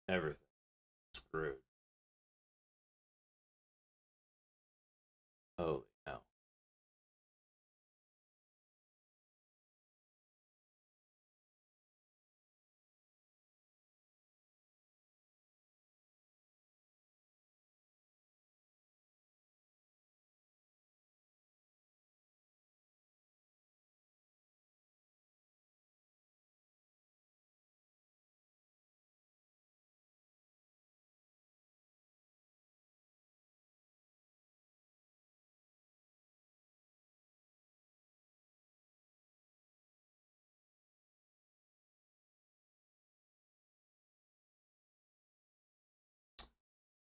Everything screwed. Holy hell.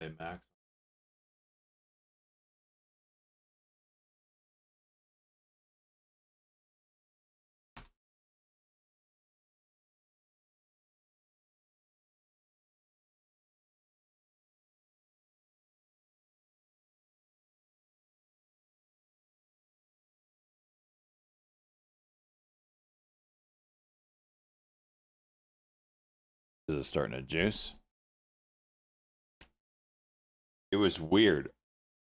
Hey, Max. Is it starting to juice? It was weird.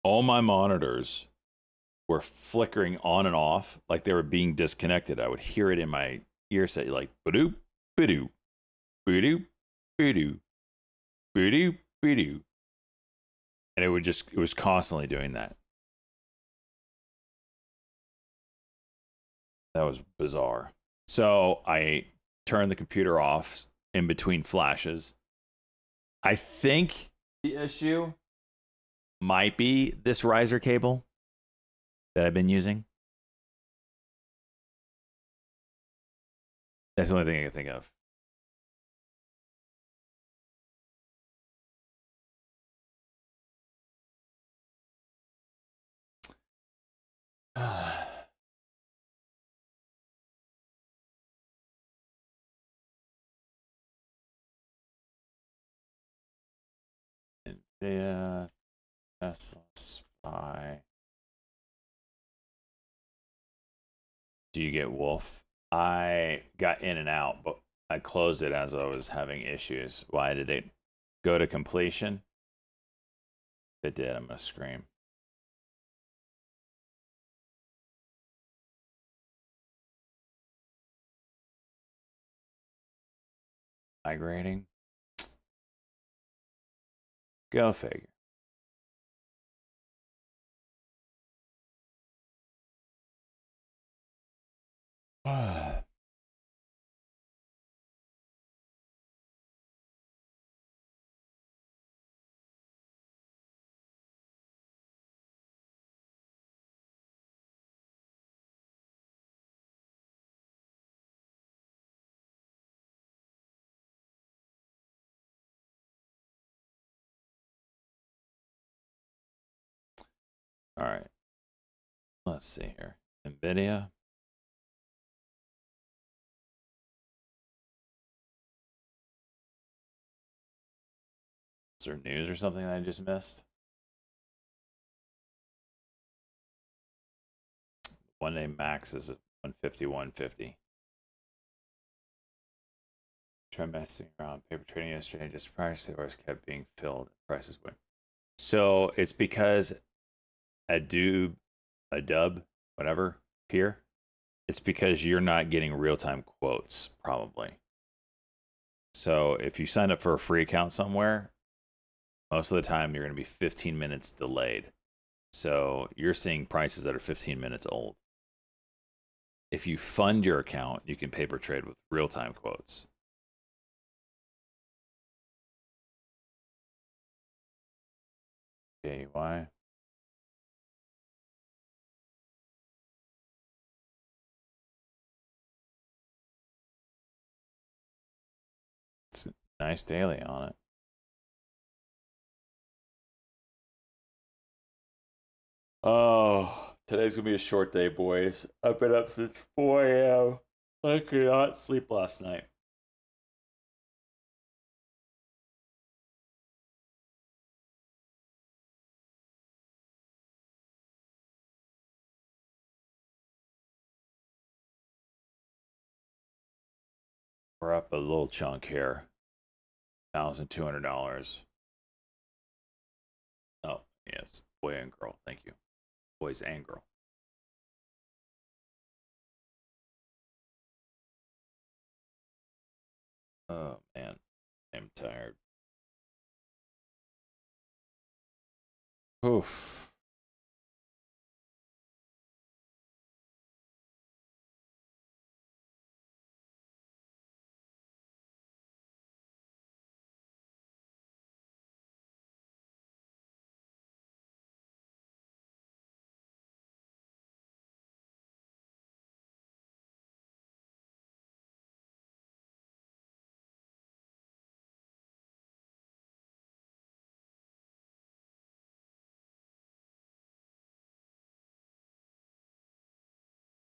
All my monitors were flickering on and off like they were being disconnected. I would hear it in my ear set like ba-doop, ba-doop, ba-doop, ba-doop, ba-doop, ba-doop. And it was constantly doing that. That was bizarre. So I turned the computer off in between flashes. I think the issue might be this riser cable that I've been using. That's the only thing I can think of. Yeah, Tesla Spy. Do you get Wolf? I got in and out, but I closed it as I was having issues. Why did it go to completion? It did. I'm gonna scream. Migrating. Go figure. All right. Let's see here. NVIDIA. Is there news or something that I just missed? One day max is at 150, 150. Try messing around paper trading yesterday. Just price stores kept being filled. Prices went. So it's because a dub, whatever, here. It's because you're not getting real time quotes, probably. So if you sign up for a free account somewhere, most of the time you're going to be 15 minutes delayed. So you're seeing prices that are 15 minutes old. If you fund your account, you can paper trade with real time quotes. Okay, why? It's a nice daily on it. Oh, today's gonna be a short day, boys. I've been up since 4 a.m. I could not sleep last night. We're up a little chunk here. $1,200. Oh, yes. Boy and girl. Thank you. Boys and girl. Oh, man. I'm tired. Oof.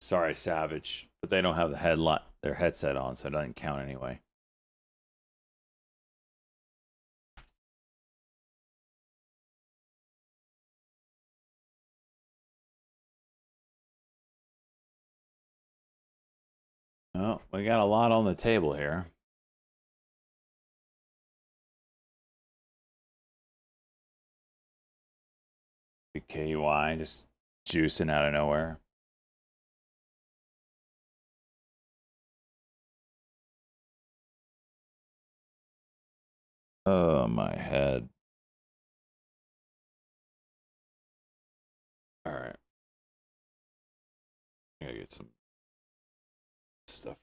Sorry, Savage, but they don't have their headset on, so it doesn't count anyway. Oh, we got a lot on the table here. KUI just juicing out of nowhere. Oh, my head. All right. I gotta get some stuff.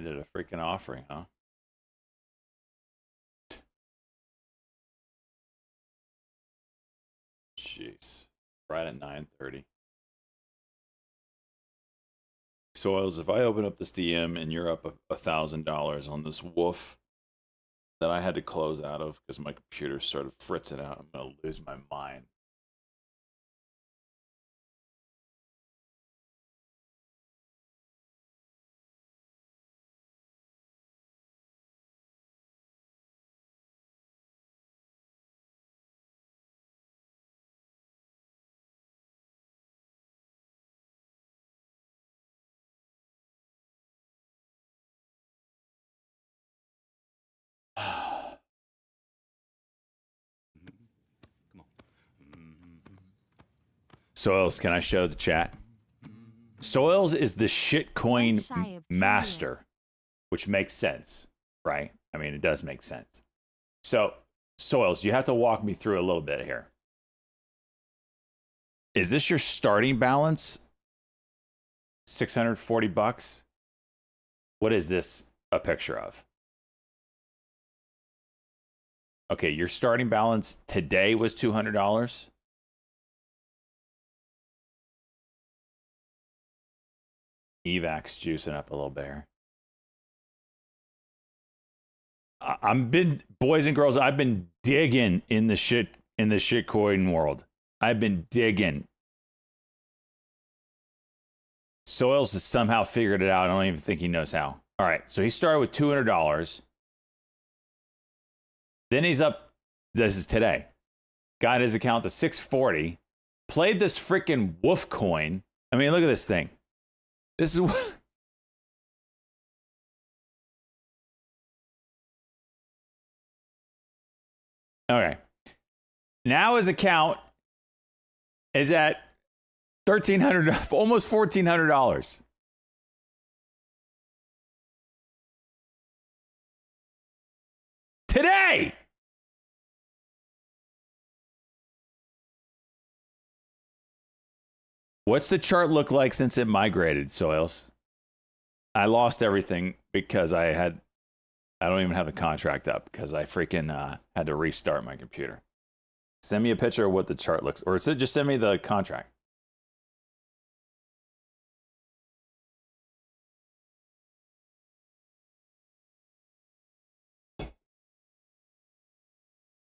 Extended a freaking offering, huh? Jeez. Right at 9:30. Soils, if I open up this DM and you're up $1,000 on this wolf that I had to close out of because my computer started fritzing out, I'm gonna lose my mind. Soils, can I show the chat? Soils is the shitcoin master, which makes sense, right? I mean, it does make sense. So, Soils, you have to walk me through a little bit here. Is this your starting balance? $640? What is this a picture of? Okay, your starting balance today was $200. Evac's juicing up a little bit here. Boys and girls, I've been digging in the shitcoin world. I've been digging. Soils has somehow figured it out. I don't even think he knows how. All right, so he started with $200. Then he's up, this is today, got his account to 640, played this freaking wolf coin. I mean, look at this thing. This is okay. Now his account is at $1,300, almost $1,400. Today! What's the chart look like since it migrated, Soils? I lost everything because I don't even have the contract up because I freaking had to restart my computer. Send me a picture of what the chart looks, or just send me the contract.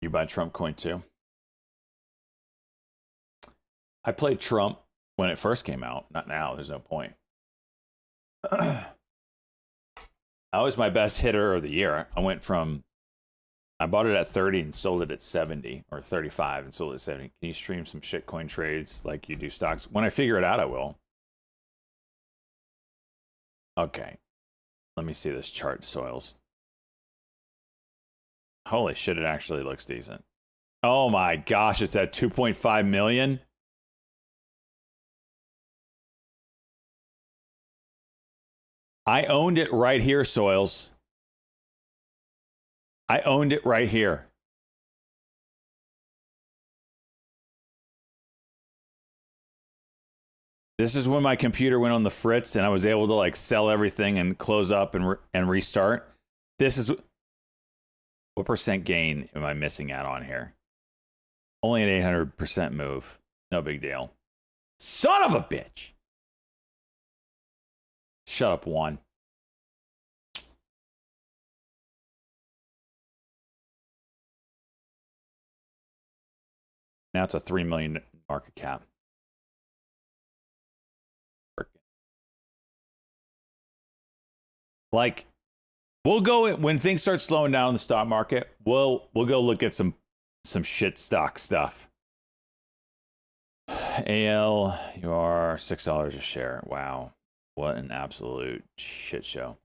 You buy Trump coin too? I played Trump when it first came out, not now. There's no point. I was my best hitter of the year. I bought it at 30 and sold it at 70, or 35 and sold it at 70. Can you stream some shitcoin trades like you do stocks? When I figure it out, I will. Okay. Let me see this chart, Soils. Holy shit, it actually looks decent. Oh my gosh, it's at 2.5 million. I owned it right here, Soils. I owned it right here. This is when my computer went on the fritz and I was able to like sell everything and close up and restart. This is what percent gain am I missing out on here? Only an 800% move. No big deal. Son of a bitch. Shut up, Juan. Now it's a 3 million market cap. Like, we'll go when things start slowing down in the stock market. We'll go look at some shit stock stuff. AL, you are $6 a share. Wow, what an absolute shit show.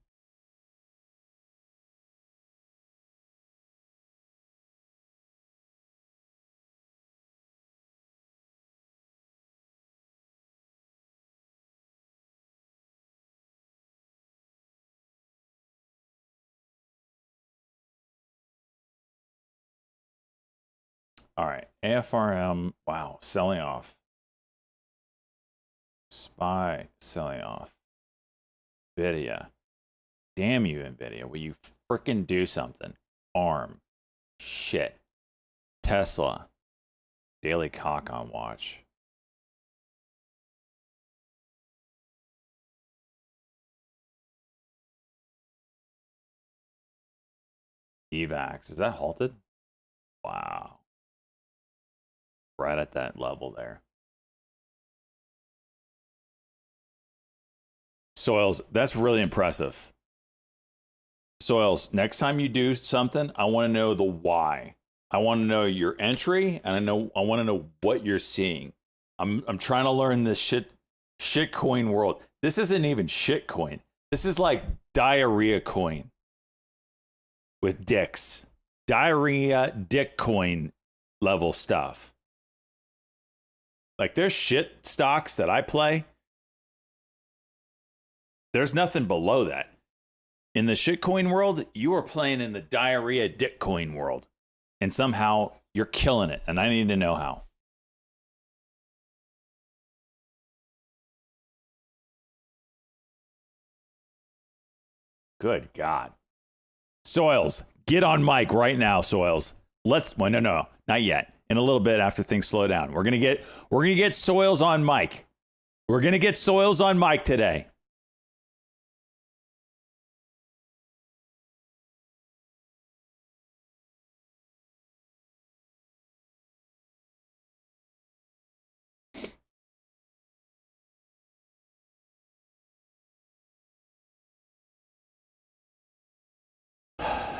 All right, AFRM, wow, selling off. SPY selling off. Nvidia. Damn you, NVIDIA. Will you freaking do something? ARM. Shit. Tesla. Daily cock on watch. EVAX. Is that halted? Wow. Right at that level there. Soils, that's really impressive. Soils, next time you do something, I want to know the why. I want to know your entry, and I want to know what you're seeing. I'm trying to learn this shitcoin world. This isn't even shitcoin. This is like diarrhea coin with dicks. Diarrhea dick coin level stuff. Like there's shit stocks that I play. There's nothing below that. In the shitcoin world, you are playing in the diarrhea dick coin world. And somehow you're killing it. And I need to know how. Good God. Soils, get on mic right now, Soils. No, not yet. In a little bit after things slow down. We're gonna get Soils on mic. We're gonna get Soils on mic today.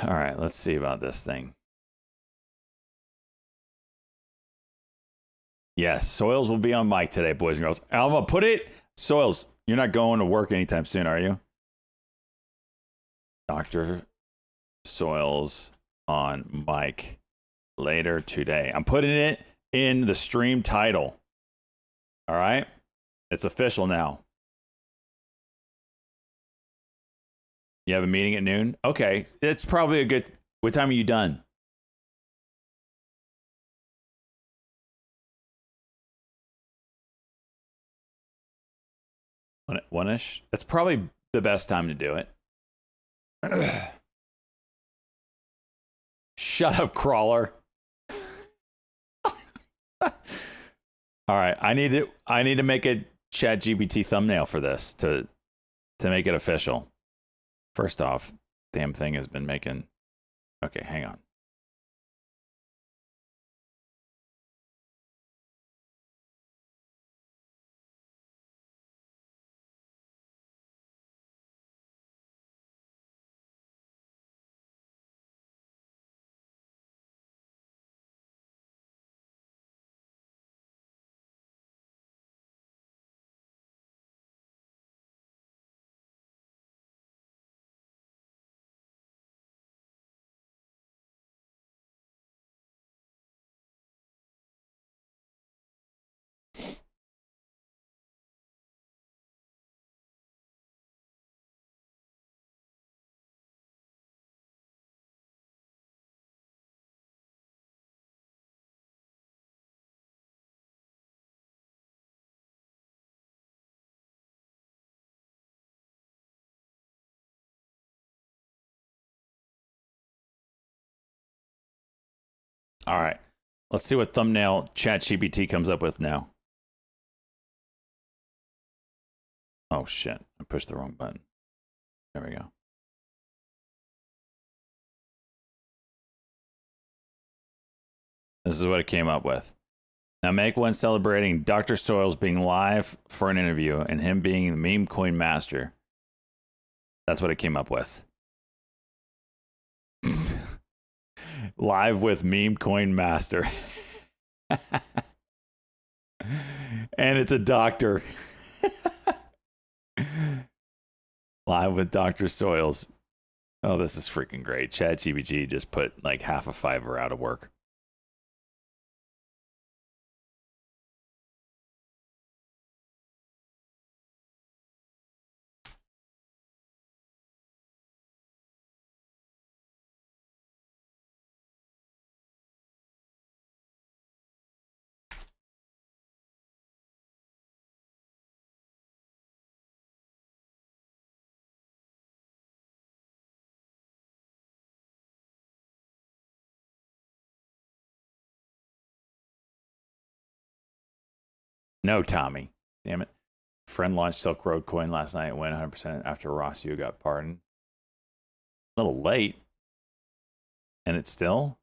All right, let's see about this thing. Yes, Soils will be on mic today, boys and girls. I'm gonna put it. Soils, you're not going to work anytime soon, are you? Dr. Soils on mic later today. I'm putting it in the stream title. All right, it's official now. You have a meeting at noon? Okay, it's probably a good. What time are you done? One-ish? That's probably the best time to do it. Shut up, crawler. All right, I need to make a ChatGPT thumbnail for this to make it official. First off, damn thing has been making. Okay, hang on. All right, let's see what thumbnail ChatGPT comes up with now. Oh shit, I pushed the wrong button. There we go. This is what it came up with. Now make one celebrating Dr. Soils being live for an interview and him being the meme coin master. That's what it came up with. Live with meme coin master. And it's a doctor. Live with Dr. Soils. Oh, this is freaking great. ChatGPT just put like half a Fiverr out of work. No, Tommy. Damn it. Friend launched Silk Road coin last night. Went 100% after Ross Yu got pardoned. A little late. And it's still.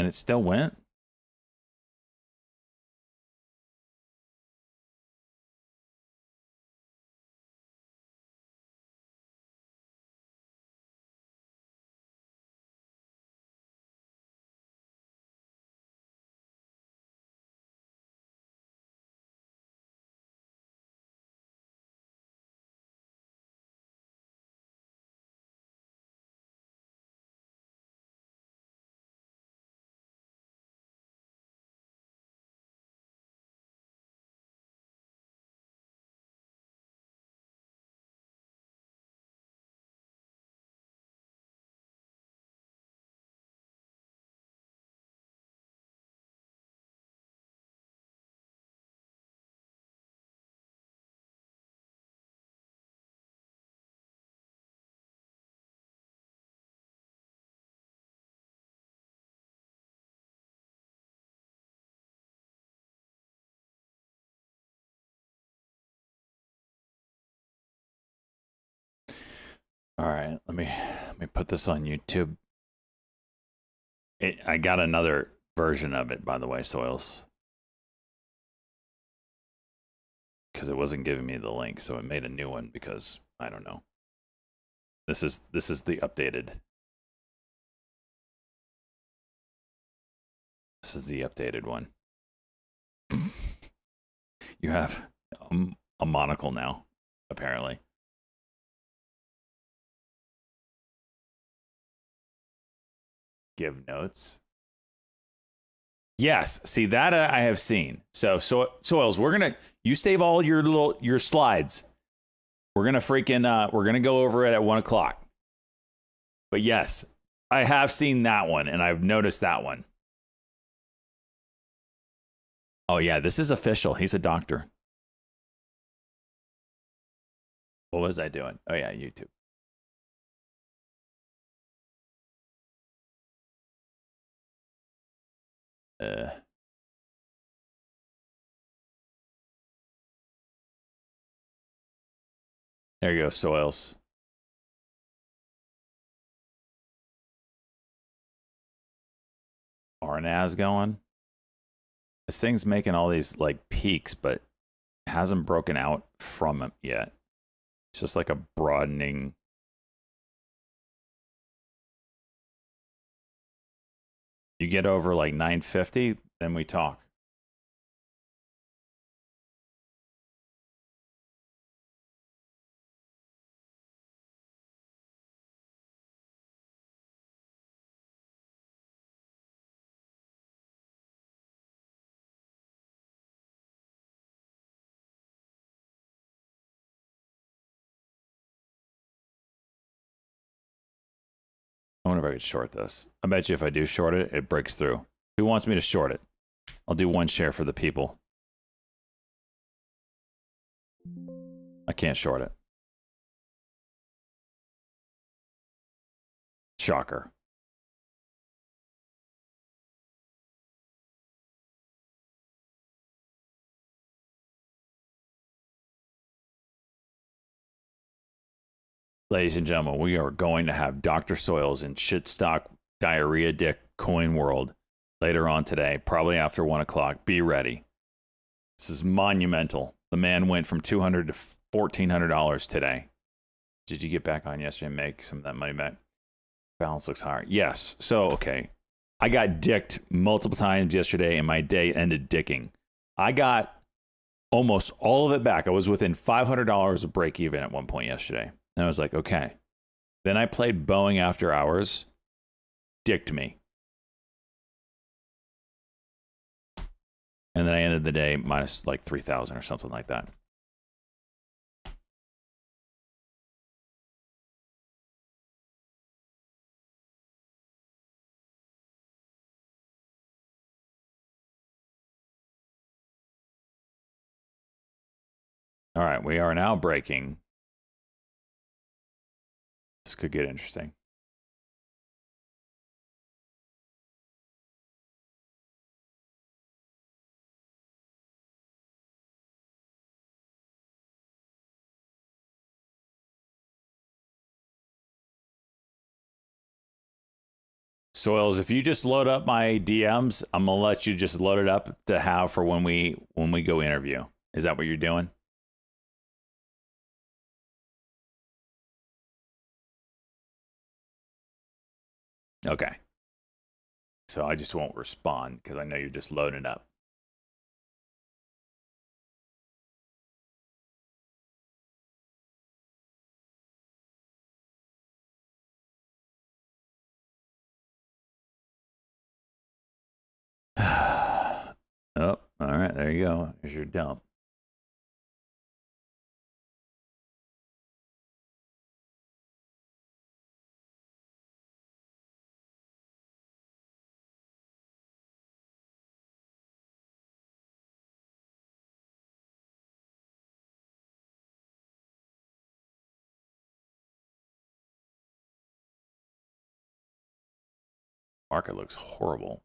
And it still went. All right, let me put this on YouTube. I got another version of it, by the way, Soils, because it wasn't giving me the link, so it made a new one because I don't know. This is the updated. This is the updated one. You have a monocle now, apparently. Give notes. Yes, see that I have seen. So Soils, you save all your slides. We're gonna go over it at 1 o'clock. But yes, I have seen that one and I've noticed that one. Oh yeah, this is official. He's a doctor. What was I doing? Oh yeah, YouTube. There you go, Soils. RNAS going. This thing's making all these like peaks, but it hasn't broken out from it yet. It's just like a broadening. You get over like 950, then we talk. I wonder if I could short this. I bet you if I do short it, it breaks through. Who wants me to short it? I'll do one share for the people. I can't short it. Shocker. Ladies and gentlemen, we are going to have Dr. Soils in Shitstock Diarrhea Dick Coin World later on today, probably after 1 o'clock. Be ready. This is monumental. The man went from $200 to $1,400 today. Did you get back on yesterday and make some of that money back? Balance looks higher. Yes. So, okay. I got dicked multiple times yesterday and my day ended dicking. I got almost all of it back. I was within $500 of break even at one point yesterday. And I was like, okay. Then I played Boeing After Hours. Dicked me. And then I ended the day minus like 3,000 or something like that. All right, we are now breaking. This could get interesting. Soils, if you just load up my DMs, I'm gonna let you just load it up to have for when we go interview. Is that what you're doing? Okay. So I just won't respond because I know you're just loading up. Oh, all right. There you go. Here's your dump. Market looks horrible.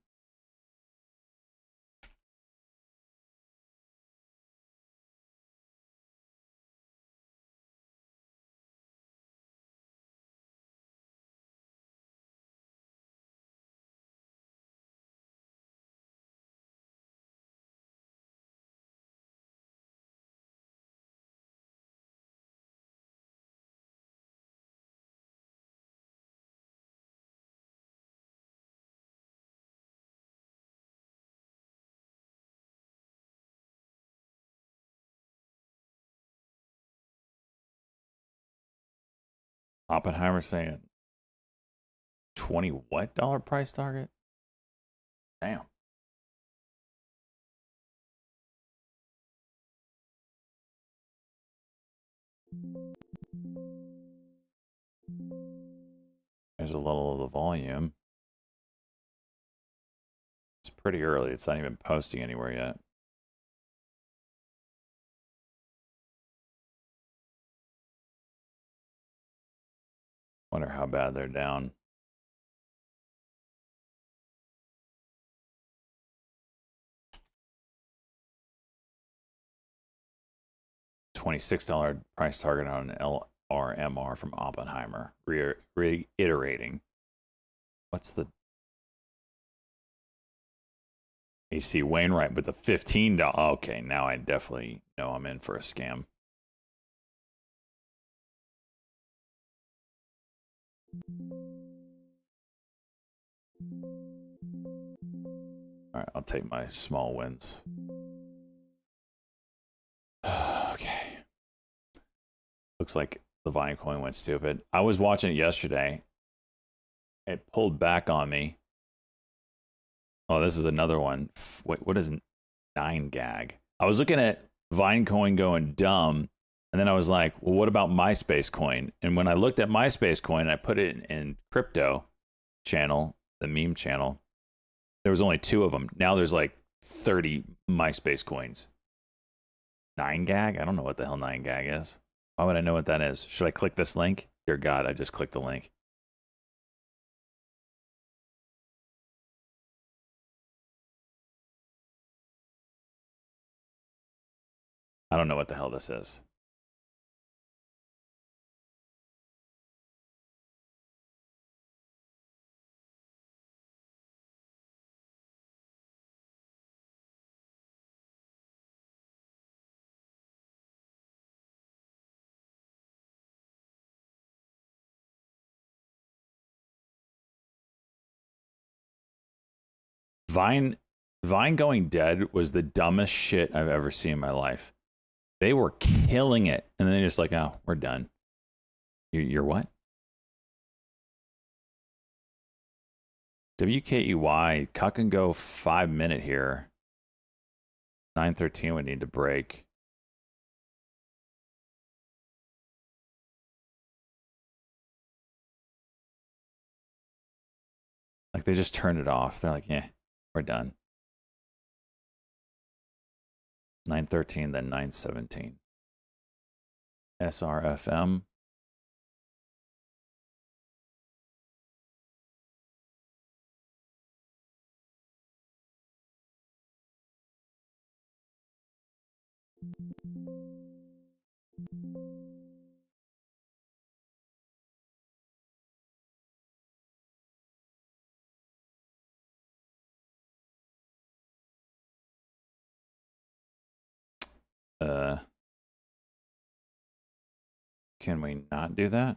Oppenheimer saying 20 what dollar price target? Damn. There's a little of the volume. It's pretty early. It's not even posting anywhere yet. Wonder how bad they're down. $26 price target on an LRMR from Oppenheimer. Reiterating. What's the HC Wainwright with the $15? Okay, now I definitely know I'm in for a scam. All right, I'll take my small wins. Okay. Looks like the Vine coin went stupid. I was watching it yesterday. It pulled back on me. Oh, this is another one. Wait, what is 9gag? I was looking at Vine coin going dumb, and then I was like, well, what about MySpace coin? And when I looked at MySpace coin, I put it in crypto channel, the meme channel. There was only 2 of them. Now there's like 30 MySpace coins. 9gag? I don't know what the hell 9gag is. Why would I know what that is? Should I click this link? Dear God, I just clicked the link. I don't know what the hell this is. Vine going dead was the dumbest shit I've ever seen in my life. They were killing it, and then they're just like, oh, we're done. You're what? WKEY, Cuck and Go 5-minute here. 9:13 we need to break. Like they just turned it off. They're like, yeah, we're done. 9:13, then 9:17. SRFM. Can we not do that?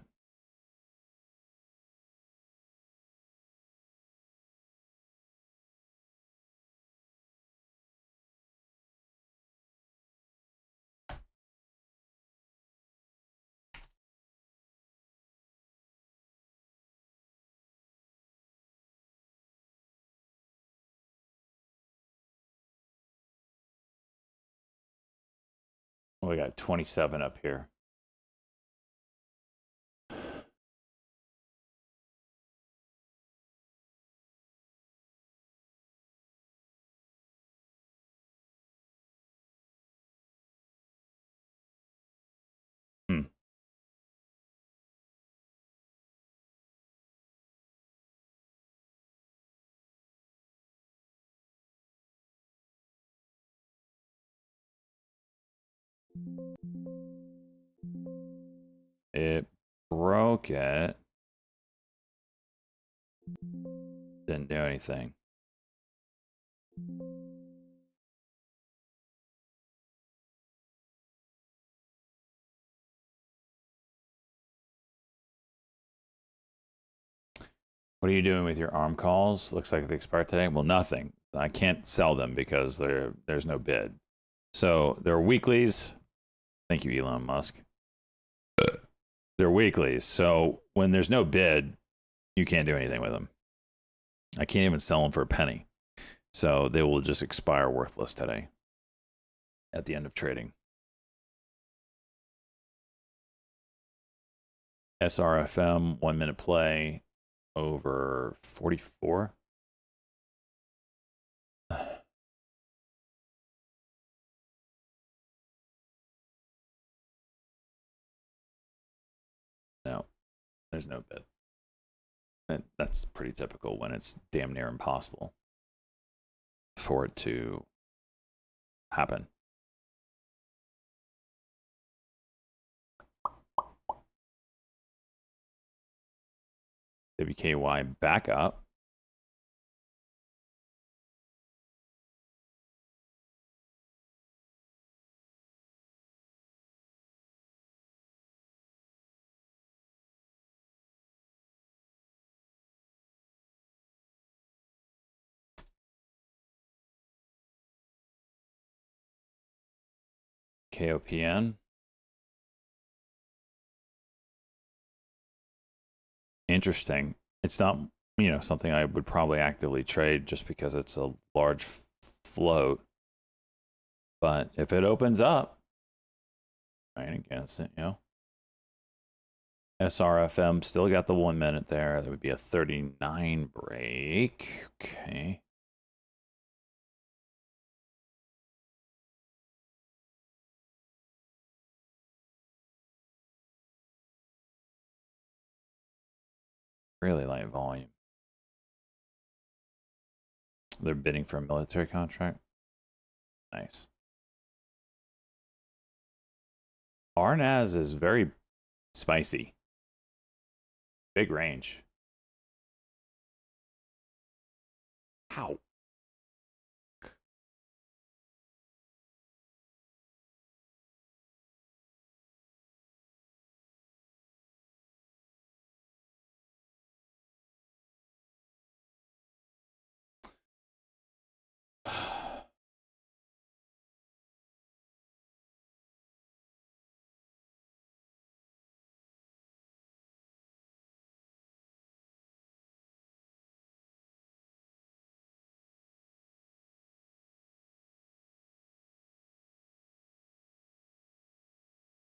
Well, we got 27 up here. It broke it. Didn't do anything. What are you doing with your ARM calls? Looks like they expired today. Well, nothing. I can't sell them because there's no bid. So they're weeklies. Thank you, Elon Musk. They're weeklies. So when there's no bid, you can't do anything with them. I can't even sell them for a penny. So they will just expire worthless today at the end of trading. SRFM 1 minute play over 44. No, there's no bid. And that's pretty typical when it's damn near impossible for it to happen. WKY back up. KOPN. Interesting. It's not, something I would probably actively trade just because it's a large float. But if it opens up, right against it, SRFM still got the 1 minute there. That would be a 39 break. Okay. Really light volume. They're bidding for a military contract. Nice. RNAS is very spicy. Big range. How?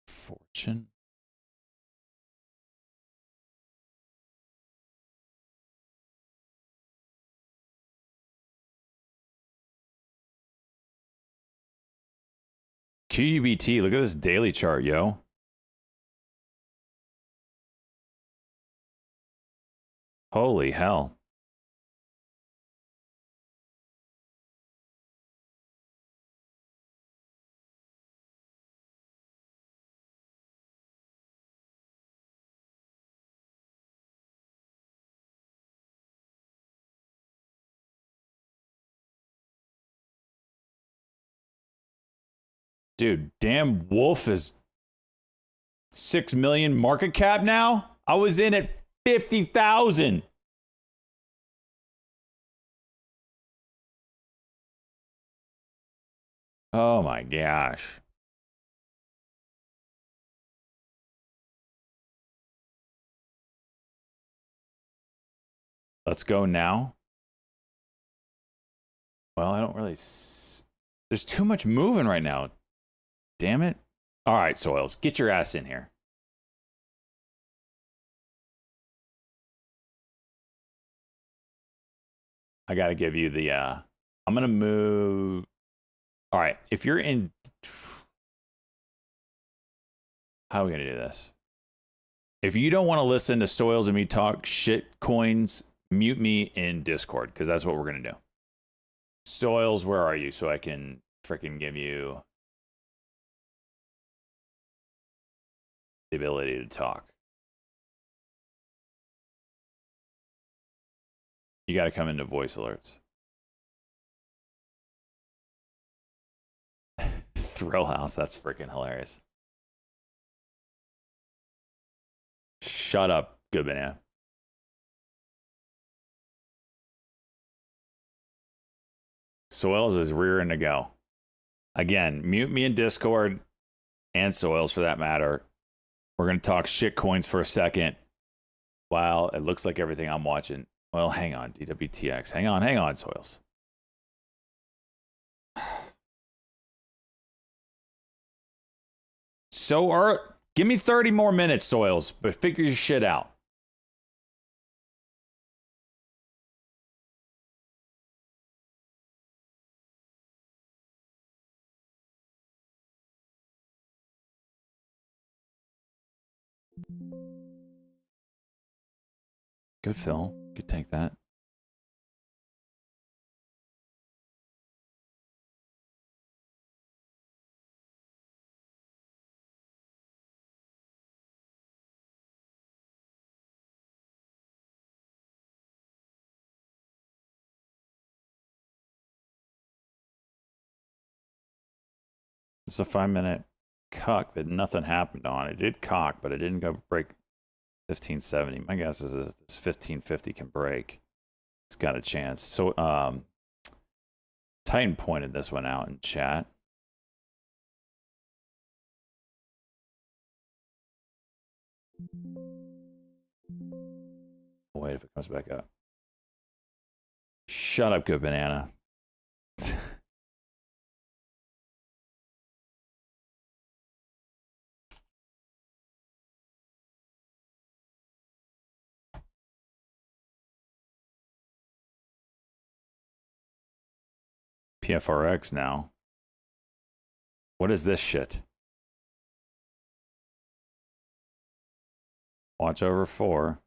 Fortune. QUBT, look at this daily chart, yo. Holy hell. Dude, damn Wolf is 6 million market cap now? I was in at 50,000. Oh my gosh. Let's go now. Well, I don't really. There's too much moving right now. Damn it. All right, Soils, get your ass in here. I got to give you the. I'm going to move. All right, if you're in. How are we going to do this? If you don't want to listen to Soils and me talk shit coins, mute me in Discord, because that's what we're going to do. Soils, where are you? So I can freaking give you the ability to talk. You got to come into voice alerts. Thrill House, that's freaking hilarious. Shut up, good banana. Soils is rearing to go. Again, mute me in Discord and Soils for that matter. We're going to talk shit coins for a second while it looks like everything I'm watching. Well, hang on, DWTX. Hang on, Soils. So, give me 30 more minutes, Soils, but figure your shit out. Good, Phil. Could take that. It's a 5-minute cuck that nothing happened on. It did cock, but it didn't go break 1570. My guess is this 1550 can break. It's got a chance. So, Titan pointed this one out in chat. Wait if it comes back up. Shut up, good banana. PFRX now. What is this shit? Watch over 4.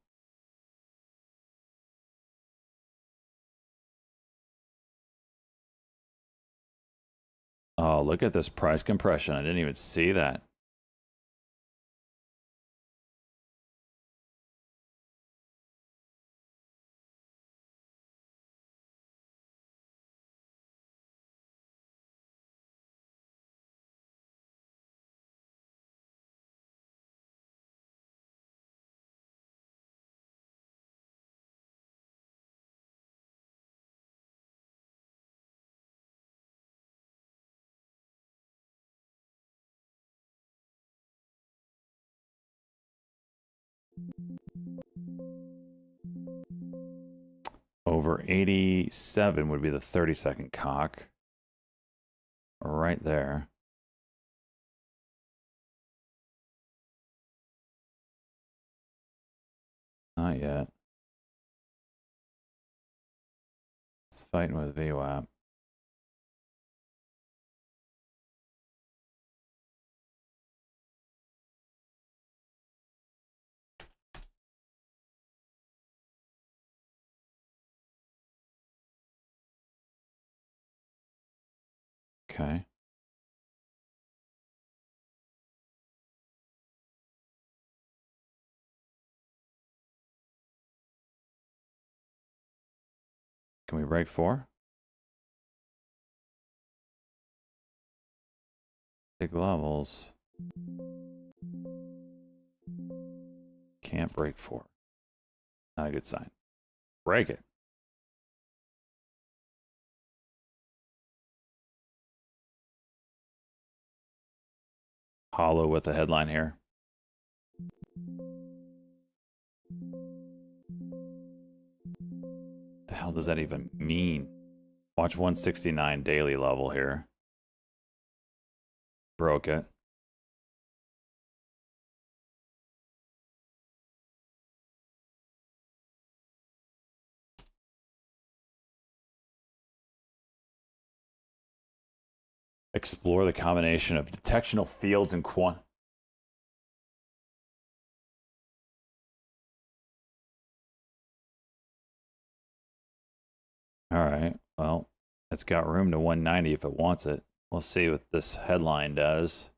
Oh, look at this price compression. I didn't even see that. Over 87 would be the 30-second cock. Right there. Not yet. It's fighting with VWAP. Okay. Can we break 4? Big levels. Can't break 4. Not a good sign. Break it. Hollow with a headline here. The hell does that even mean? Watch 169 daily level here. Broke it. Explore the combination of detectional fields and quant. All right. Well, it's got room to 190 if it wants it. We'll see what this headline does.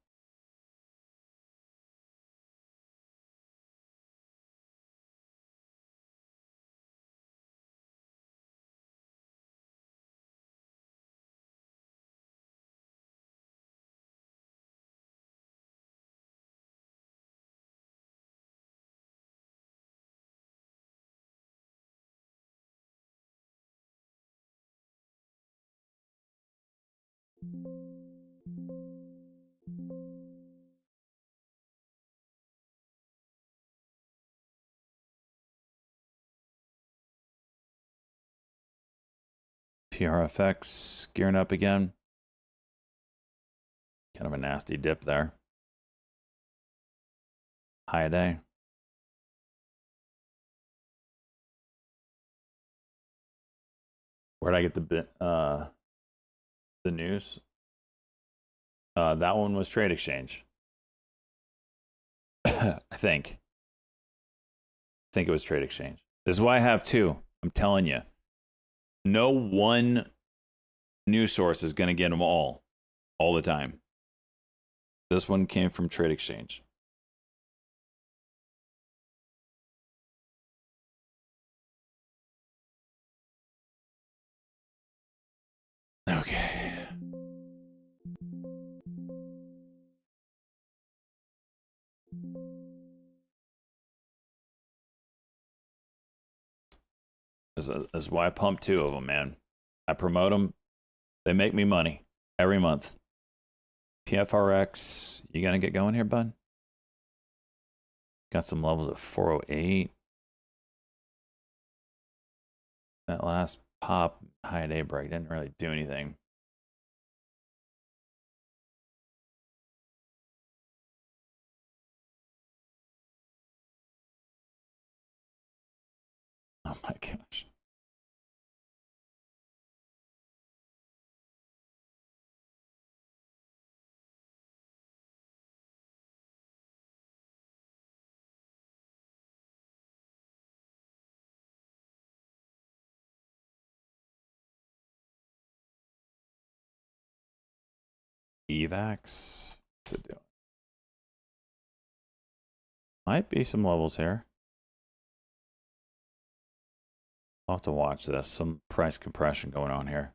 PRFX gearing up again. Kind of a nasty dip there. High day. Where'd I get the news? That one was Trade Exchange. I think it was Trade Exchange. This is why I have 2. I'm telling you. No one news source is going to get them all the time. This one came from Trade Exchange. Okay. This is why I pump 2 of them, man. I promote them. They make me money every month. PFRX, you gonna get going here, bud? Got some levels of 408. That last pop high day break didn't really do anything. Oh my gosh. Evax. What's it doing? Might be some levels here. I'll have to watch this. Some price compression going on here.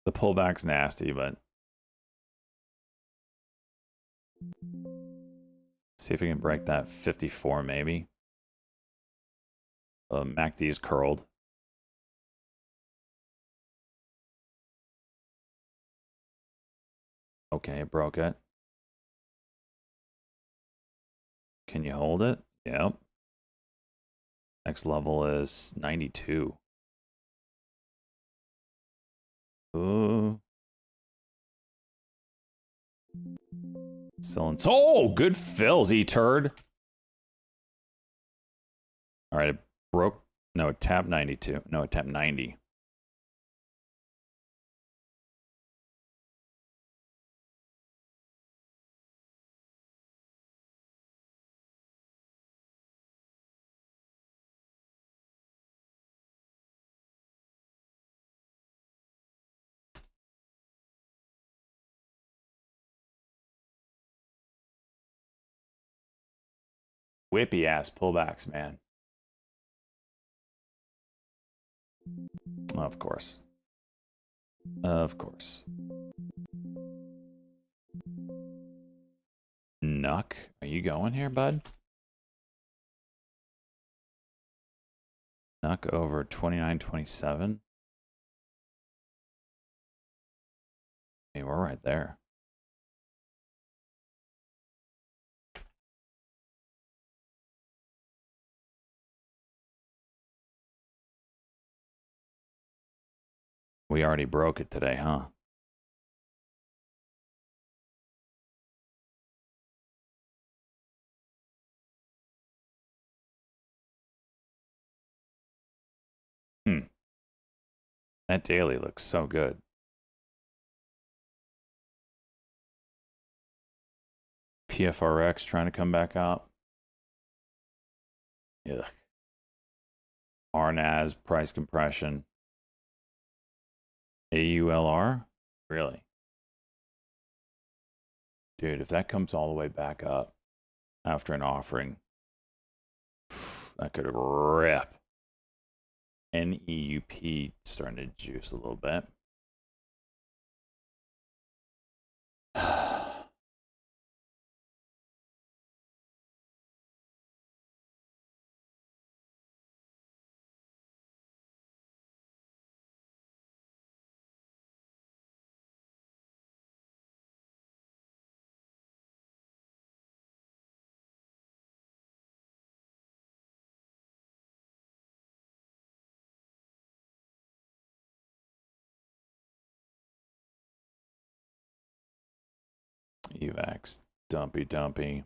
The pullback's nasty, but see if we can break that 54 maybe. MACD's curled. Okay, it broke it. Can you hold it? Yep. Next level is 92. Ooh. Selling. Oh, good fills, E-turd. All right, it broke. No, it tapped 92. No, it tapped 90. whippy ass pullbacks, man. Of course. Of course. Nuck, are you going here, bud? Nuck over 29.27. Hey, we're right there. We already broke it today, huh? That daily looks so good. PFRX trying to come back out. Ugh. RNAS price compression. AULR? Really? Dude, if that comes all the way back up after an offering, that could rip. NEUP starting to juice a little bit. UVAX, dumpy.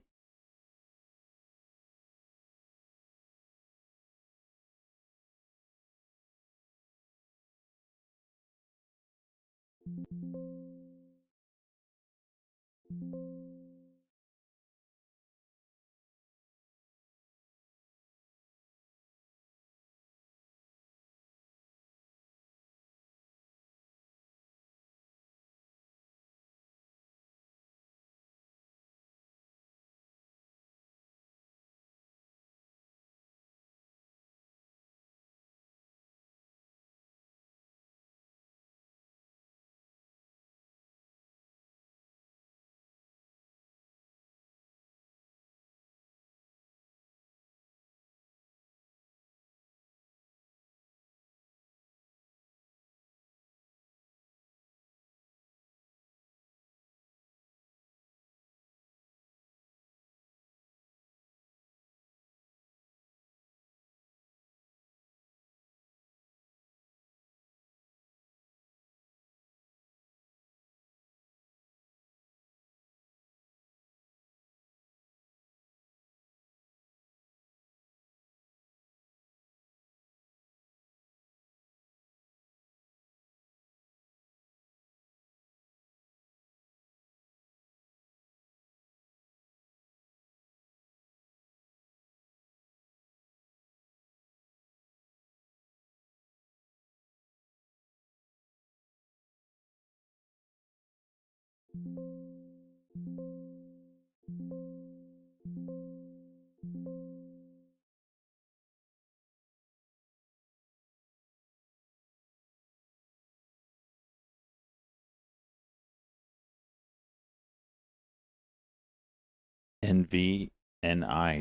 NVNI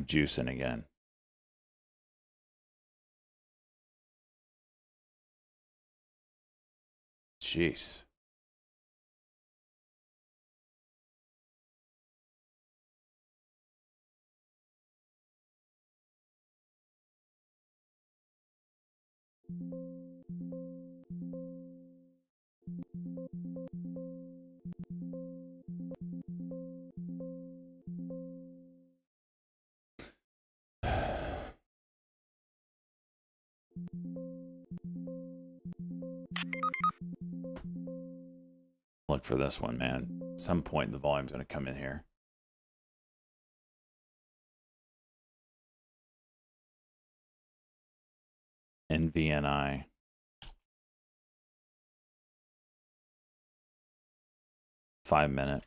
juicing again. Jeez. Look for this one, man. At some point, the volume's going to come in here. NVNI. 5 minute.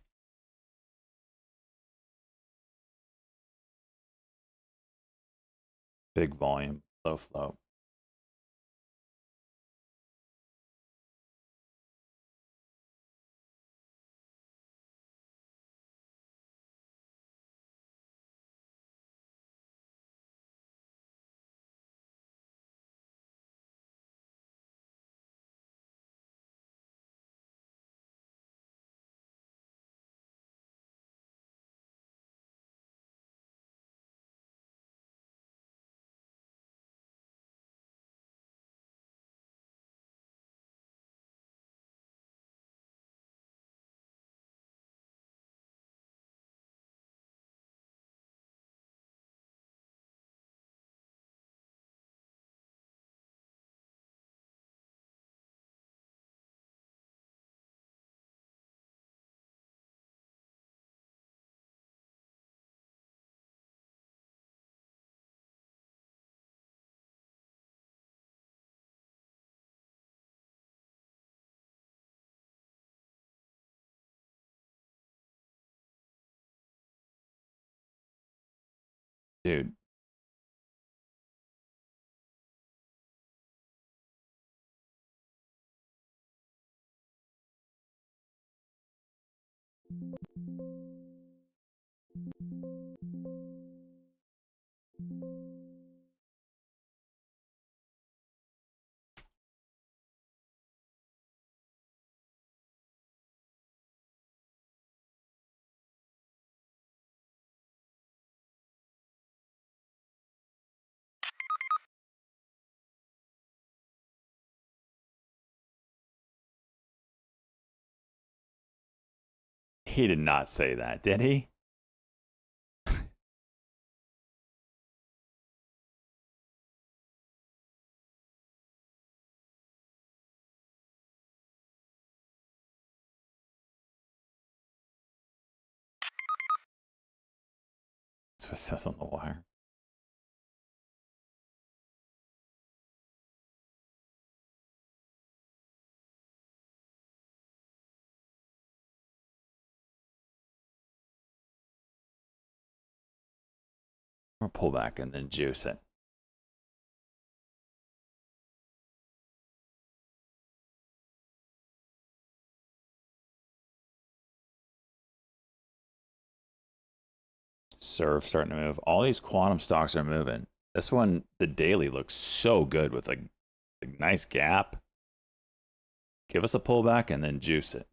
Big volume, low float. Dude. He did not say that, did he? That's what it says on the wire. Or pull back and then juice it. Serve starting to move. All these quantum stocks are moving. This one, the daily looks so good with a nice gap. Give us a pullback and then juice it.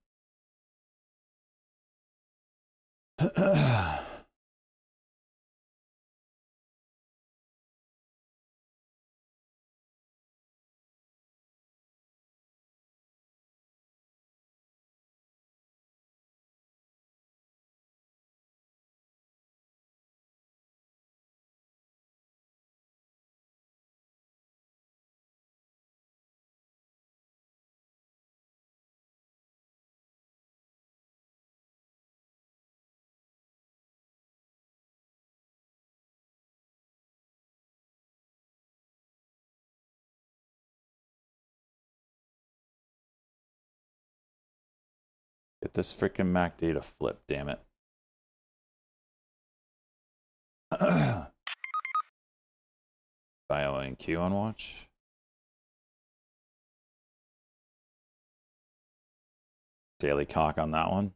Get this freaking MACD to flip, damn it. Bio and Q on watch. Daily cock on that one.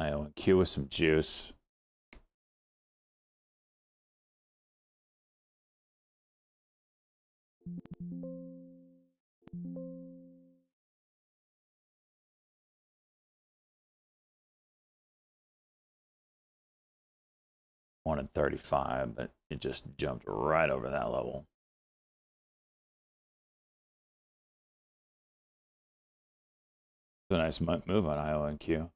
IONQ with some juice. Wanted 35, but it just jumped right over that level. It's a nice move on IONQ.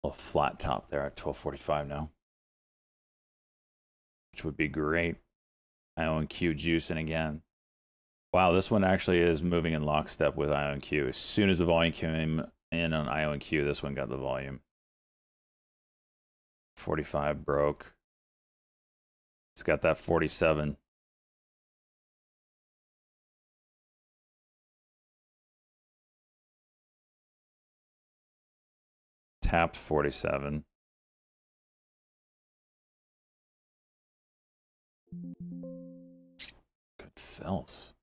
A flat top there at 1245 now, which would be great. IONQ juicing again. Wow, this one actually is moving in lockstep with IONQ. As soon as the volume came in on IONQ, this one got the volume. 45 broke. It's got that 47. Tapped 47. Good fills.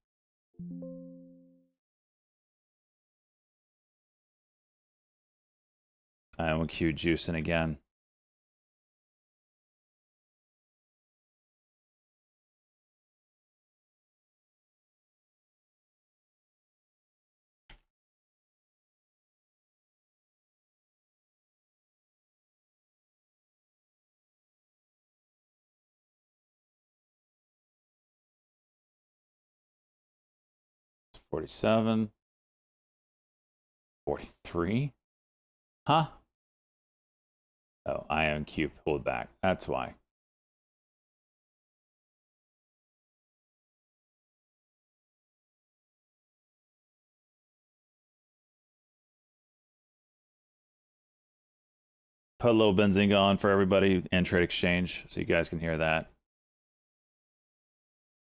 IONQ juicing again. It's 47. 43? Huh? Oh, IONQ pulled back. That's why. Put a little Benzinga on for everybody and Trade Exchange so you guys can hear that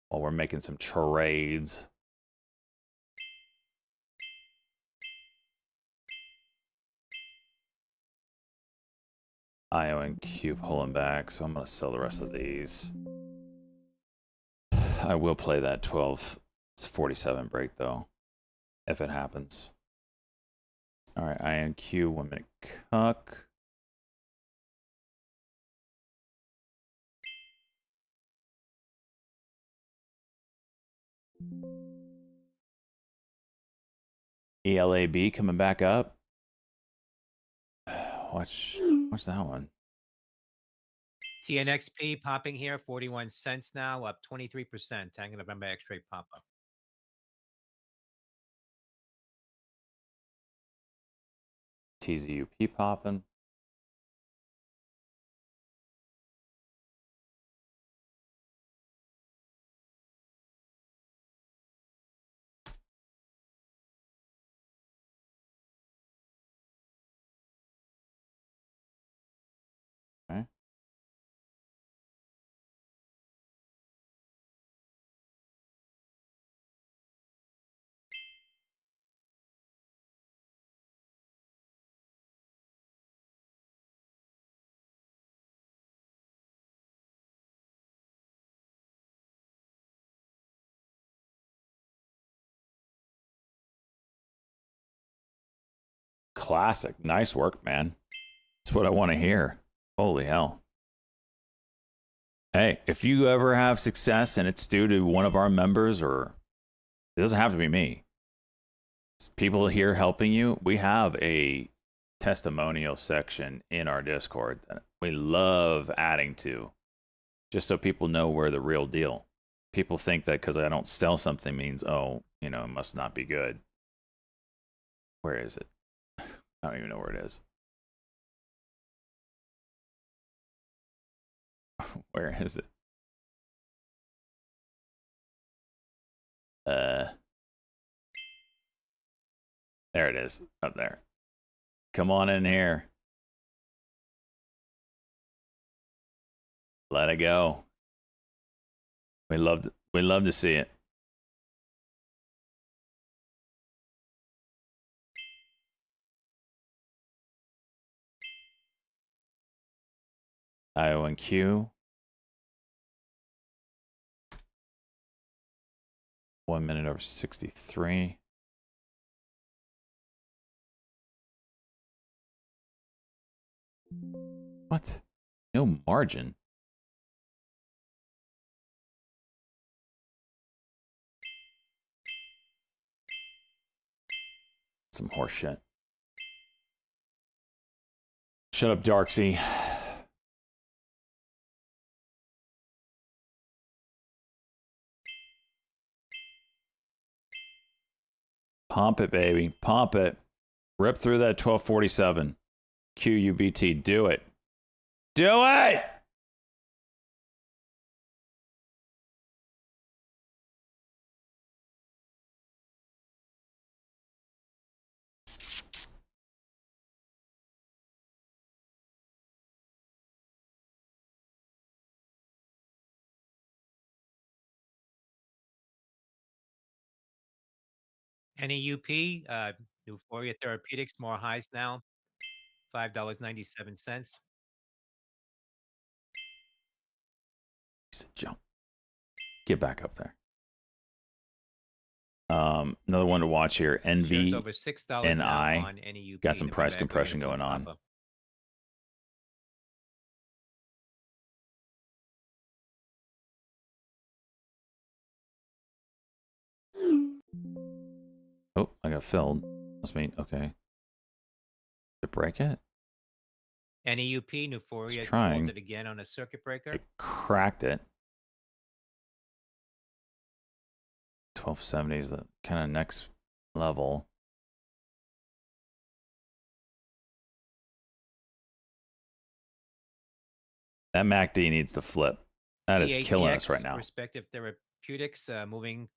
while we're making some trades. IONQ pulling back, so I'm going to sell the rest of these. I will play that 1247 break, though, if it happens. All right, IONQ, 1 minute cuck. ELAB coming back up. Watch that one. TNXP popping here, 41 cents now, up 23%. Tango November X-ray pop up. TZUP popping. Okay. Classic. Nice work, man. That's what I want to hear. Holy hell. Hey, if you ever have success and it's due to one of our members, or it doesn't have to be me, it's people here helping you, we have a testimonial section in our Discord that we love adding to, just so people know we're the real deal. People think that because I don't sell something means, oh, you know, it must not be good. Where is it? I don't even know where it is. Where is it? There it is, up there. Come on in here. Let it go. We love to see it. IONQ. 1 minute over 63. What? No margin. Some horse shit. Shut up, Darksy. Pump it, baby. Pump it. Rip through that 1247. QUBT. Do it. Do it! NEUP, Euphoria Therapeutics, more highs now. $5.97. He said, jump. Get back up there. Another one to watch here. Shares over $6 NI. now on NEUP. Got some price compression going on. Oh, I got filled. Must mean, okay. Did it break it? NEUP, Euphoria, trying. it again on a circuit breaker. It cracked it. 1270 is the kind of next level. That MACD needs to flip. That is killing us right now. Perspective Therapeutics moving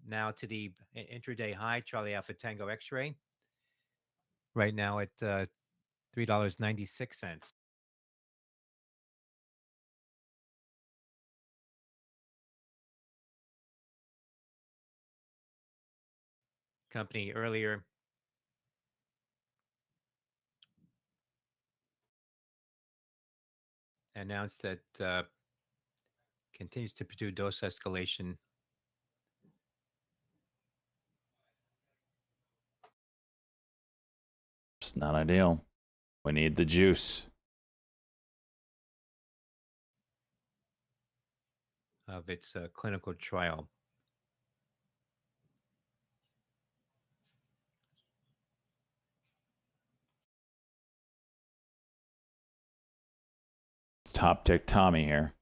now to the intraday high, Charlie Alpha Tango X-ray. Right now at $3.96. Company earlier announced that continues to pursue dose escalation. It's not ideal. We need the juice. Of its clinical trial. Top tick Tommy here.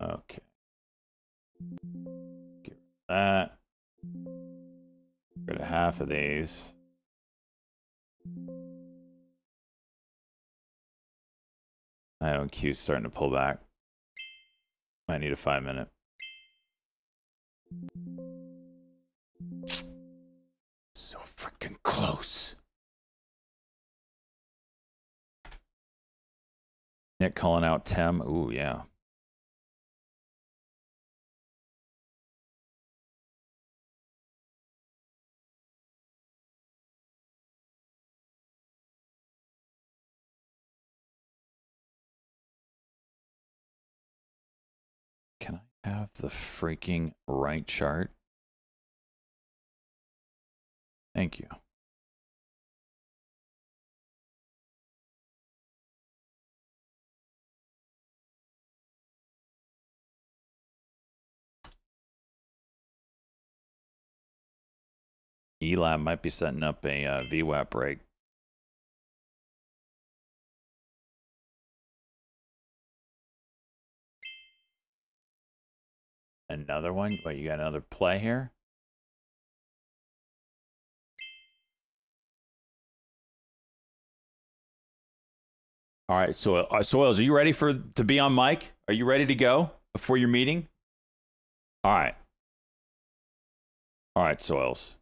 Okay. Get rid of that. Get rid of half of these. IONQ's starting to pull back. Might need a 5-minute. So freaking close. Nick calling out Tem. Ooh, yeah. Can I have the freaking right chart? Thank you. ELAB might be setting up a VWAP break. Another one? Wait, you got another play here? All right, Soils, are you ready to be on mic? Are you ready to go before your meeting? All right. All right, Soils.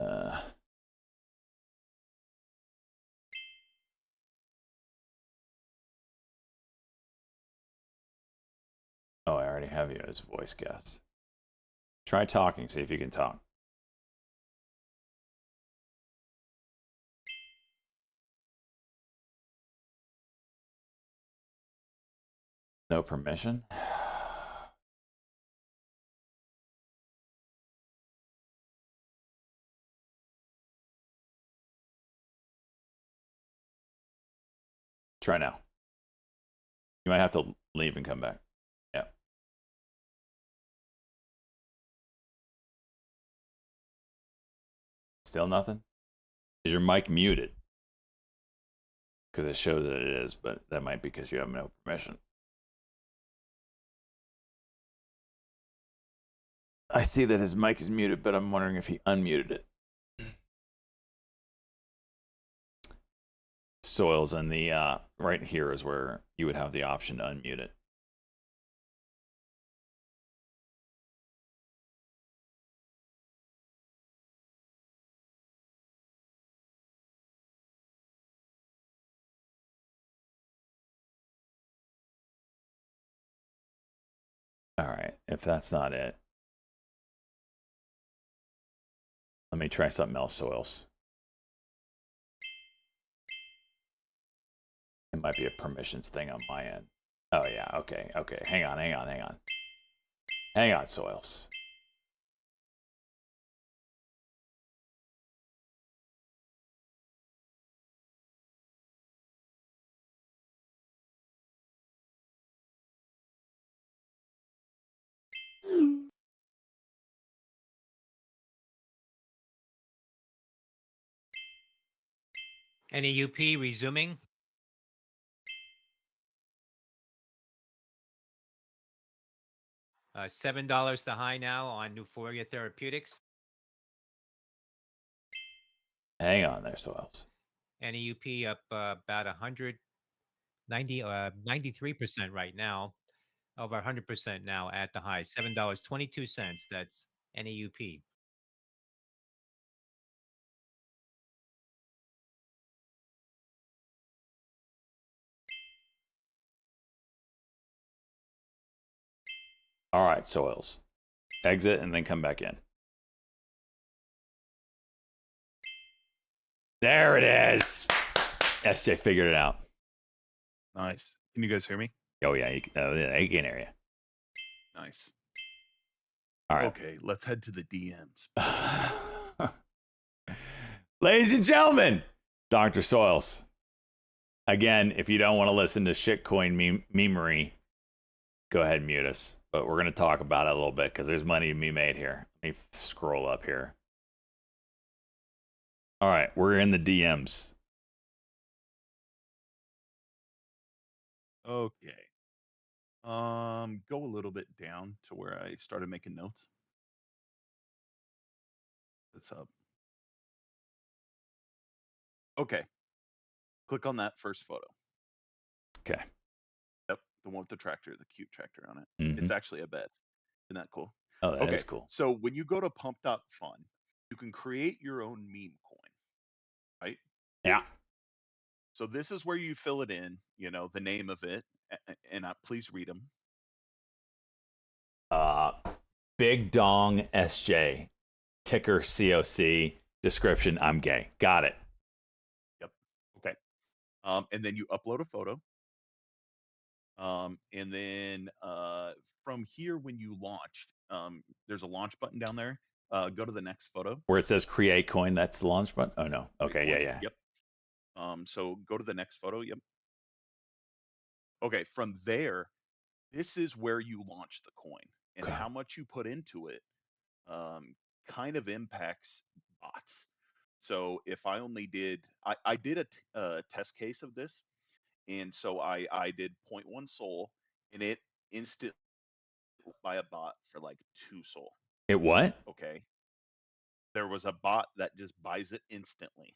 Uh, oh, I already have you as voice guest. Try talking, see if you can talk. No permission? Try now. You might have to leave and come back. Yeah. Still nothing? Is your mic muted? Because it shows that it is, but that might be because you have no permission. I see that his mic is muted, but I'm wondering if he unmuted it. Soils and the right here is where you would have the option to unmute it. All right, if that's not it, let me try something else, Soils. It might be a permissions thing on my end. Oh yeah, okay. Hang on, Soils. NEUP resuming. $7 the high now on Euphoria Therapeutics. Hang on there, Soils. NEUP up about 93% right now, over 100% now at the high. $7.22. That's NEUP. All right, Soils. Exit and then come back in. There it is. SJ figured it out. Nice. Can you guys hear me? Oh yeah, you can hear you. Nice. All right. Okay, let's head to the DMs. Ladies and gentlemen, Dr. Soils. Again, if you don't want to listen to shitcoin memery, go ahead and mute us. But we're going to talk about it a little bit because there's money to be made here. Let me scroll up here. All right, we're in the DMs. Okay. Go a little bit down to where I started making notes. That's up. Okay. Click on that first photo. Okay. Yep, the one with the tractor, the cute tractor on it. Mhm. It's actually a bed. Isn't that cool? Oh, that is Okay, cool. so when you go to pump.fun, you can create your own meme coin, right? Yeah. So this is where you fill it in, the name of it, and please read them. Big Dong SJ, ticker COC, description I'm gay. Got it. Yep. Okay. And then you upload a photo. And then from here, when you launched, there's a launch button down there. Go to the next photo. Where it says create coin, that's the launch button? Oh, no. Create Okay, coin. yeah. Yep. So go to the next photo. Yep. Okay, from there, this is where you launch the coin, and Okay. how much you put into it kind of impacts bots. So if I only did, I did a test case of this, and so I did 0.1 Sol, and it instantly by a bot for like 2 Sol. It what? Okay. There was a bot that just buys it instantly.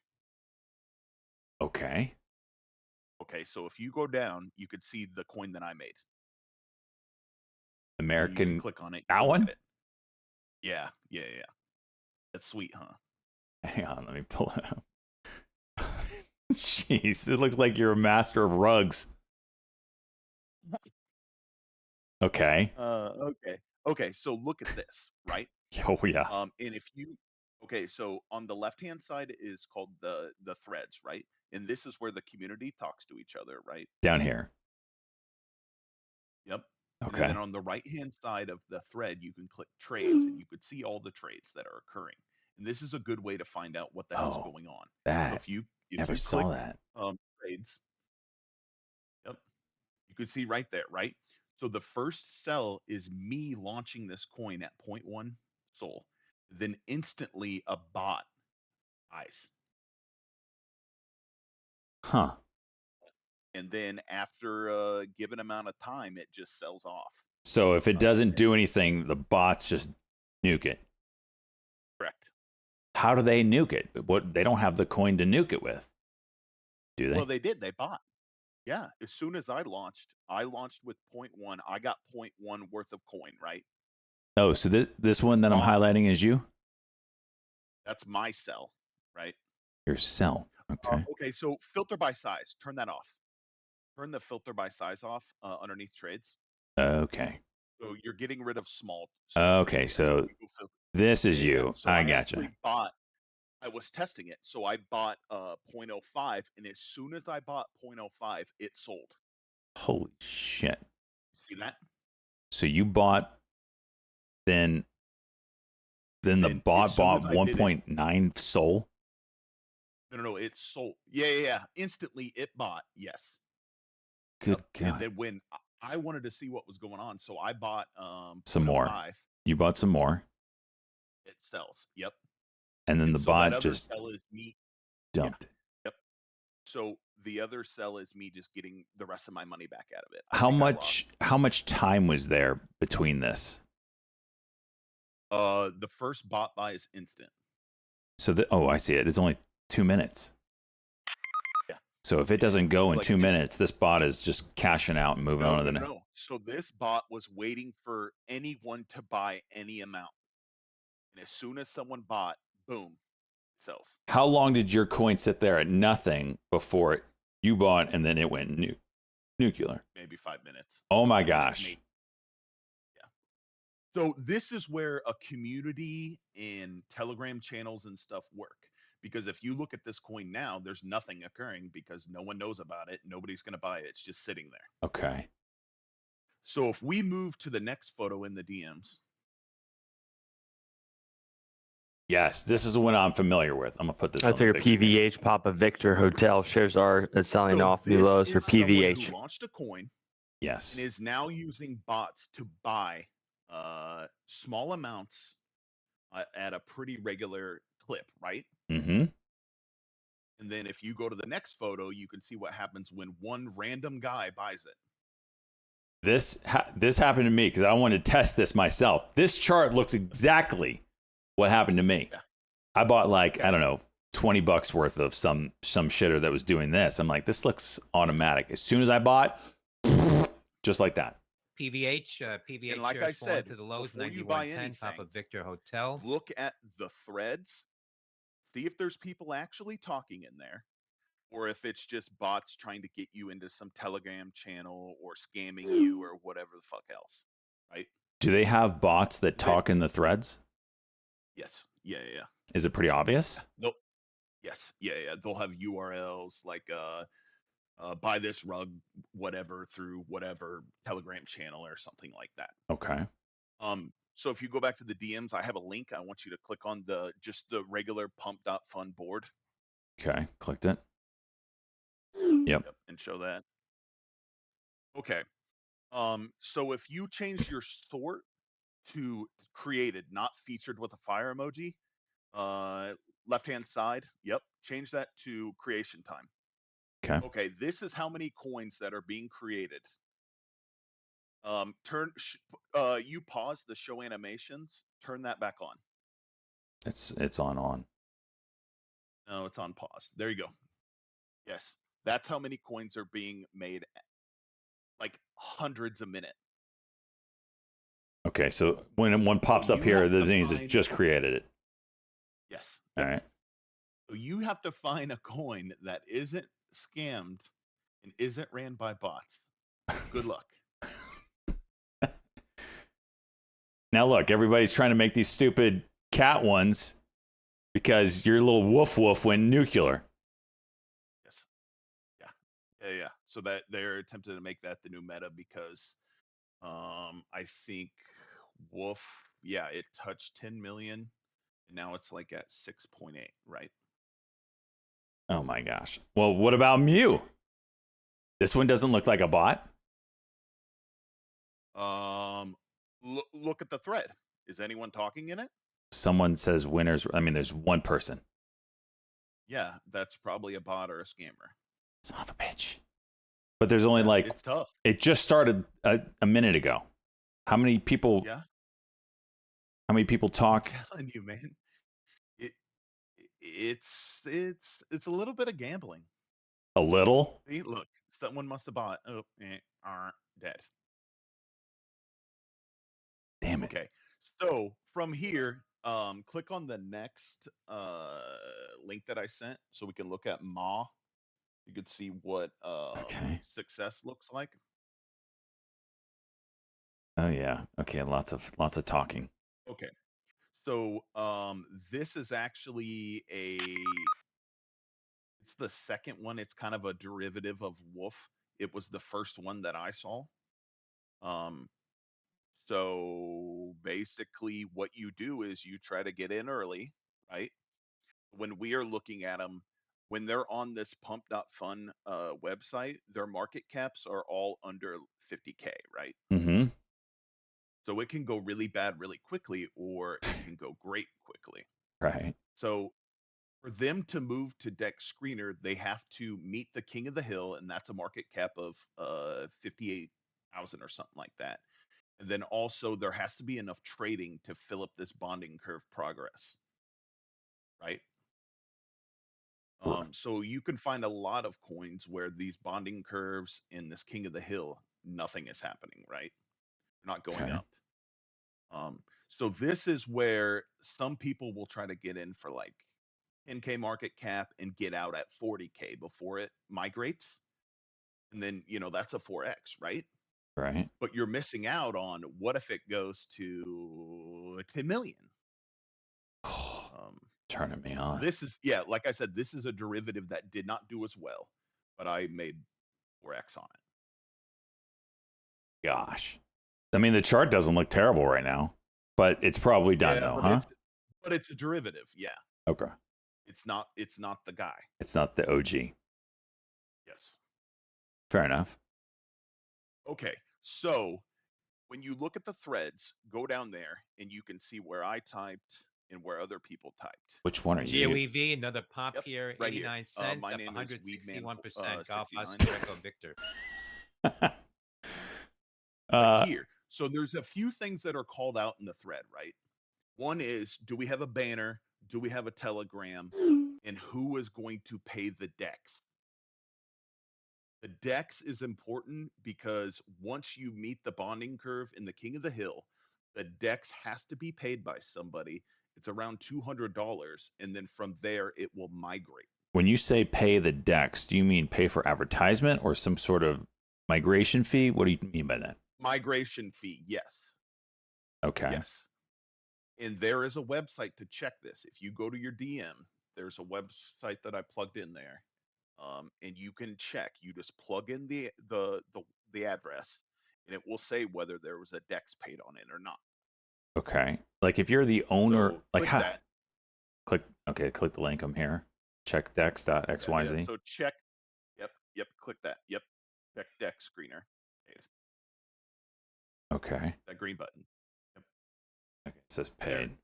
Okay. Okay, so if you go down, you could see the coin that I made. You American. can click on it. That one? Yeah. That's sweet, huh? Hang on, let me pull it up. Jeez, it looks like you're a master of rugs. Okay. Okay. So look at this, right? Oh yeah. And if you, okay, so on the left hand side is called the threads, right? And this is where the community talks to each other, right? Down here. Yep. And Okay. then on the right hand side of the thread, you can click trades, and you could see all the trades that are occurring. And this is a good way to find out what the hell's Oh, going on. So that. if Never you saw click that. trades, yep, you can see right there, right? So the first sell is me launching this coin at 0.1 Sol. Then instantly a bot buys. Huh. And then after a given amount of time, it just sells off. So if it doesn't do anything, the bots just nuke it. Correct. How do they nuke it? What, they don't have the coin to nuke it with, do they? Well, they did. They bought. Yeah. As soon as I launched with 0.1. I got 0.1 worth of coin, right? Oh, so this one that I'm highlighting is you? That's my sell, right? Your sell. Okay. Okay. So filter by size. Turn that off. Turn the filter by size off underneath trades. Okay. So you're getting rid of small. Okay. trades. So this is you. So I actually gotcha. I was testing it. So I bought 0.05, and as soon as I bought 0.05, it sold. Holy shit. See that? So you bought, then the And bot as soon bought as I did it- 1.9 Sol? No, it sold. Yeah. Instantly it bought. Yes. Good And God. then when I wanted to see what was going on, so I bought Some more. 0.05. You bought some more, It sells. Yep. and then the So that bot other just sell is me. dumped it. Yep. So the other sell is me just getting the rest of my money back out of it. How much time was there between this? The first bot buy is instant. So I see it. It's only 2 minutes. Yeah. So if it doesn't go in Like 2 instant. minutes, this bot is just cashing out and moving on to the next. No. So this bot was waiting for anyone to buy any amount. And as soon as someone bought, boom, it sells. How long did your coin sit there at nothing before you bought and then it went nuclear? Maybe 5 minutes. Oh my gosh. Yeah. So this is where a community and Telegram channels and stuff work. Because if you look at this coin now, there's nothing occurring because no one knows about it. Nobody's going to buy it. It's just sitting there. Okay. So if we move to the next photo in the DMs. Yes, this is the one I'm familiar with. I'm gonna put this. That's on your the big screen. PVH Papa Victor Hotel shows are selling So off new this lows for is someone PVH. who launched a coin Yes. and is now using bots to buy small amounts at a pretty regular clip, right? Mm-hmm. And then if you go to the next photo, you can see what happens when one random guy buys it. This happened to me because I wanted to test this myself. This chart looks exactly what happened to me. Yeah. I bought like, I don't know, $20 worth of some shitter that was doing this. I'm like, this looks automatic. As soon as I bought, just like that. PVH And like I shares fallen said, to the lows, before you buy 91.10, Papa anything, Victor Hotel. look at the threads, see if there's people actually talking in there, or if it's just bots trying to get you into some Telegram channel or scamming you or whatever the fuck else, right? Do they have bots that talk in the threads? Yes. Yeah. Is it pretty obvious? Nope. Yes. Yeah. They'll have URLs like buy this rug, whatever, through whatever Telegram channel or something like that. Okay. So if you go back to the DMs, I have a link. I want you to click on just the regular pump.fun board. Okay. Clicked it. Yep. And show that. Okay. So if you change your sort to created, not featured with a fire emoji, left-hand side, yep, change that to creation time. Okay. Okay, this is how many coins that are being created. You pause the show animations, turn that back on. It's on. No, it's on pause. There you go. Yes, that's how many coins are being made, like hundreds a minute. Okay, so when one pops up you here, have the to thing is find- it's just created it. Yes. All right. So you have to find a coin that isn't scammed and isn't ran by bots. Good luck. Now look, everybody's trying to make these stupid cat ones because your little woof woof went nuclear. Yes. Yeah. So that they're attempting to make that the new meta because I think Wolf, yeah, it touched 10 million and now it's like at 6.8, right? Oh my gosh. Well, what about Mew? This one doesn't look like a bot. Look at the thread. Is anyone talking in it? Someone says winners. I mean, there's one person. Yeah, that's probably a bot or a scammer. Son of a bitch. But there's only like, It's tough. it just started a minute ago. How many people? Yeah. How many people talk? I'm telling you, man. It's a little bit of gambling. A little. See, look, someone must have bought. Oh, dead. Damn it. Okay. So from here, click on the next link that I sent so we can look at Ma. You could see what Okay. success looks like. Oh yeah. Okay. Lots of talking. Okay. So this is actually it's the second one. It's kind of a derivative of Wolf. It was the first one that I saw. So basically what you do is you try to get in early, right? When we are looking at them, when they're on this pump.fun website, their market caps are all under 50K, right? Mm-hmm. So it can go really bad really quickly, or it can go great quickly. Right. So for them to move to Dex Screener, they have to meet the King of the Hill, and that's a market cap of 58,000 or something like that. And then also there has to be enough trading to fill up this bonding curve progress, right? Right. So you can find a lot of coins where these bonding curves in this King of the Hill, nothing is happening, right? They're not going Okay. up. So this is where some people will try to get in for like 10K market cap and get out at 40K before it migrates. And then, that's a 4X, right? Right. But you're missing out on what if it goes to 10 million? Turning me on. This is, like I said, this is a derivative that did not do as well, but I made 4X on it. Gosh. I mean, the chart doesn't look terrible right now, but it's probably done though, huh? But it's a derivative, yeah. Okay. It's not the guy. It's not the OG. Yes. Fair enough. Okay. So when you look at the threads, go down there and you can see where I typed and where other people typed. Which one are you? GOEV, another pop Yep, here, right here. 89 cents, My up name is Weedman, 161%. Golf 69. Greco Victor. Here. So there's a few things that are called out in the thread, right? One is, do we have a banner? Do we have a telegram? And who is going to pay the DEX? The DEX is important because once you meet the bonding curve in the King of the Hill, the DEX has to be paid by somebody. It's around $200. And then from there, it will migrate. When you say pay the DEX, do you mean pay for advertisement or some sort of migration fee? What do you mean by that? Migration fee, yes. Okay. Yes. And there is a website to check this. If you go to your DM, there's a website that I plugged in there. And you can check. You just plug in the address, and it will say whether there was a DEX paid on it or not. Okay. Like if you're the owner, So like click how? that. Click the link. I'm here. Check dex.xyz. Yeah, so check. Yep. Click that. Yep. Check DEX screener. Paid. Okay. That green button. Yep. Okay. It says There. paid.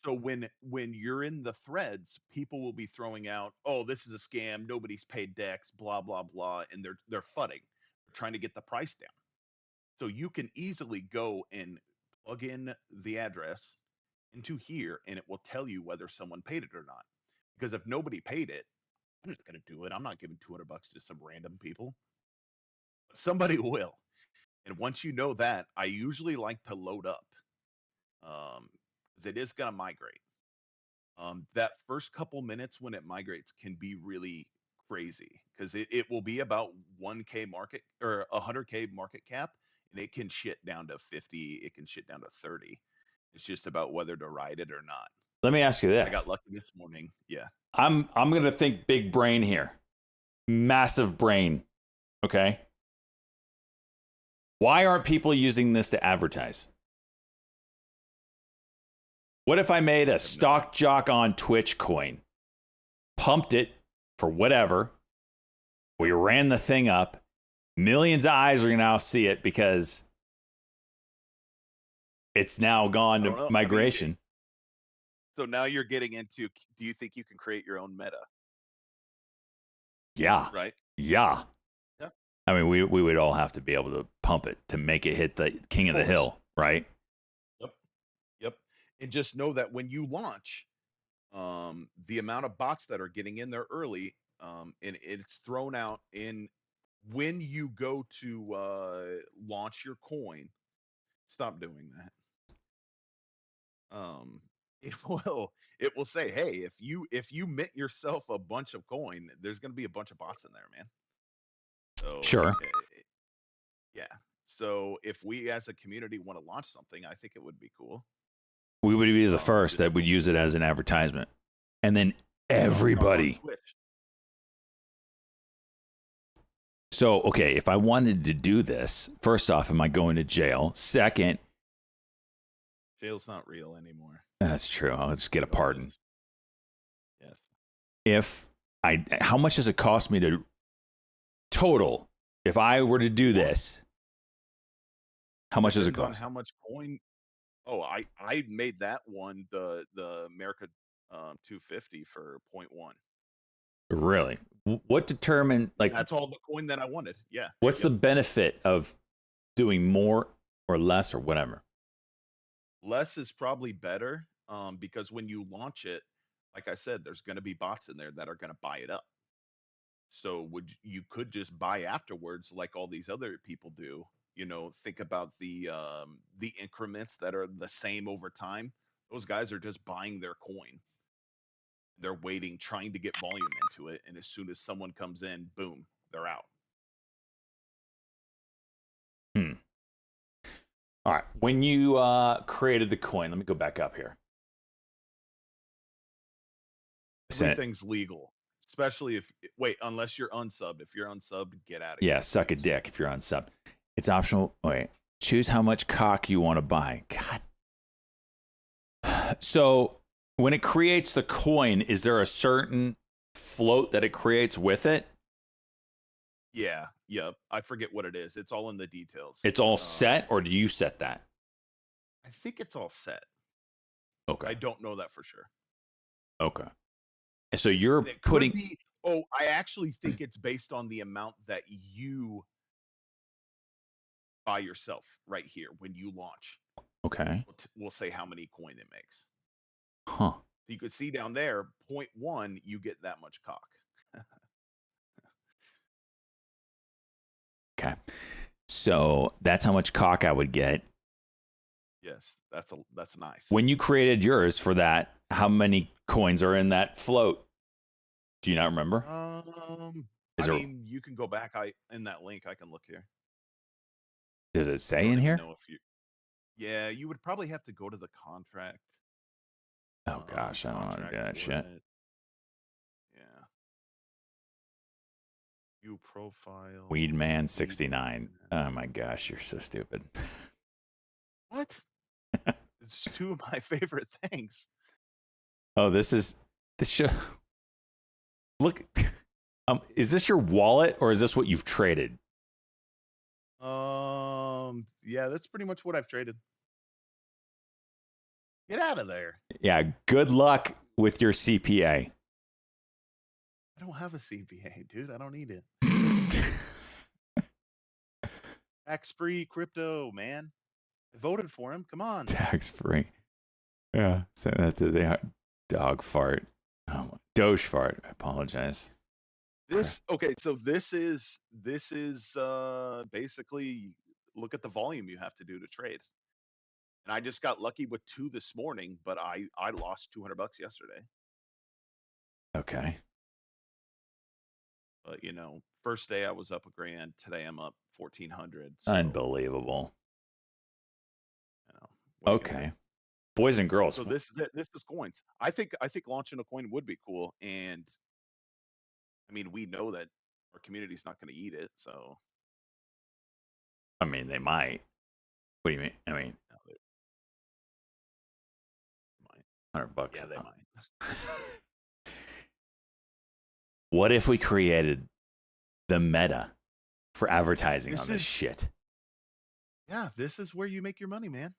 So when you're in the threads, people will be throwing out, "Oh, this is a scam. Nobody's paid DEX. Blah blah blah," and they're fudding. They're trying to get the price down. So you can easily go and plug in the address into here, and it will tell you whether someone paid it or not. Because if nobody paid it, I'm just gonna do it. I'm not giving $200 to some random people. But somebody will. And once you know that, I usually like to load up. Because it is gonna migrate. that first couple minutes when it migrates can be really crazy because it will be about 1K market or 100K market cap, and it can shit down to 50, it can shit down to 30. It's just about whether to ride it or not. Let me ask you I this. got lucky this morning. Yeah. I'm going to think big brain here. Massive brain. Okay? Why aren't people using this to advertise? What if I made a stock jock on Twitch coin, pumped it for whatever, we ran the thing up, millions of eyes are going to now see it because it's now gone I don't know. to I mean, migration. So now you're getting into, do you think you can create your own meta? Yeah. Right? Yeah. Yeah. I mean, we would all have to be able to pump it to make it hit the king of the hill, right? Yep. And just know that when you launch, the amount of bots that are getting in there early, and it's thrown out in when you go to launch your coin. Stop doing that. It will say, hey, if you mint yourself a bunch of coin, there's going to be a bunch of bots in there, man. So Sure. yeah. So if we as a community want to launch something, I think it would be cool. We would be the Just first that would use it as an advertisement. And then everybody. on Twitch. So, okay, if I wanted to do this, first off, am I going to jail? Second, Jail's not real anymore. that's true. I'll just get a pardon. Yes. How much does it cost me to total if I were to do this? How much does it Depends on cost? how much coin? Oh, I made that one the America 250 for 0.1. Really? What determined, like, That's all the coin that I wanted. Yeah. what's the benefit of doing more or less or whatever? Less is probably better, because when you launch it, like I said, there's going to be bots in there that are going to buy it up. So you could just buy afterwards, like all these other people do. You know, think about the increments that are the same over time. Those guys are just buying their coin. They're waiting, trying to get volume into it, and as soon as someone comes in, boom, they're out. All right. When you created the coin, let me go back up here. Everything's legal, especially unless you're unsubbed. If you're unsubbed, get out of here. Yeah, suck a dick if you're unsub. It's optional. Wait, choose how much cock you want to buy. God. So when it creates the coin, is there a certain float that it creates with it? Yeah, yep. I forget what it is. It's all in the details. It's all set, or do you set that? I think it's all set. Okay. I don't know that for sure. Okay. So you're It could putting. be, I actually think it's based on the amount that you buy yourself right here when you launch. Okay. We'll say how many coin it makes. Huh. So you could see down there, 0.1, you get that much cock. Okay. So that's how much cock I would get. Yes, that's nice. When you created yours for that, how many coins are in that float? Do you not remember? You can go back. In that link, I can look here. Does it say in here? Yeah, you would probably have to go to the contract. Oh gosh, I don't want to do that shit. Yeah. View profile. Weedman 69. Oh my gosh, you're so stupid. What? It's two of my favorite things. Oh, this show. Look, is this your wallet or is this what you've traded? Yeah, that's pretty much what I've traded. Get out of there. Yeah, good luck with your CPA. I don't have a CPA, dude. I don't need it. Tax-free crypto, man. I voted for him. Come on. Tax-free. Yeah, send that to the dog fart. Oh, Doge fart. I apologize. Okay, so this is basically look at the volume you have to do to trade. And I just got lucky with 2 this morning, but I lost $200 yesterday. Okay. But you know, first day I was up $1,000. Today I'm up 1,400. So, Unbelievable. you know, what are you gonna do? Okay. Boys and girls. So this is it. This is coins. I think launching a coin would be cool, and I mean we know that our community's not going to eat it, so I mean, they might. What do you mean? I mean, no, they might. $100. Yeah, they might. What if we created the meta for advertising This on this is- shit? Yeah, this is where you make your money, man.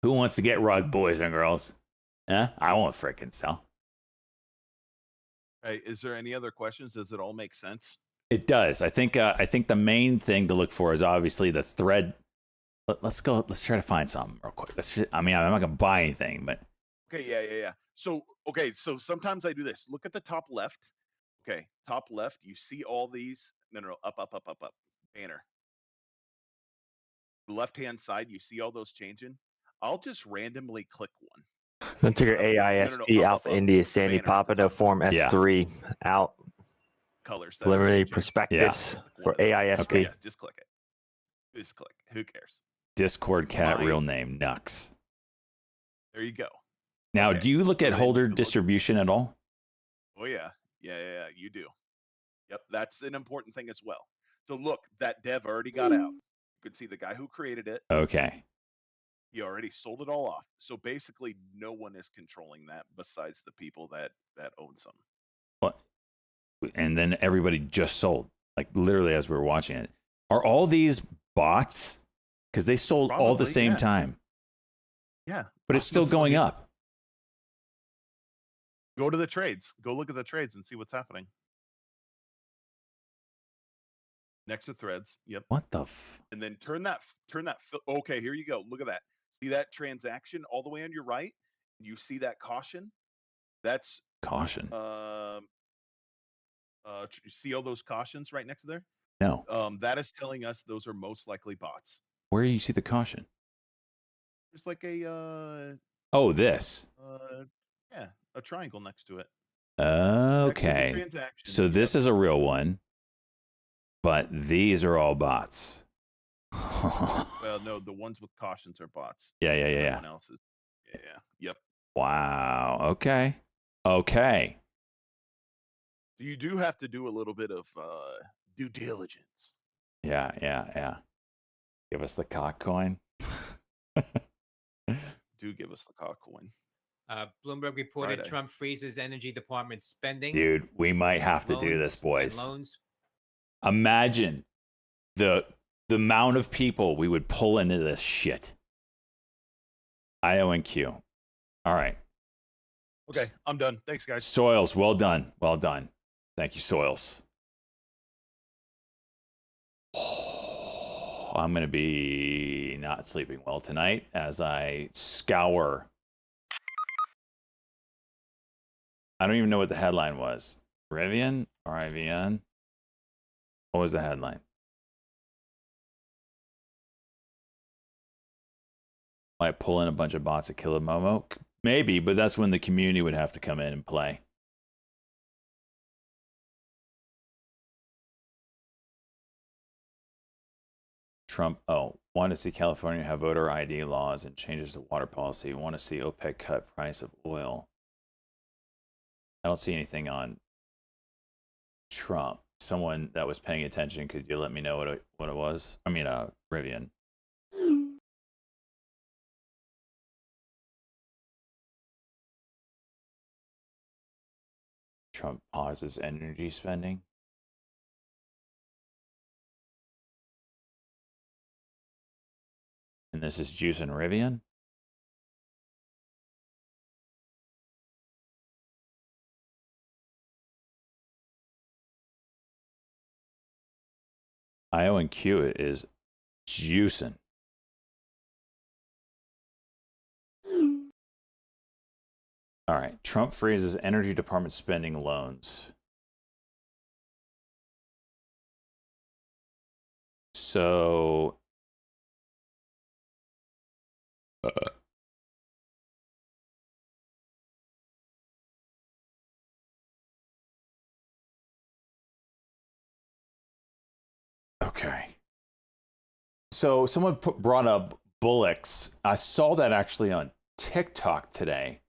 Who wants to get rugged, boys and girls? Huh? I won't frickin' sell. Hey, is there any other questions? Does it all make sense? It does. I think the main thing to look for is obviously the thread. Let's go. Let's try to find something real quick. I mean, I'm not gonna buy anything, but Okay, yeah. So sometimes I do this. Look at the top left. Okay, top left. You see all these? No. Up. Banner. Left hand side. You see all those changing? I'll just randomly click one. Then took your AISP Alpha India Sandy Banner at the Papa to top. form Yeah. S3 out Colors. That are preliminary changing. prospectus Click for one of those. AISP. Okay. Yeah, just click it. Just click. Who cares? Discord cat Mine. real name Nux. There you go. Now, Okay, do you look so at then holder you look- distribution at all? Oh yeah. You do. Yep, that's an important thing as well. So look, that dev already got out. You could see the guy who created it. Okay. He already sold it all off. So basically, no one is controlling that besides the people that own some. What? And then everybody just sold, like literally as we were watching it. Are all these bots? Because they sold all at the Probably, same yeah. time, Yeah, but it's still going up. Go to the trades. Go look at the trades and see what's happening. Next to threads. Yep. What the f? And then turn that. Okay, here you go. Look at that. See that transaction all the way on your right? You see that caution? That's Caution. you see all those cautions right next to there? No. That is telling us those are most likely bots. Where do you see the caution? There's like a Oh, this. yeah, a triangle next to it. Next to the Okay. transaction. So this is a real one, but these are all bots. Well, no, the ones with cautions are bots. Yeah. Everyone else is. Yeah. Yep. Wow. Okay. Okay. You do have to do a little bit of due diligence. Yeah. Give us the cock coin. Do give us the cock coin. Bloomberg reported Friday. Trump freezes energy department spending. Dude, we might have to do this, loans, and boys. Loans. Imagine the amount of people we would pull into this shit. IONQ. All right. Okay, I'm done. Thanks, guys. Soils, well done. Well done. Thank you, Soils. I'm going to be not sleeping well tonight as I scour. I don't even know what the headline was. Rivian? RIVN? What was the headline? Might pull in a bunch of bots at Kill a Momo? Maybe, but that's when the community would have to come in and play. Trump, want to see California have voter ID laws and changes to water policy. Want to see OPEC cut price of oil. I don't see anything on Trump. Someone that was paying attention, could you let me know what it was? I mean, Rivian. Trump pauses energy spending. And this is Juice and Rivian. IONQ is juicing. All right. Trump freezes energy department spending loans. So So someone brought up Bullocks. I saw that actually on TikTok today.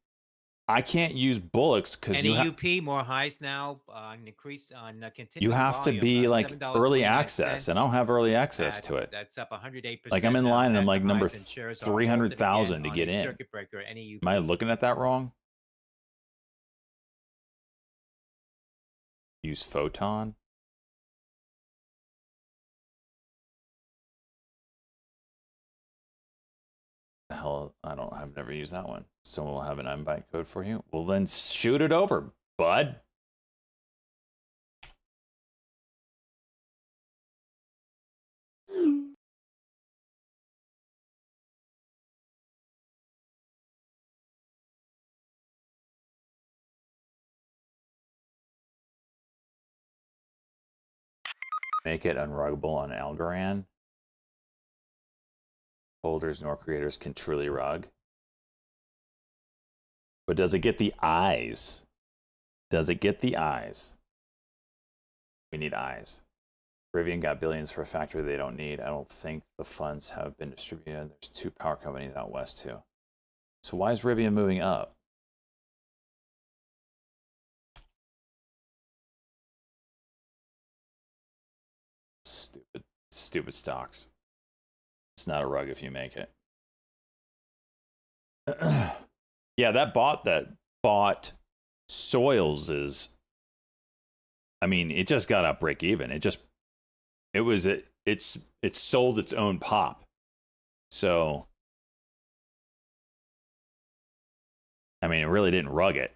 I can't use Bullocks because NEUP, more highs now, increased on continuing you have to volume, be like early $7.29. access, and I don't have early access to it. That's up 108%. Like I'm in line and I'm at like the number highs, and shares are halted 300,000 again to on get a in. Circuit breaker, NEUP. Am I looking at that wrong? Use Photon. The hell, I've never used that one. So we'll have an invite code for you. Well, then shoot it over, bud. Make it unruggable on Algorand. Holders nor creators can truly rug. But does it get the eyes? Does it get the eyes? We need eyes. Rivian got billions for a factory they don't need. I don't think the funds have been distributed. There's 2 power companies out west too. So why is Rivian moving up? Stupid stocks. It's not a rug if you make it. Yeah, that bought Soils is, I mean, it just got up break even. It sold its own pop. So I mean, it really didn't rug it.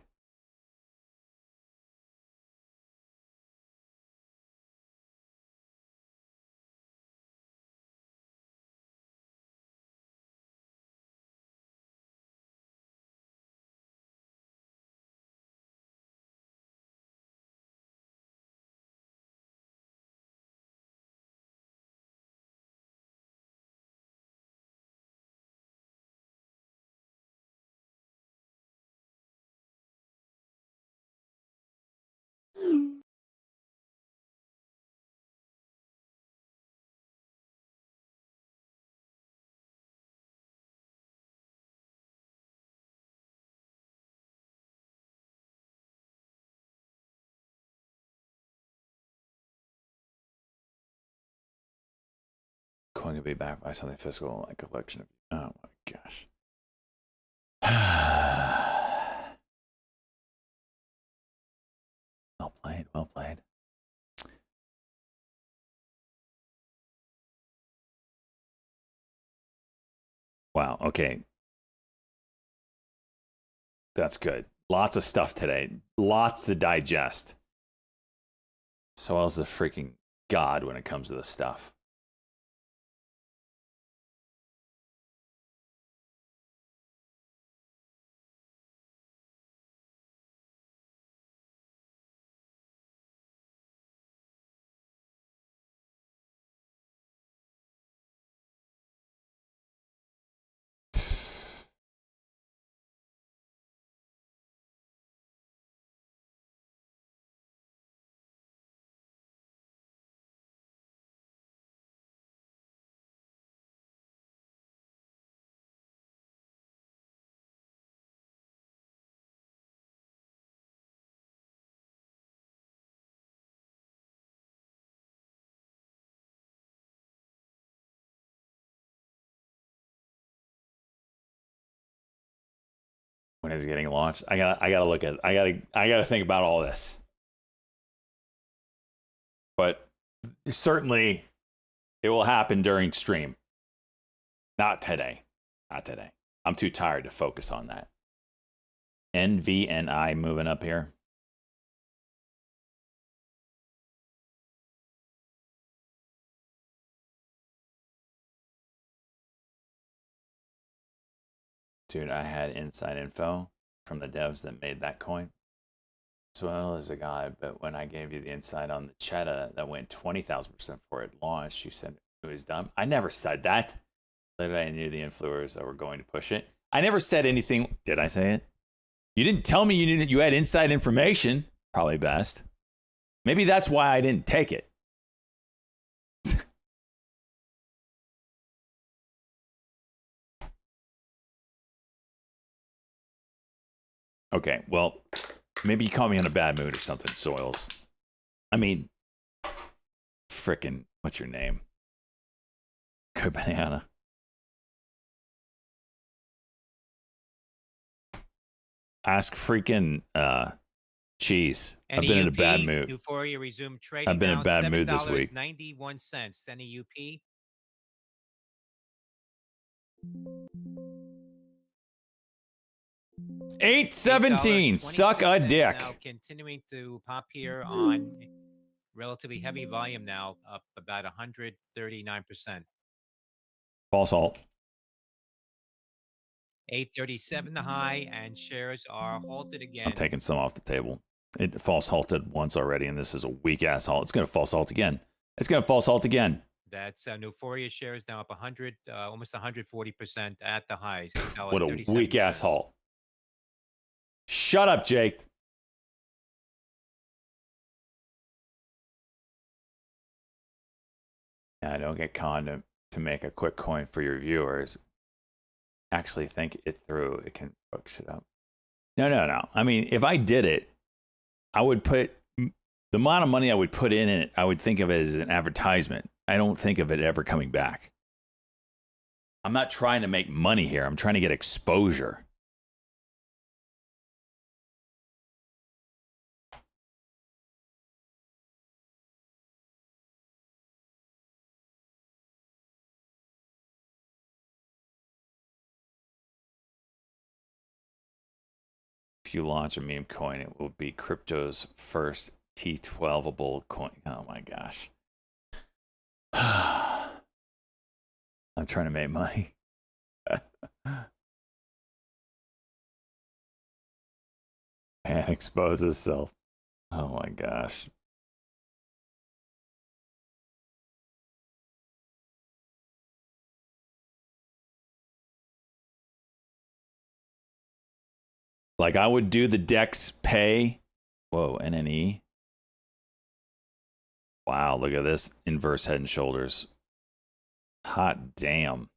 Going to be backed by something physical, like a collection of. Oh my gosh. Well played, well played. Wow, okay. That's good. Lots of stuff today. Lots to digest. Soil's a freaking god when it comes to this stuff. When is it getting launched? I gotta look at. I gotta think about all this. But certainly, it will happen during stream. Not today. Not today. I'm too tired to focus on that. NVNI moving up here. Dude, I had inside info from the devs that made that coin. Soil is a guy, but when I gave you the insight on the Cheetah that went 20,000% before it launched, you said it was dumb. I never said that. Literally, I knew the influencers that were going to push it. I never said anything. Did I say it? You didn't tell me you had inside information. Probably best. Maybe that's why I didn't take it. Okay, well, maybe you caught me in a bad mood or something, Soils. I mean, frickin', what's your name? Good banana. Ask freaking Cheese. I've been in a bad NEUP, mood. Euphoria resumed trading. I've been in now a bad mood this week. $7.91. NEUP. $8.17. Suck a dick. Now continuing to pop here on relatively heavy volume now, up about 139%. False halt. 837 the high, and shares are halted again. I'm taking some off the table. It false halted once already, and this is a weak ass halt. It's going to false halt again. It's going to false halt again. That's Euphoria shares now up 100, almost 140% at the highs. What a weak ass halt. Shut up, Jake. Yeah, don't get conned to make a quick coin for your viewers. Actually think it through. It can fuck shit up. No. I mean, if I did it, I would put the amount of money I would put in it, I would think of it as an advertisement. I don't think of it ever coming back. I'm not trying to make money here. I'm trying to get exposure. If you launch a meme coin, it will be crypto's first T12able coin. Oh my gosh. I'm trying to make money. Pan exposes self. Oh my gosh. Like I would do the Dex pay. Whoa, NNE. Wow, look at this inverse head and shoulders. Hot damn.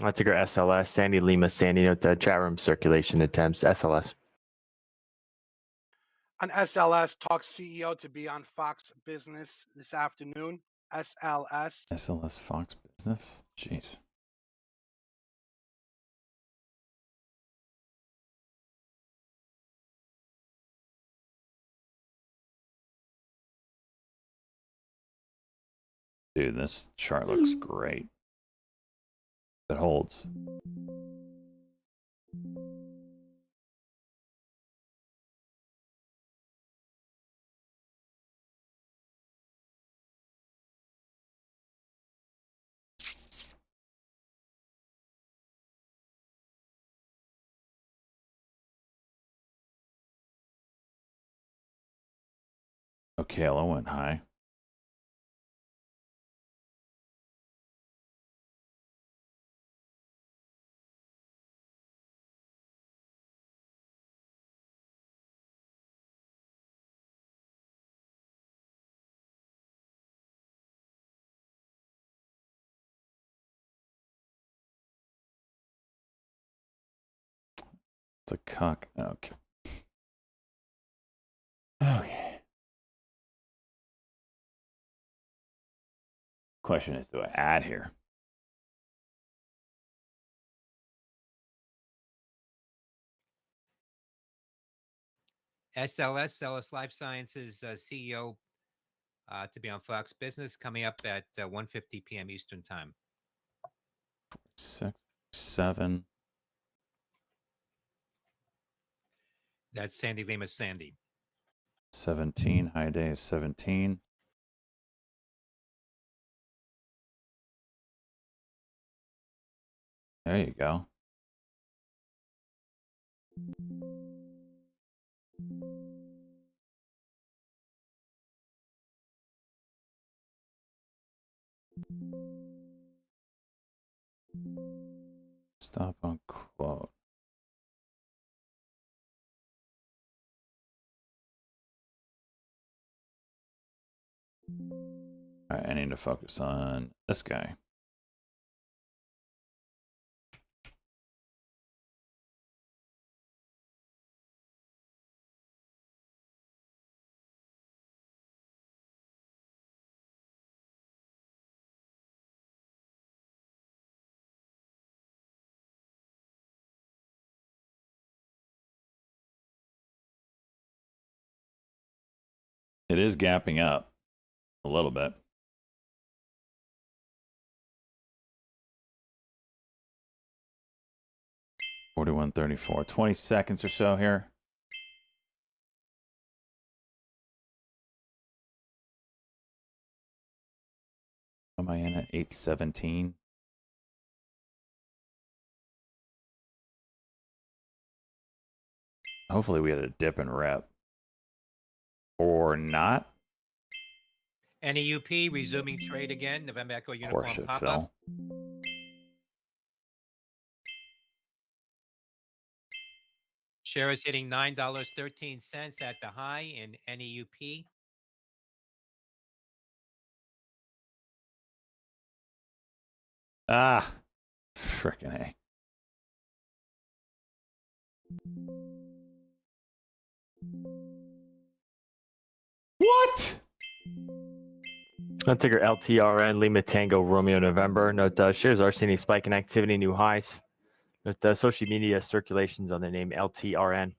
I took her SLS. Sandy Lima, Sandy note the chat room circulation attempts. SLS. On SLS, talks CEO to be on Fox Business this afternoon. SLS. SLS Fox Business? Jeez. Dude, this chart looks great. It holds. Okay, I went high. It's a cock. Okay. Okay. Question is, do I add here? SLS, SLS Life Sciences CEO to be on Fox Business coming up at 1:50 p.m. Eastern Time. 6, 7. That's Sandy Lima Sandy. 17. High day is 17. There you go. Stop on quote. All right, I need to focus on this guy. It is gapping up a little bit. $41.34. 20 seconds or so here. Am I in at 817? Hopefully we had a dip and rep. Or not. NEUP resuming trade again. November Echo Of course Uniform it pop fell. up. Shares hitting $9.13 at the high in NEUP. Ah, frickin' A. What? On ticker LTRN, Lima Tango Romeo November. Note shares are seeing a spike in activity, new highs. Note social media circulations on the name LTRN.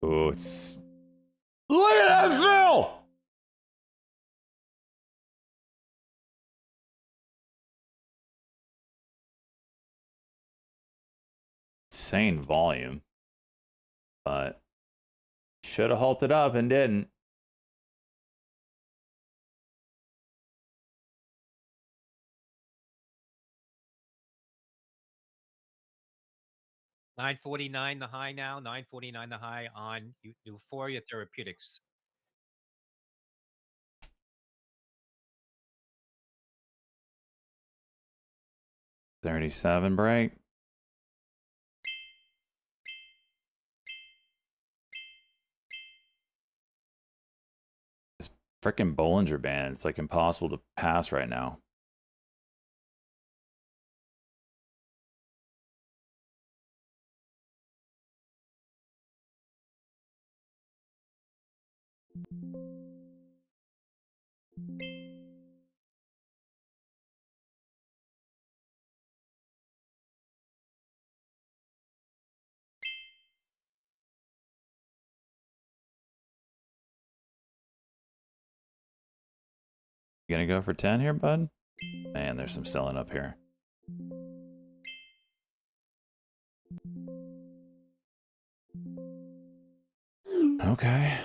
Oh, it's. Look at that, Phil! Insane volume. But should have halted up and didn't. $9.49 the high now. $9.49 the high on Euphoria Therapeutics. $37 break. This freaking Bollinger Band. It's like impossible to pass right now. You gonna go for 10 here, bud? Man, there's some selling up here. Okay.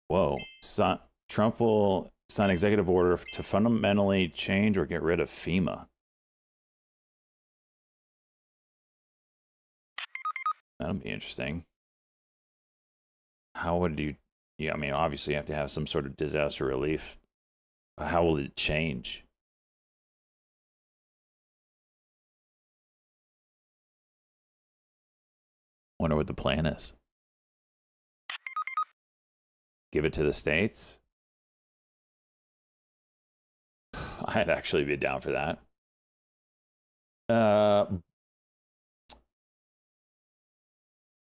Whoa. Trump will sign executive order to fundamentally change or get rid of FEMA. That'll be interesting. How would you... Yeah, I mean, obviously you have to have some sort of disaster relief. How will it change? Wonder what the plan is. Give it to the states? I'd actually be down for that.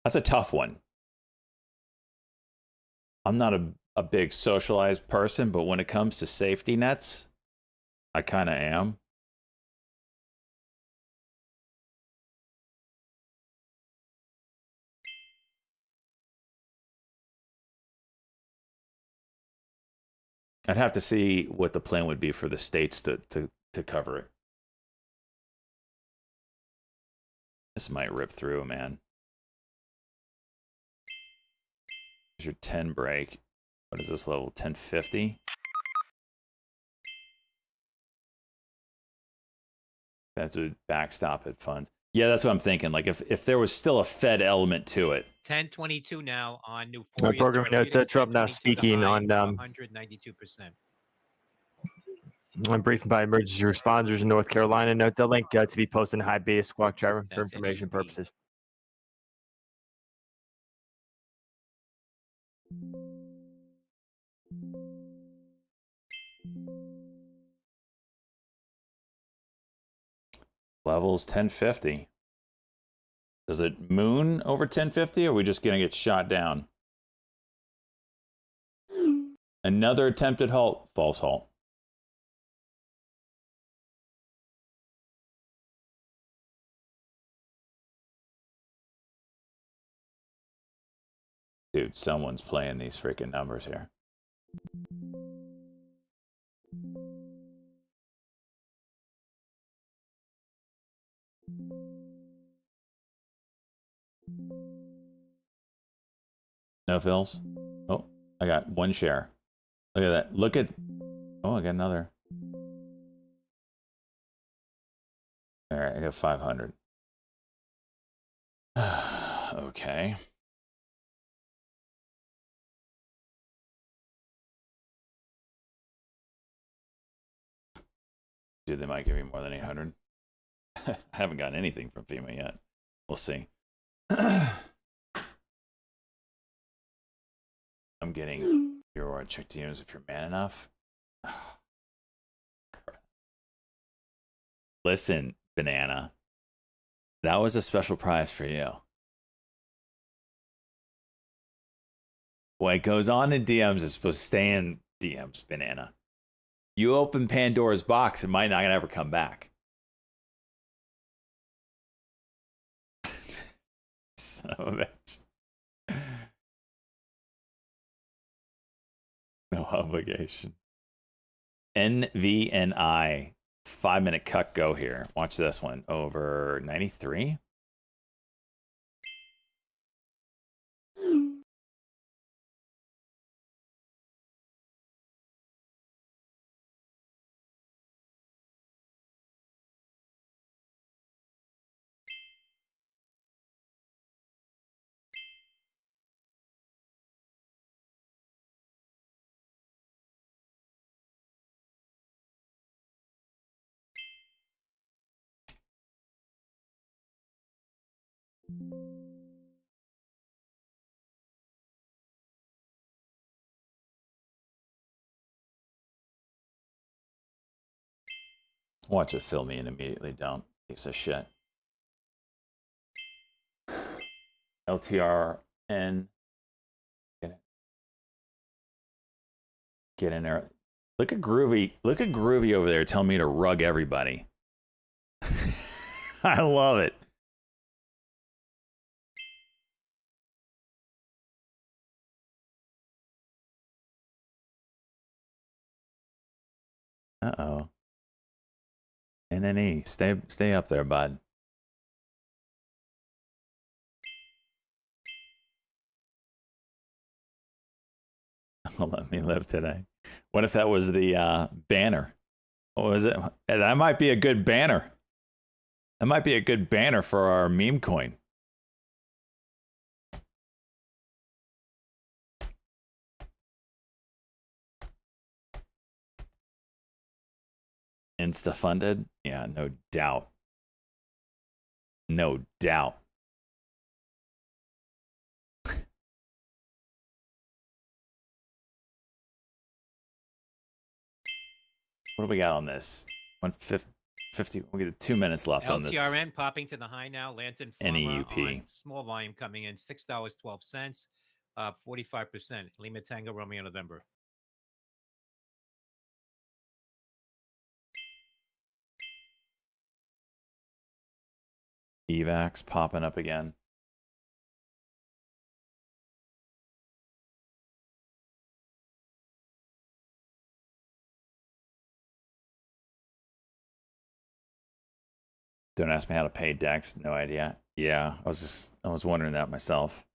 That's a tough one. I'm not a big socialized person, but when it comes to safety nets, I kind of am. I'd have to see what the plan would be for the states to cover it. This might rip through, man. Here's your 10 break. What is this level? 1050? That's a backstop at funds. Yeah, that's what I'm thinking. Like if there was still a Fed element to it. 1022 now on My Euphoria program note Therapeutics. Trump now 1022 the speaking high, on 192%. I'm briefed by emergency responders in North Carolina. Note the link to be posted in High Beta Squawk Driver for That's information NEP. purposes. Levels 1050. Does it moon over 1050 or are we just going to get shot down? Another attempted halt. False halt. Dude, someone's playing these freaking numbers here. No fills? Oh, I got one share. Look at that. Look at... Oh, I got another. All right, I got 500. Okay. Dude, they might give me more than 800. I haven't gotten anything from FEMA yet. We'll see. I'm getting your reward check DMs if you're man enough. Listen, Banana. That was a special prize for you. What goes on in DMs is supposed to stay in DMs, Banana. You open Pandora's box, it might not ever come back. Son of a bitch. No obligation. NVNI. 5-minute cut go here. Watch this one. Over 93. Watch it fill me and immediately don't. Piece of shit. LTRN. Get in there. Look at Groovy. Look at Groovy over there telling me to rug everybody. I love it. Uh-oh. NNE. Stay up there, bud. Let me live today. What if that was the banner? What was it? That might be a good banner. That might be a good banner for our meme coin. Insta funded? Yeah, no doubt. No doubt. What do we got on this? 150. We got 2 minutes left on this. LTRN popping to the high now. Lantern Pharma NEUP. on small volume coming in. $6.12. 45%. Lima Tango Romeo November. Evax popping up again. Don't ask me how to pay Dex. No idea. Yeah, I was wondering that myself.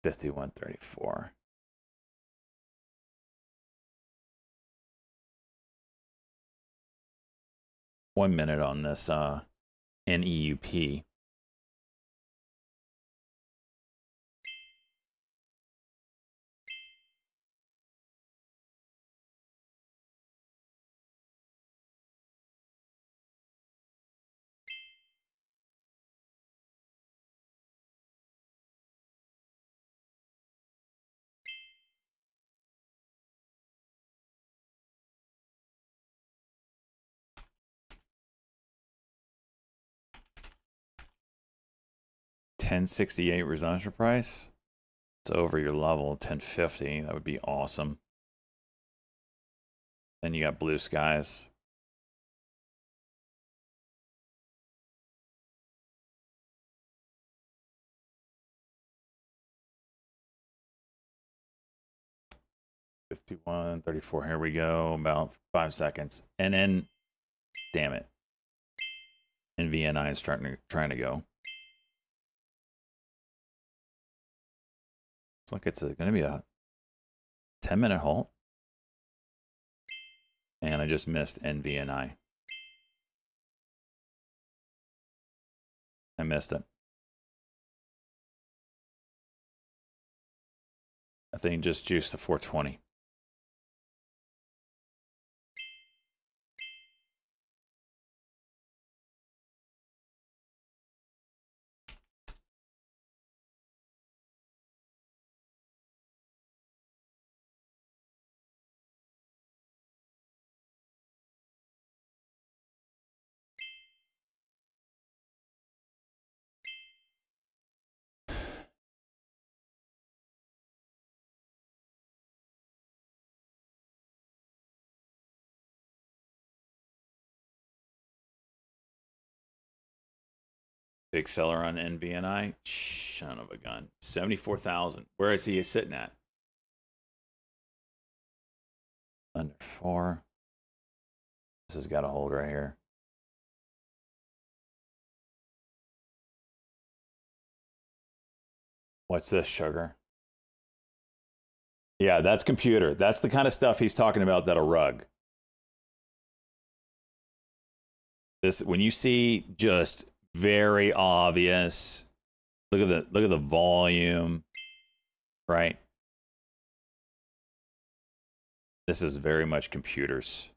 $51.34. One minute on this NEUP. $10.68 resumption price. It's over your level, 1050. That would be awesome. Then you got blue skies. $51.34. Here we go. About 5 seconds. And then, damn it. And VNI is trying to go. Looks like it's going to be a 10-minute halt. And I just missed NVNI. I missed it. I think just juiced to 420. Big seller on NBNI. Son of a gun. 74,000. Where is he sitting at? Under 4. This has got a hold right here. What's this, sugar? Yeah, that's computer. That's the kind of stuff he's talking about that'll rug. This, when you see just very obvious, look at the volume, right? This is very much computers.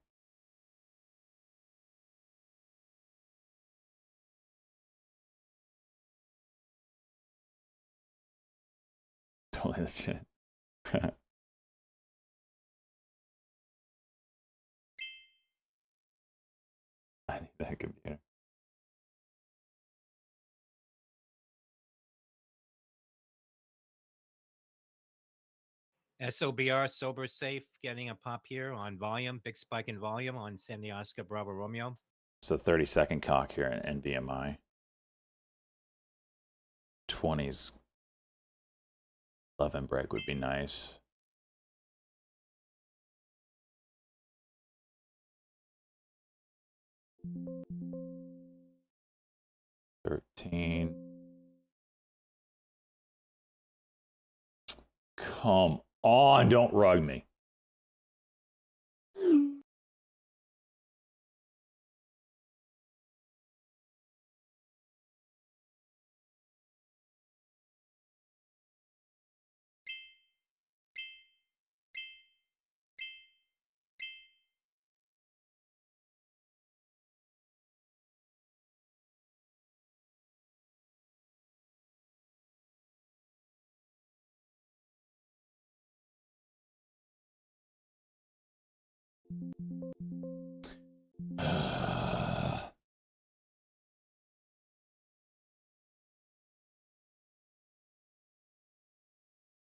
Totally this shit. I need that computer. SOBR, sober safe, getting a pop here on volume, big spike in volume on Sandy Oscar Bravo Romeo. It's a 30-second cock here in NBMI. 20s 11 break would be nice. $13. Come on, don't rug me.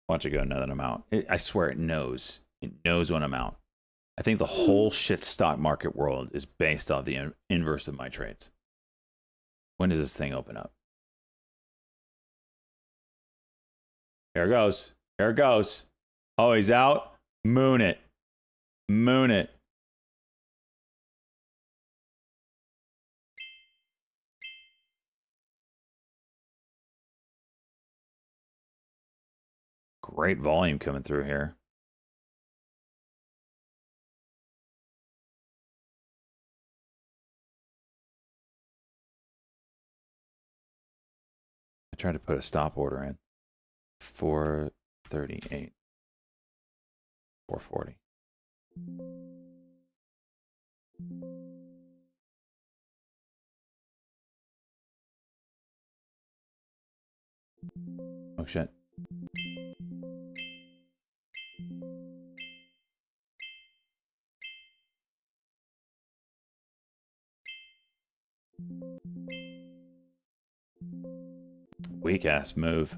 Why don't you go another amount? I swear it knows. It knows when I'm out. I think the whole shit stock market world is based off the inverse of my trades. When does this thing open up? Here it goes. Here it goes. Oh, he's out. Moon it. Moon it. Great volume coming through here. tried to put a stop order in. 438. 440. Oh shit. Weak ass move.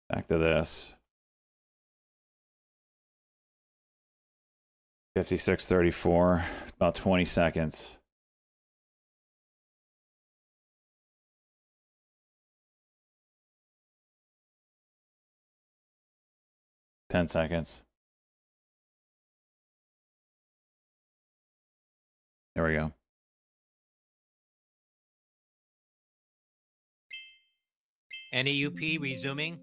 Back to this. 56.34. About 20 seconds. Ten seconds. There we go. NEUP resuming.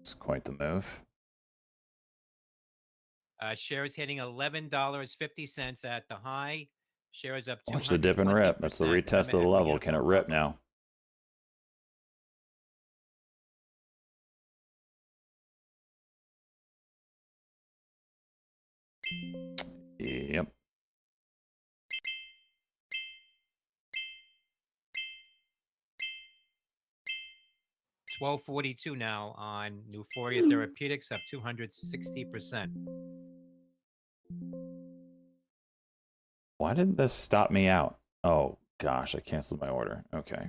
It's quite the move. Shares hitting $11.50 at the high. Shares up. Watch the dip and rip. That's the retest of the level. Can it rip now? Yep. $12.42 now on Euphoria Therapeutics, up 260%. Why didn't this stop me out? Oh gosh, I canceled my order. Okay.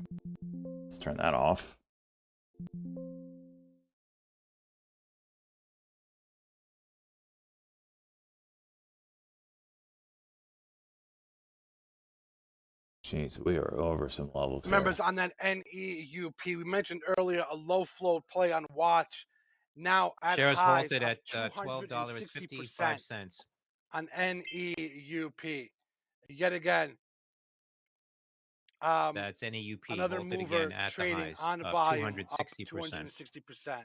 Let's turn that off. Jeez, we are over some levels here. Members on that NEUP, we mentioned earlier a low flow play on watch. Now at Shares highs halted up at 260% $12.55. on NEUP. Yet again, That's NEUP another halted mover again at the trading highs, on up volume, 260%. up 260%.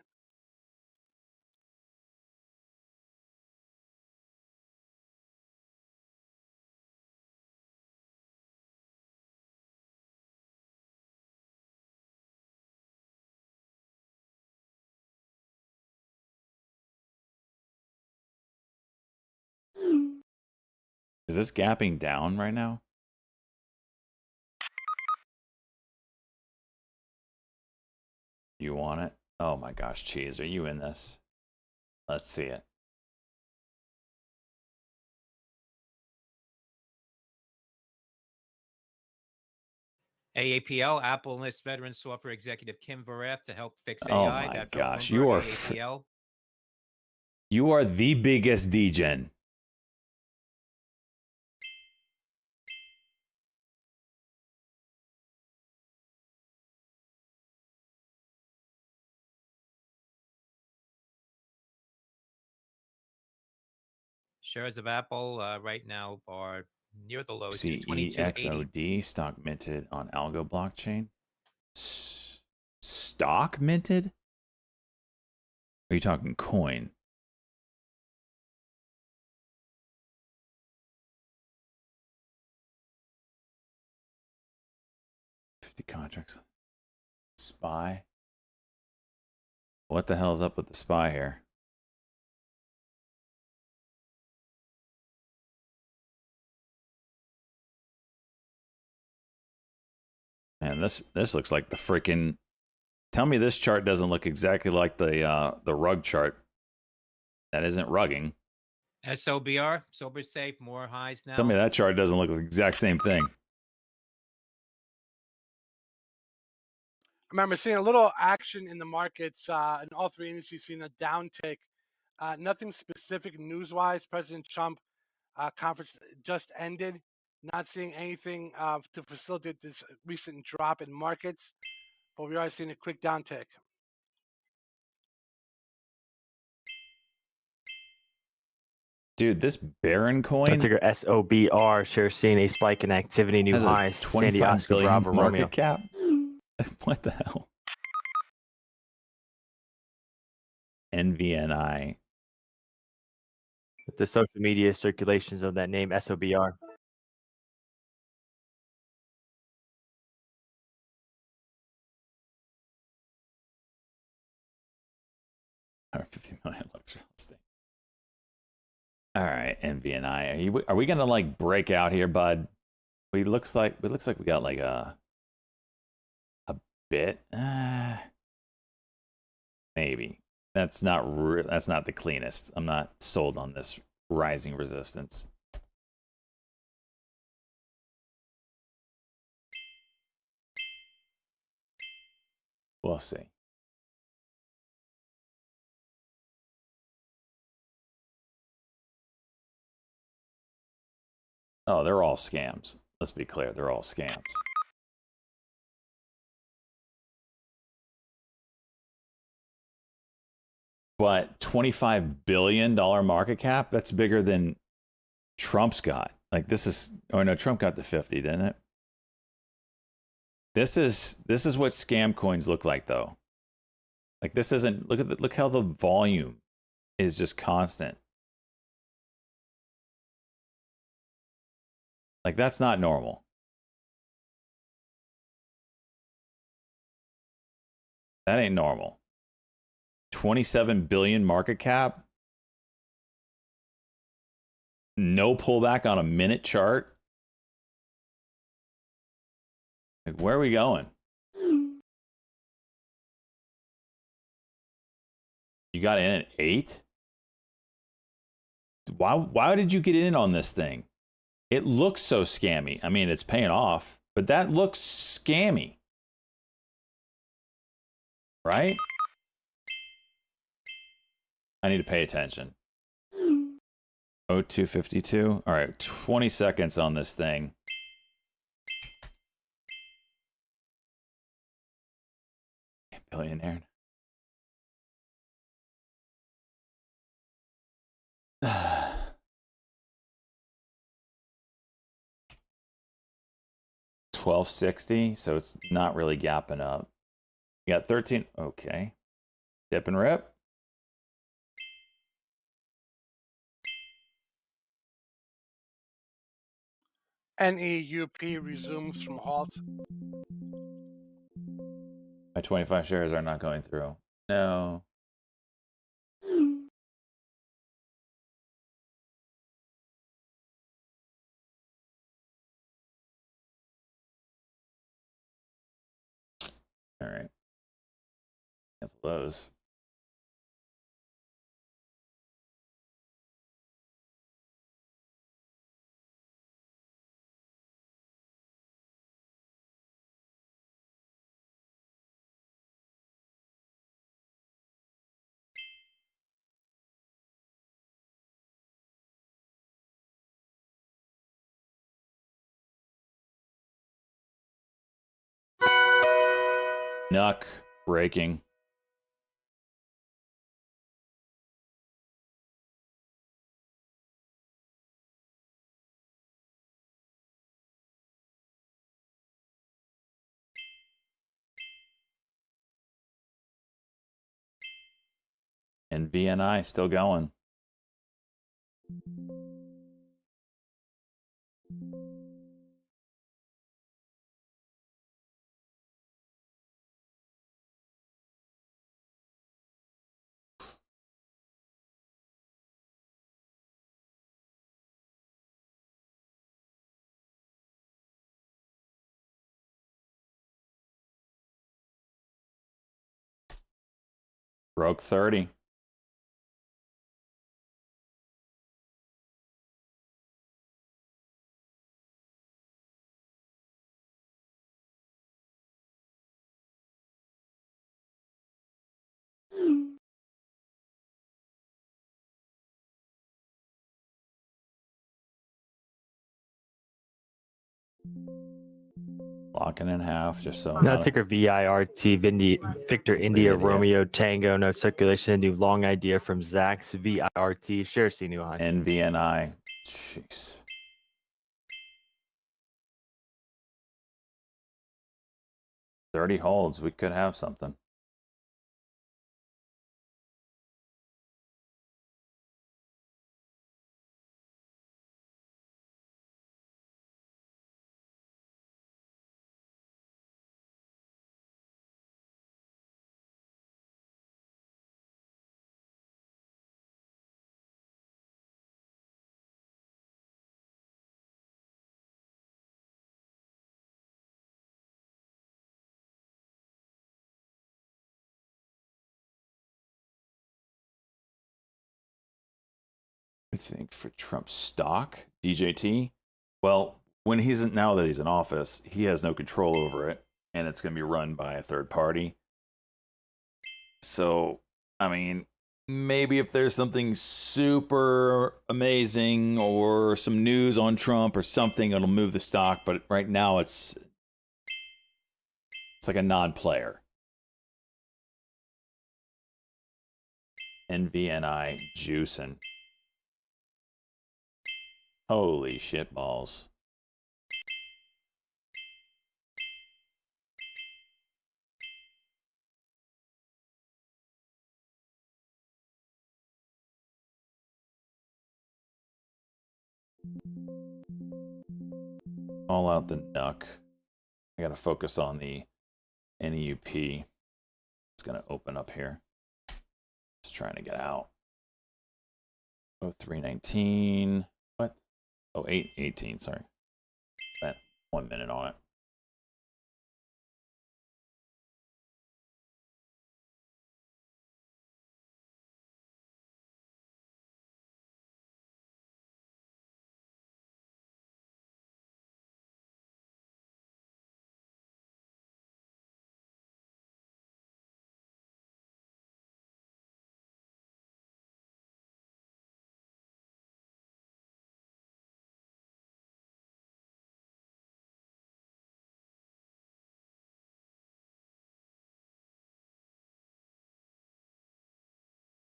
Is this gapping down right now? You want it? Oh my gosh, Cheese, are you in this? Let's see it. AAPL, Apple enlists veteran software executive Kim Vareth to help fix Oh AI. my That gosh, Bloomberg you are AAPL. You are the biggest degen. Shares of Apple right now are near the lows, 222.80. CEXOD, stock minted on Algo blockchain. Stock minted? Are you talking coin? $50 contracts. SPY? What the hell is up with the SPY here? Man, this looks like the freaking. Tell me this chart doesn't look exactly like the rug chart. That isn't rugging. SOBR, sober safe, more highs now. Tell me that chart doesn't look like the exact same thing. I remember seeing a little action in the markets, and all three indices seeing a downtick. Nothing specific news-wise. President Trump conference just ended. Not seeing anything to facilitate this recent drop in markets, but we are seeing a quick downtick. Dude, this Baron So coin ticker SOBR shares seeing a spike in activity, new has highs. a Sandy 25 Oscar billion Bravo market Romeo. cap. What the hell? NVNI. The social media circulations of that name SOBR. 150 million looks real estate. All right, NVNI. Are we gonna like break out here, bud? It looks like we got like a bit. Maybe that's not the cleanest. I'm not sold on this rising resistance. We'll see. Oh, they're all scams. Let's be clear, they're all scams. But $25 billion market cap, that's bigger than Trump's got. Like this is, oh no, Trump got the 50, didn't it? This is what scam coins look like though. Like this isn't, look how the volume is just constant. Like that's not normal. That ain't normal. 27 billion market cap. No pullback on a minute chart. Like where are we going? You got in at 8? Why did you get in on this thing? It looks so scammy. I mean, it's paying off, but that looks scammy. Right? I need to pay attention. 0252. All right, 20 seconds on this thing. Billionaire. $12.60, so it's not really gapping up. You got 13. Okay. Dip and rip. NEUP resumes from halt. My 25 shares are not going through. No. All right. Cancel those. Nuck breaking. And VNI still going. Broke 30. Locking in half, just so. Now ticker VIRT, Victor India Idiot. Romeo Tango. No circulation. New long idea from Zach's VIRT. Shares see new highs. NVNI. Jeez. 30 holds. We could have something. I think for Trump stock, DJT. Well, now that he's in office, he has no control over it, and it's going to be run by a third party. So, I mean, maybe if there's something super amazing or some news on Trump or something, it'll move the stock. But right now, it's like a non-player. NVNI juicing. Holy shit balls. All out the NUC. I gotta focus on the NEUP. It's gonna open up here. Just trying to get out. 0319. What? 0818, sorry. That 1 minute on it.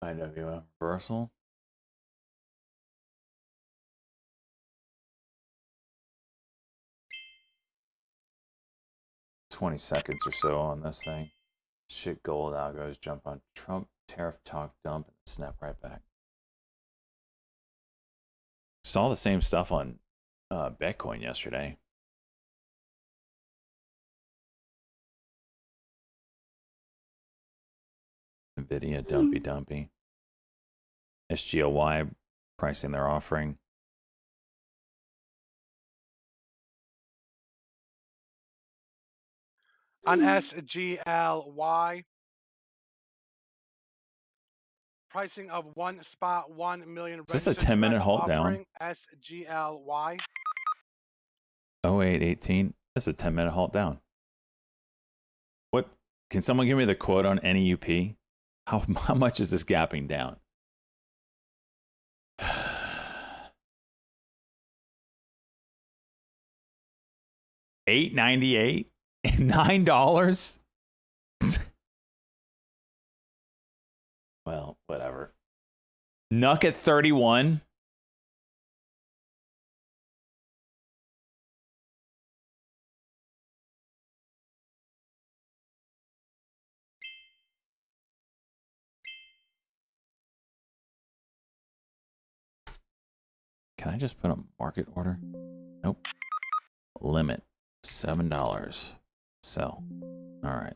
IWM reversal. $20 seconds or so on this thing. Shit gold algos jump on Trump, tariff talk dump, and snap right back. Saw the same stuff on Bitcoin yesterday. Nvidia dumpy. SGLY pricing they're offering. On SGLY, pricing of 1 million. Is this a 10-minute halt down? SGLY. 0818. This is a 10-minute halt down. What? Can someone give me the quote on NEUP? How much is this gapping down? $8.98? $9? Well, whatever. NUC at 31. Can I just put a market order? Nope. Limit $7. Sell. All right.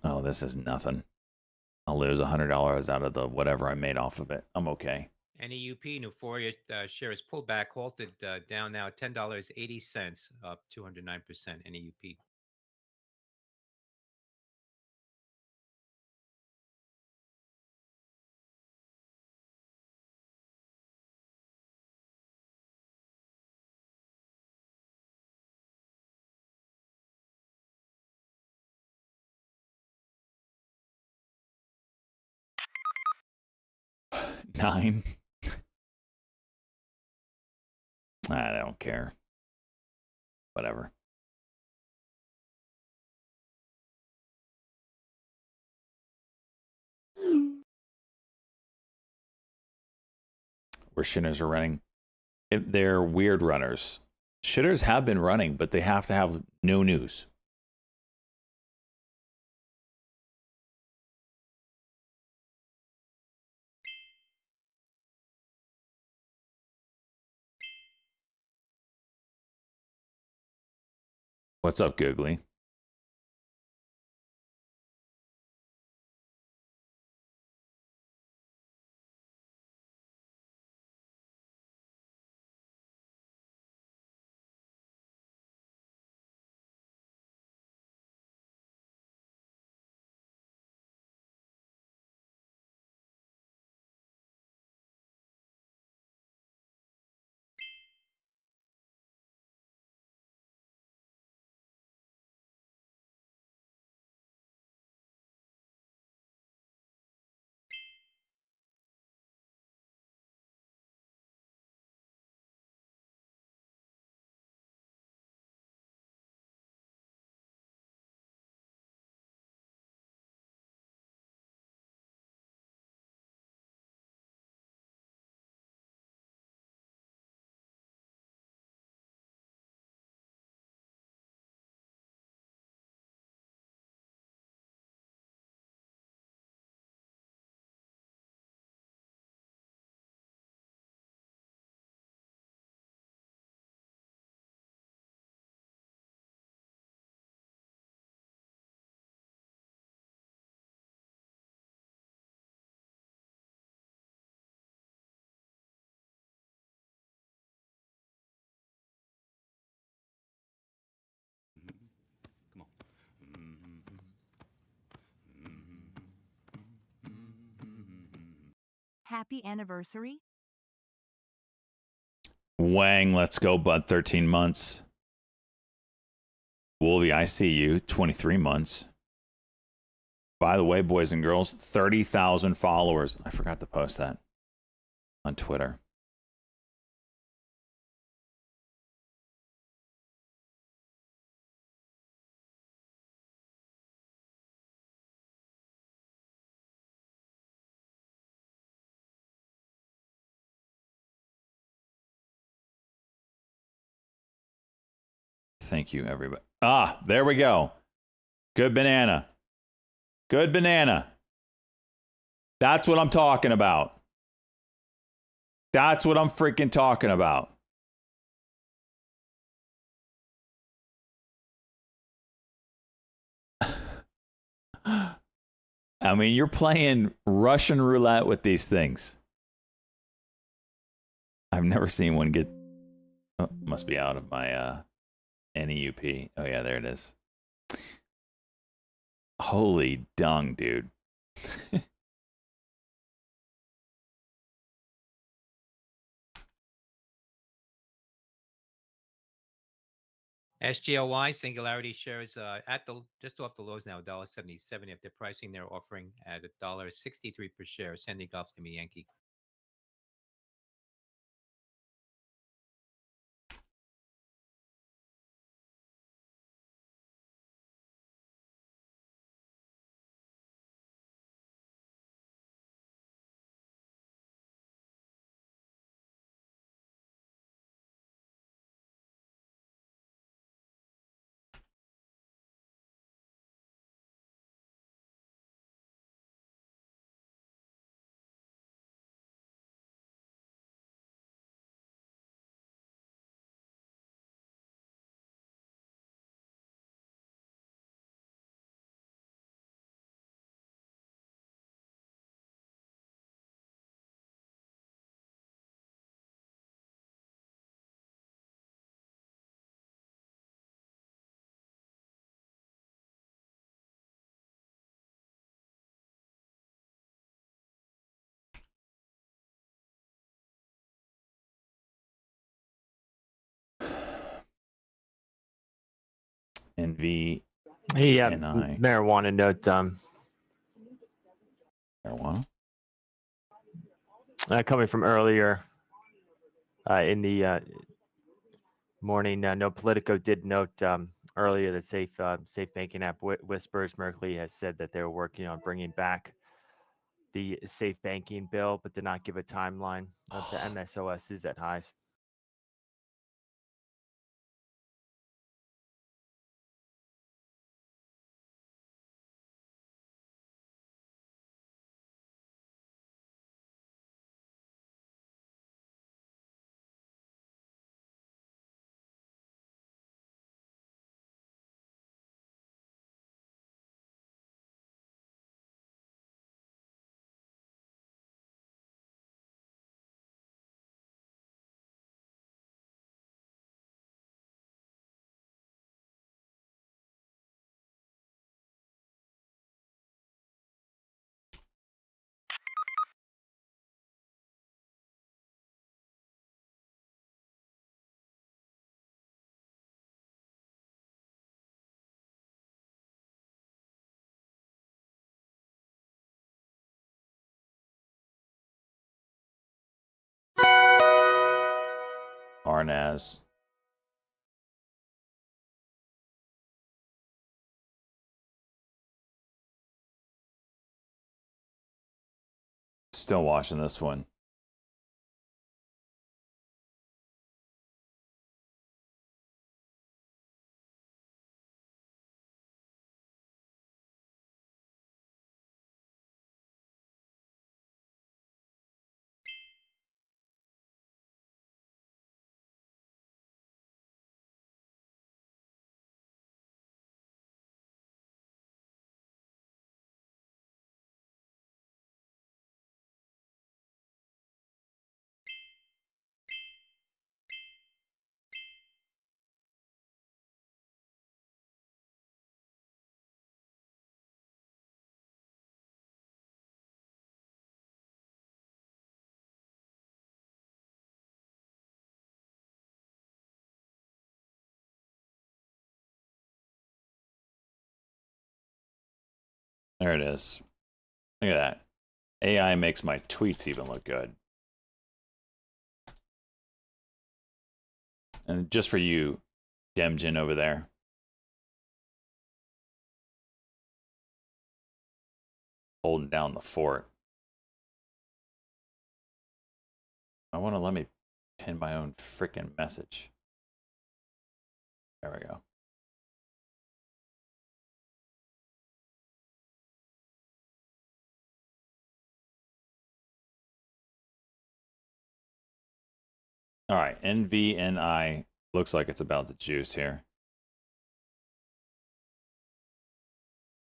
Oh, this is nothing. I'll lose $100 out of the whatever I made off of it. I'm okay. NEUP, Euphoria shares pulled back, halted down now at $10.80, up 209% NEUP. $9. I don't care. Whatever. Where shitters are running. They're weird runners. Shitters have been running, but they have to have no news. What's up, Googly? Happy anniversary. Wang, let's go, bud. 13 months. Wolvie, I see you. 23 months. By the way, boys and girls, 30,000 followers. I forgot to post that on Twitter. Thank you, everybody. Ah, there we go. Good banana. Good banana. That's what I'm talking about. That's what I'm freaking talking about. I mean, you're playing Russian roulette with these things. I've never seen one get... Oh, must be out of my NEUP. Oh, yeah, there it is. Holy dung, dude. SGLY Singularity shares at the just off the lows now, $1.77. If they're pricing, they're offering at $1.63 per share. Sandy Golf, give me Yankee. NV. Yeah, NI. marijuana note. Marijuana? Coming from earlier in the morning, no Politico did note earlier that safe banking app Whispers Merkley has said that they're working on bringing back the safe banking bill, but did not give a timeline. The MSOS is at highs. Arnaz. Still watching this one. There it is. Look at that. AI makes my tweets even look good. And just for you, Demjin over there. Holding down the fort. I want to let me pin my own freaking message. There we go. All right, NVNI looks like it's about to juice here.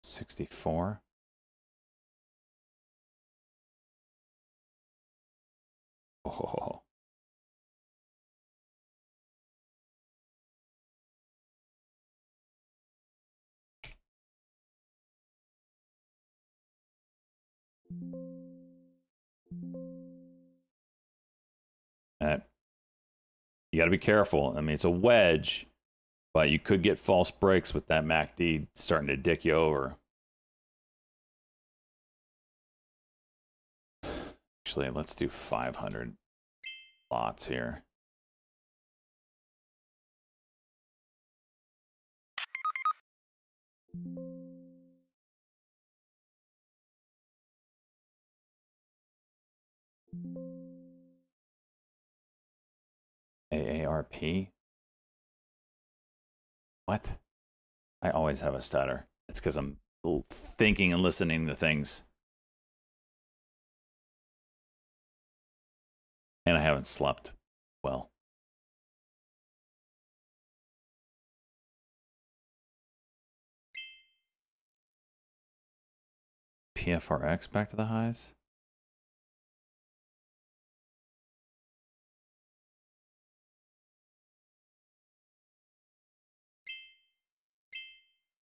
64. Oh. That, you got to be careful. I mean, it's a wedge, but you could get false breaks with that MACD starting to dick you over. Actually, let's do 500 lots here. AARP? What? I always have a stutter. It's because I'm thinking and listening to things. And I haven't slept well. PFRX back to the highs?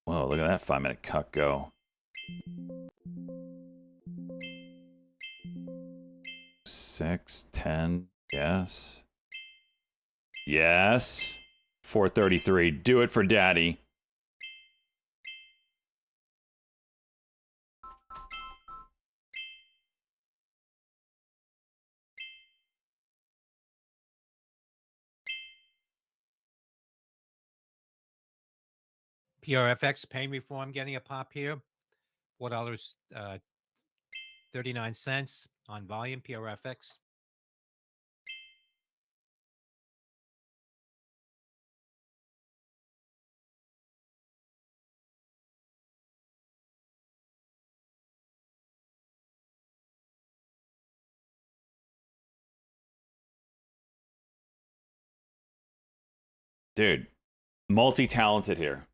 Whoa, look at that 5-minute cut go. 6, 10, yes. Yes. 433, do it for daddy. PRFX pain reform getting a pop here. $4 39 on volume. PRFX. Dude, multi-talented here.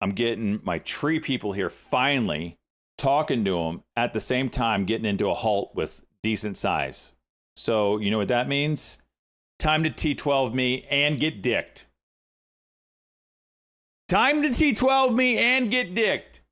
I'm getting my tree people here finally talking to them at the same time, getting into a halt with decent size. So you know what that means? Time to T12 me and get dicked. Time to T12 me and get dicked.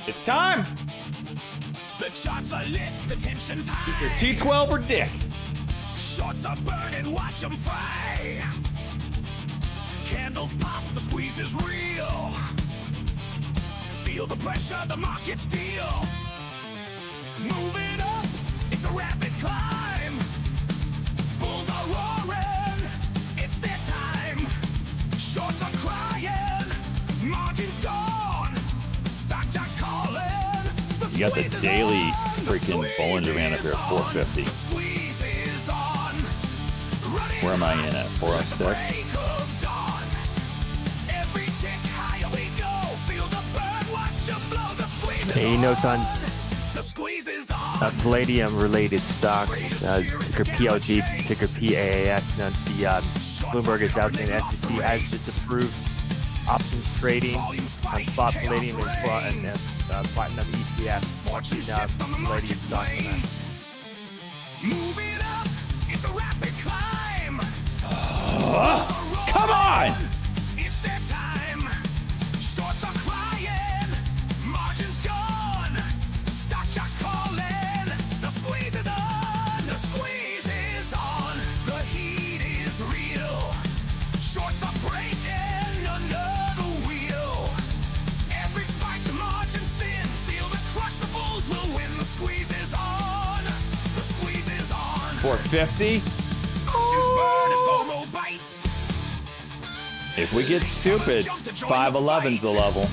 It's time. The charts are lit, the tension's high. Your T12 or dick. Shorts are burning, watch them fry. Candles pop, the squeeze is real. Feel the pressure, the market's deal. Moving up, it's a rapid climb. Bulls are roaring, it's their time. Shorts are crying, margins gone. Stock jocks calling. You got the daily freaking Bollinger Band up here at 450. Where am I in at? 406? Any notes on palladium related stocks? Ticker PLG, ticker PAAX. Now, the Bloomberg is out saying the SEC has disapproved options trading Volume on spike, spot chaos palladium and reigns. platinum ETF. Fortune Watching shift on the palladium market stocks on that. planes. Moving up, it's a rapid climb. Come on! It's their time. Shorts are crying. Margins gone. Stock jocks calling. The squeeze is on. The squeeze is on. The heat is real. Shorts are breaking under the wheel. Every spike, the margins thin. Feel the crush, the bulls will win. The squeeze is on. The squeeze is on. 450. Options burn and FOMO bites. If we get stupid, 511's a level.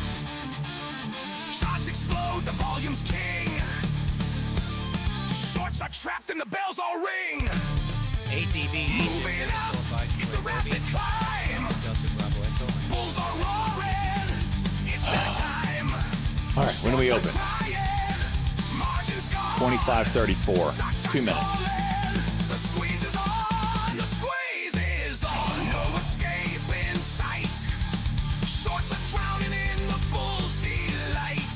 Shots explode, the volume's king. Shorts are trapped and the bells all ring. ADB. Moving up, it's a rapid climb. Delta Bravo Echo. Bulls are roaring. It's that time. All right, when do we open? Crying. Margins gone. 25:34. 2 minutes. The squeeze is on. The squeeze is on. No escape in sight. Shorts are drowning in the bull's delight.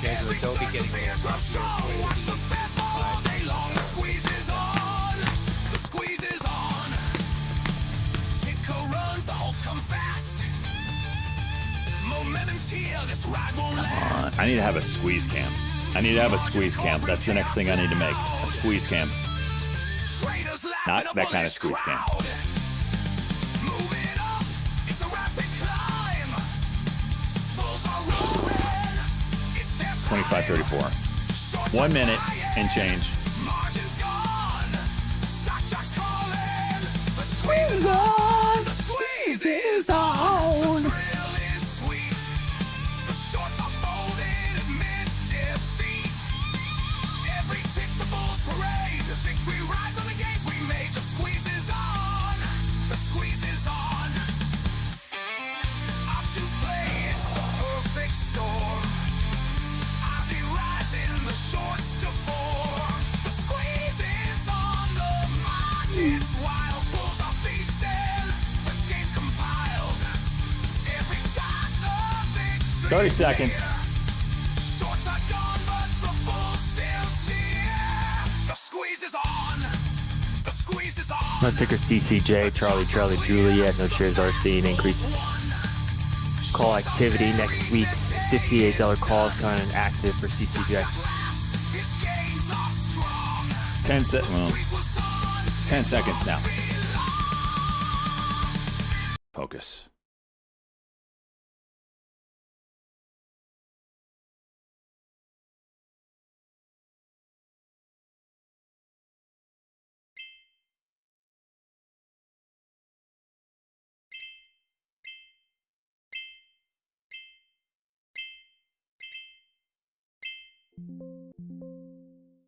Shares of Adobe getting fear grows strong. Watch the best all day long. The squeeze is on. The squeeze is on. Ticker runs, the Hulks come fast. Momentum's here, this ride will last. I need to have a squeeze cam. I need to have a squeeze cam. That's the next thing I need to make. A squeeze cam. Traders Not laughing that up kind on of this squeeze cam. crowd. Moving up, it's a rapid climb. Bulls are roaring. It's their time. 25:34. Shorts 1 are minute flying. and change. Margins gone. Stock jocks calling. The Squeeze is on. The squeeze is on. The thrill is sweet. The shorts are folded amid defeat. Every tick the bulls parade. The victory rides on the gains we made. The squeeze is on. The squeeze is on. Options play, it's the perfect storm. Ivy rising, the shorts to form. The squeeze is on the markets. Wild bulls are feasting. The gains compiled. Every shot of victory. 30 seconds. Shorts are gone, but the bulls still cheer. The squeeze is on. The squeeze is on. No ticker CCJ, Charlie Juliet, no shares are seeing increase. Call activity next week's $58 call is kind of active for CCJ. His gains are strong. 10 seconds now. Focus.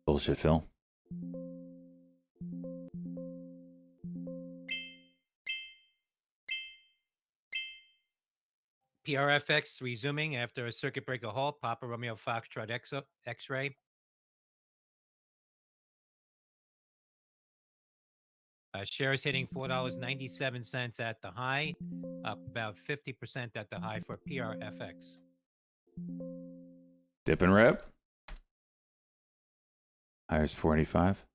Bullshit, Phil. PRFX resuming after a circuit breaker halt. Papa Romeo Foxtrot X-ray. Shares hitting $4.97 at the high, up about 50% at the high for PRFX. Dip and rip. Hires 485.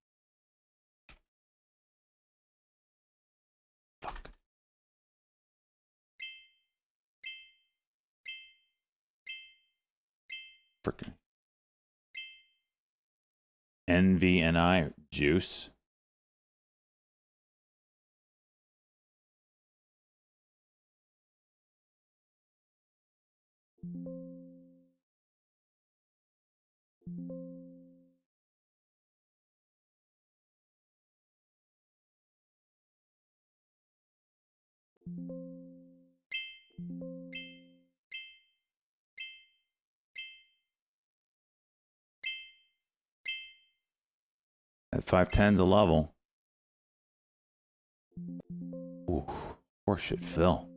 Fuck. Frickin'. NVNI juice. At 510's a level. Ooh, horseshit Phil.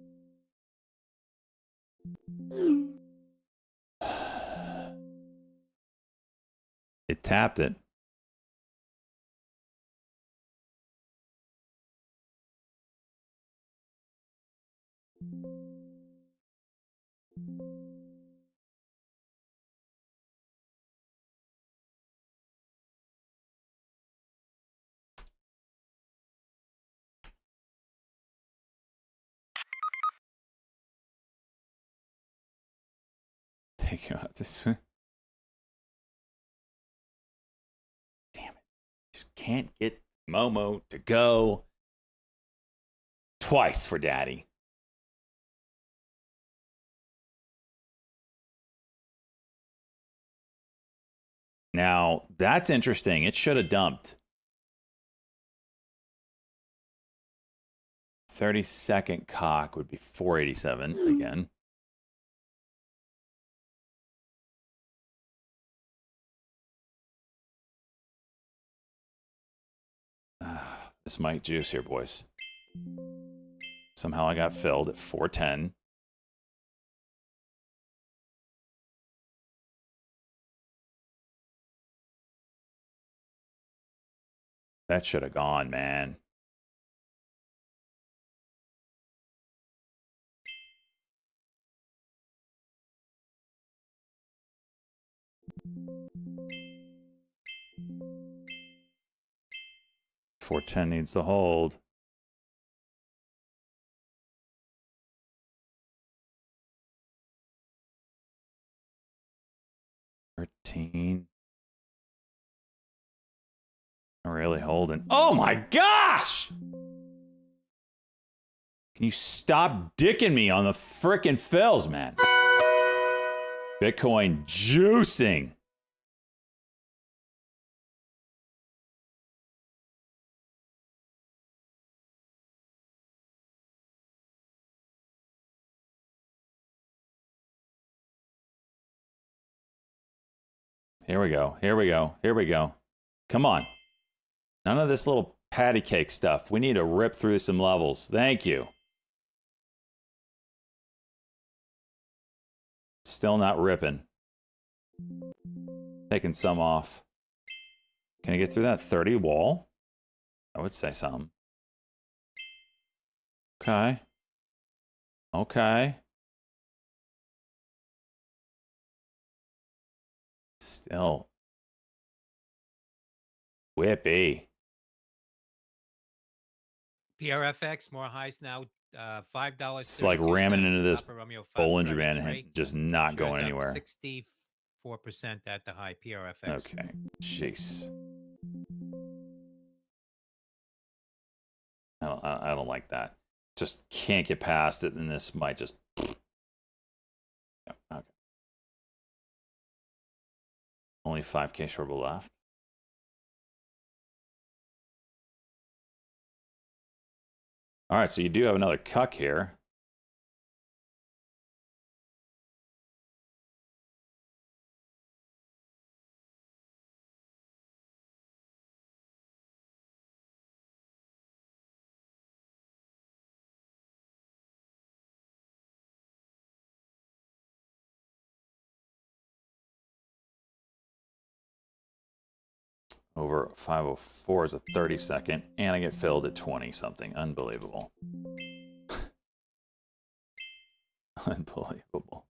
It tapped it. Take you out this. Damn it. Just can't get Momo to go twice for daddy. Now, that's interesting. It should have dumped. 30-second cock would be 487 again. This might juice here, boys. Somehow I got filled at 410. That should have gone, man. $410 needs to hold. $13. I'm really holding. Oh my gosh! Can you stop dicking me on the frickin' fills, man? Bitcoin juicing. Here we go. Here we go. Here we go. Come on. None of this little patty cake stuff. We need to rip through some levels. Thank you. Still not ripping. Taking some off. Can I get through that 30 wall? I would say some. Okay. Okay. Still. Whippy. PRFX, more highs now. $5. It's like ramming into this Papa Romeo 5 Bollinger Dragon Band Drake. and just not Shares going up anywhere. 64% at the high PRFX. Okay. Jeez. I don't like that. Just can't get past it, and this might just. Yeah, okay. Only 5K shortable left. All right, so you do have another cuck here. Over 504 is a 30-second, and I get filled at 20 something. Unbelievable. Unbelievable.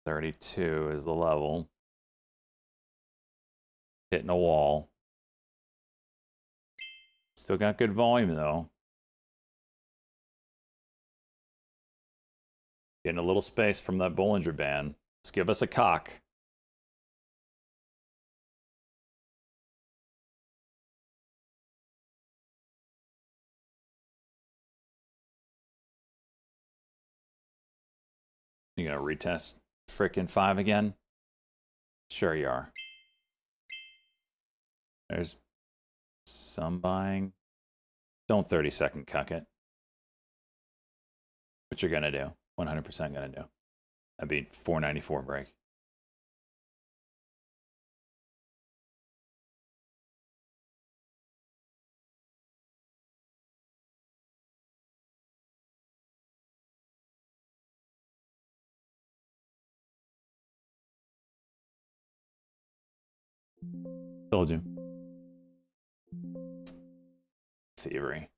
$32 is the level. Hitting a wall. Still got good volume though. Getting a little space from that Bollinger Band. Let's give us a cock. You gonna retest frickin' 5 again? Sure you are. There's some buying. Don't 30-second cuck it. What you're gonna do. 100% gonna do. That'd be 494 break. Told you. thievery.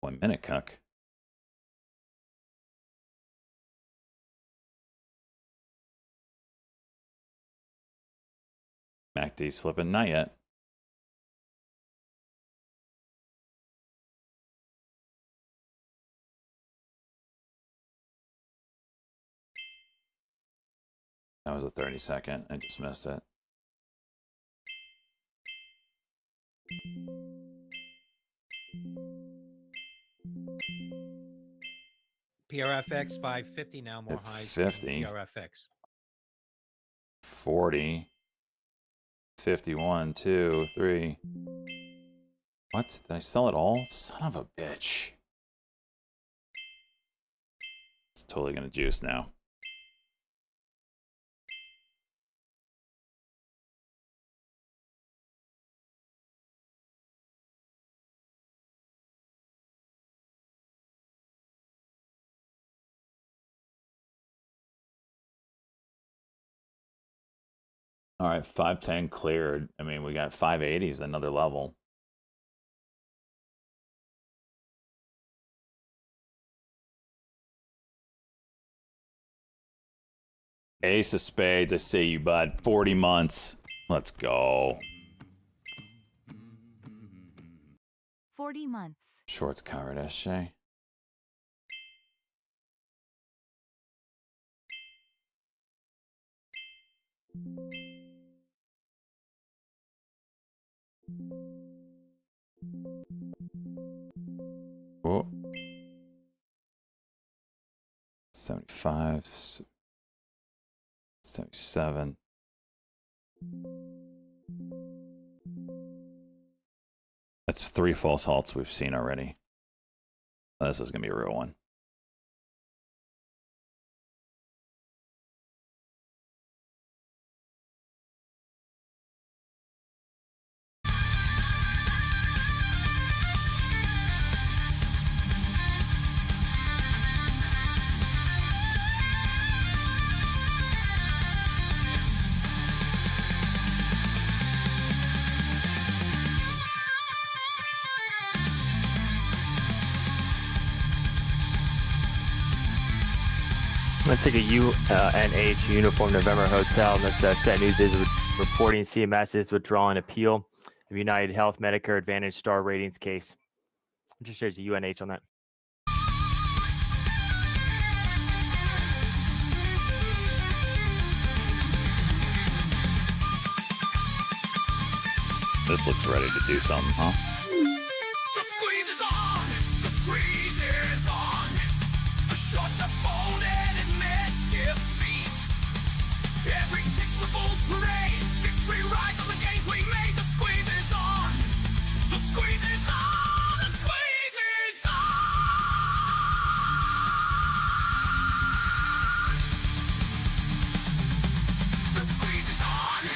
One minute, cuck. MACD's flipping, not yet. That was a 30-second. I just missed it. PRFX 550 now, more At highs. 50. PRFX. 40. 51, 2, 3. What? Did I sell it all? Son of a bitch. It's totally gonna juice now. All right, 510 cleared. I mean, we got 580s, another level. Ace of spades, I see you, bud. 40 months. Let's go. 40 months. Shorts covered, SJ. Oh. 75. 77. That's 3 false halts we've seen already. This is going to be a real one. Let's take a UNH Uniform November Hotel. That's Set News is reporting CMS is withdrawing appeal of United Health Medicare Advantage Star Ratings case. It just shows you UNH on that. This looks ready to do something, huh? The squeeze is on, the freeze is on. The shots are folded and met defeat. Every tick the Bulls parade. Victory rides on the games we made. The squeeze is on. The squeeze is on. The squeeze is on. The squeeze is on.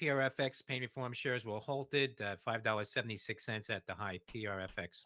PRFX pain reform shares were halted at $5.76 at the high. PRFX.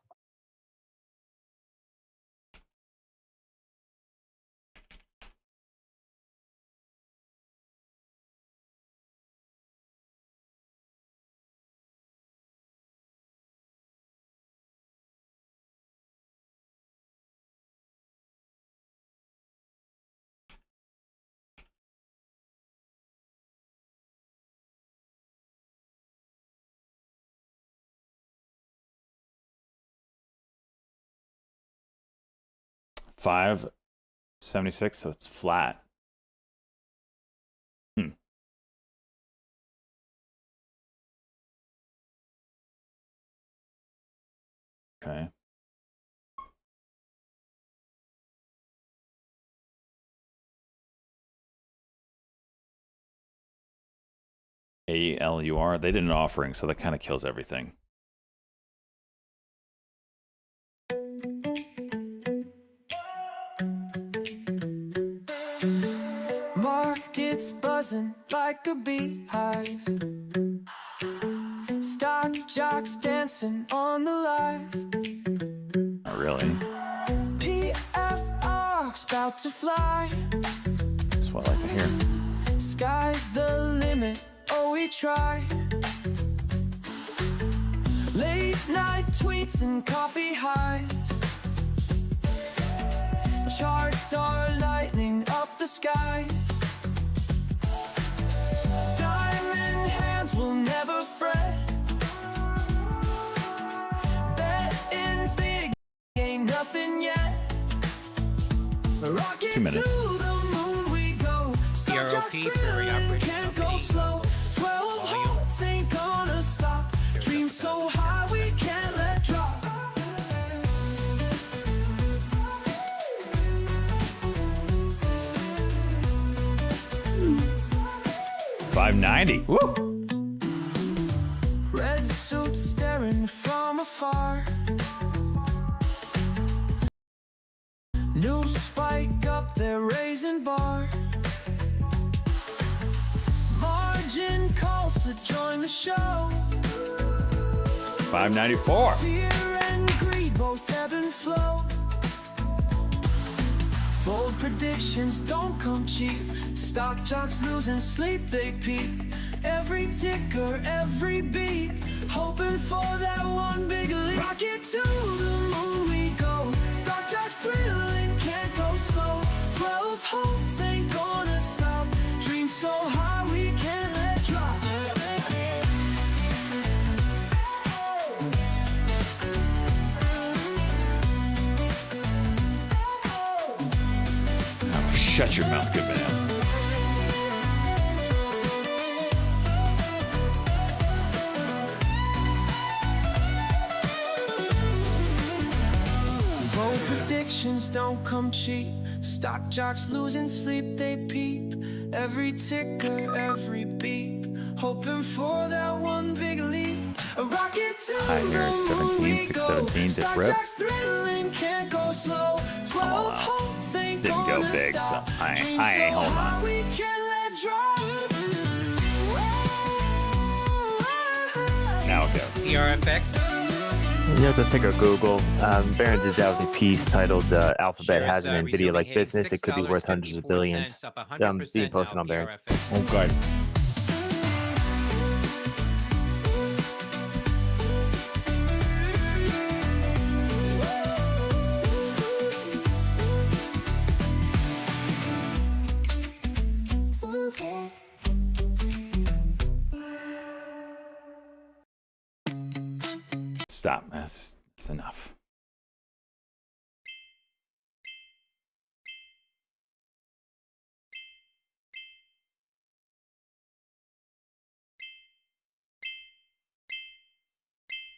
$5.76, so it's flat. Okay. ALUR, they did an offering, so that kind of kills everything. market's buzzing like a beehive. Stock jocks dancing on the live. Not really. PFR's about to fly. That's what I like to hear. Sky's the limit, oh we try. Late night tweets and coffee highs. Charts are lighting up the skies. Diamond hands will never fret. Betting big ain't nothing yet. Rocket 2 minutes. to the moon we go. Star Jocks EROP for thrilling, operating can't go company. slow. 12 Volume. hearts ain't gonna stop. Dream so high we can't let drop. 590. Woo! Red suit staring from afar. New spike up there raising bar. Margin calls to join the show. 594. Fear and greed both ebb and flow. Bold predictions don't come cheap. Stock jocks losing sleep, they peep. Every ticker, every beat, hoping for that one big leap. Rocket to the moon we go. Stock jocks thrilling, can't go slow. 12 hopes ain't gonna stop. Dream so high we can't let drop. Oh, shut your mouth, good man. Bold predictions don't come cheap. Stock jocks losing sleep, they peep. Every ticker, every beep, hoping for that one big leap. A rocket to High here the is moon 17, we 617, go. did Stock rip. jocks thrilling, can't go slow. 12 out. hopes ain't Didn't go gonna big, so stop. I Dream ain't so holding high on. we can't let drop. Now it goes. CRFX. You have to take a Google. Barron's is out with a piece titled "Alphabet Shares, has an resuming NVIDIA-like hitting business. It could be worth hundreds of $6.54, billions." up 100% Being posted now, on Barron's. PRFX. Oh, good. Stop. That's enough.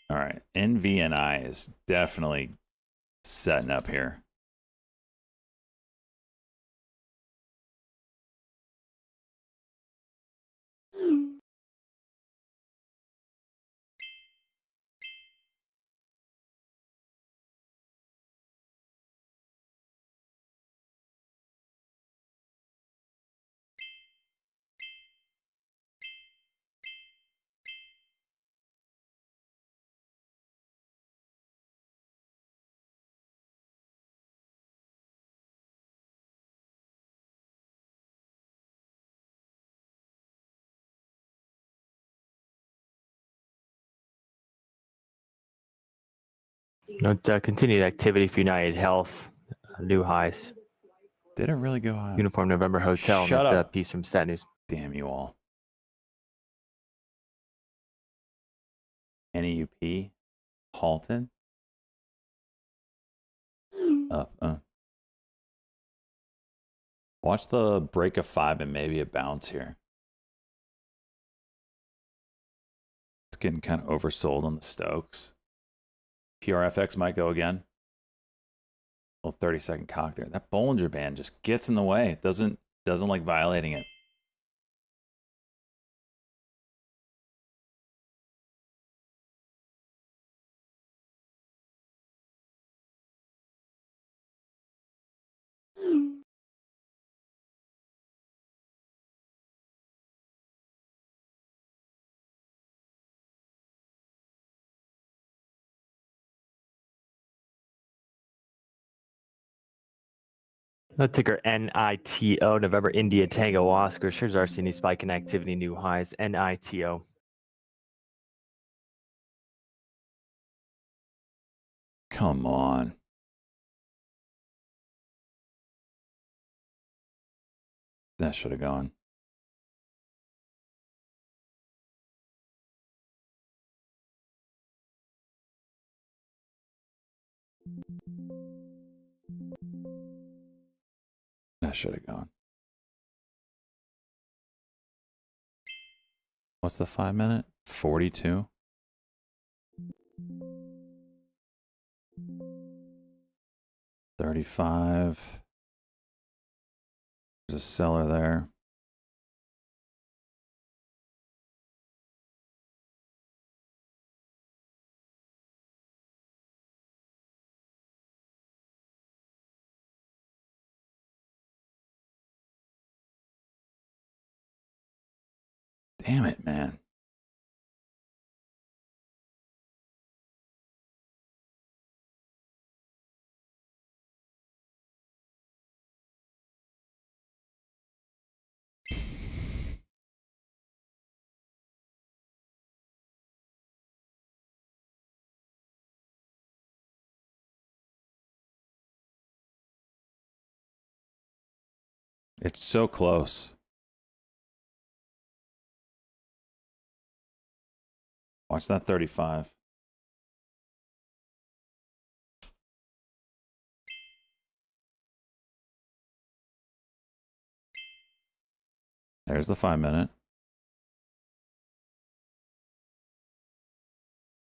All right. NVNI is definitely setting up here. Continued activity for United Health. New highs. Did it really go high? Uniform November Hotel. Shut and that, up. piece from Stat News. Damn you all. NEUP. Halton. Up. Watch the break of 5 and maybe a bounce here. It's getting kind of oversold on the Stokes. PRFX might go again. Little 30-second cock there. That Bollinger Band just gets in the way. It doesn't like violating it. The ticker NITO, November India Tango Oscar. Shares are seeing a spike in activity, new highs. NITO. Come on. That should have gone. That should have gone. What's the 5 minute? 42. $35. There's a seller there. Damn it, man. It's so close. Watch that 35. There's the 5 minute.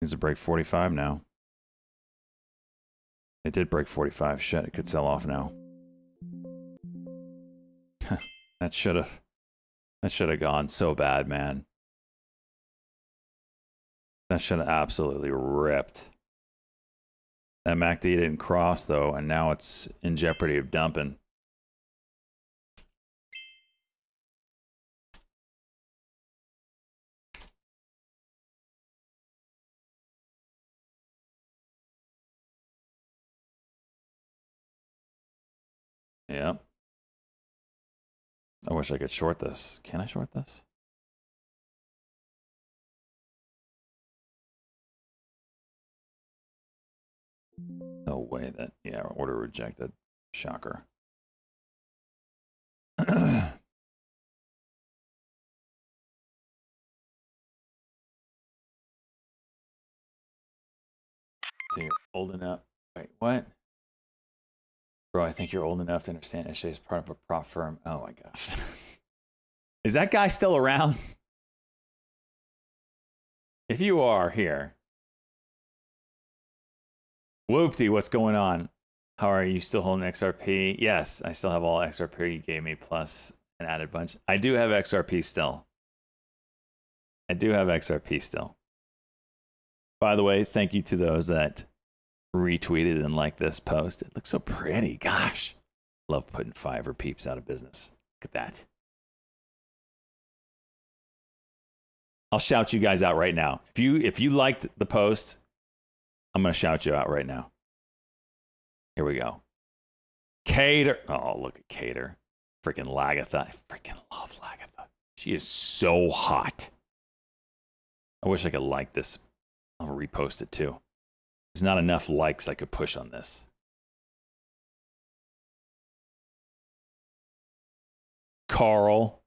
Needs to break 45 now. It did break 45. Shit, it could sell off now. That should have gone so bad, man. That should have absolutely ripped. That MACD didn't cross though, and now it's in jeopardy of dumping. Yep. I wish I could short this. Can I short this? No way that, yeah, order rejected. Shocker. So you're old enough. Wait, what? Bro, I think you're old enough to understand SJ is part of a prop firm. Oh my gosh. Is that guy still around? If you are here. Whoopty, what's going on? How are you still holding XRP? Yes, I still have all XRP you gave me plus an added bunch. I do have XRP still. I do have XRP still. By the way, thank you to those that retweeted and liked this post. It looks so pretty. Gosh. Love putting Fiverr peeps out of business. Look at that. I'll shout you guys out right now. If you liked the post, I'm going to shout you out right now. Here we go. Cater. Oh, look at Cater. Freaking Lagatha. I freaking love Lagatha. She is so hot. I wish I could like this. I'll repost it too. There's not enough likes I could push on this. Carl.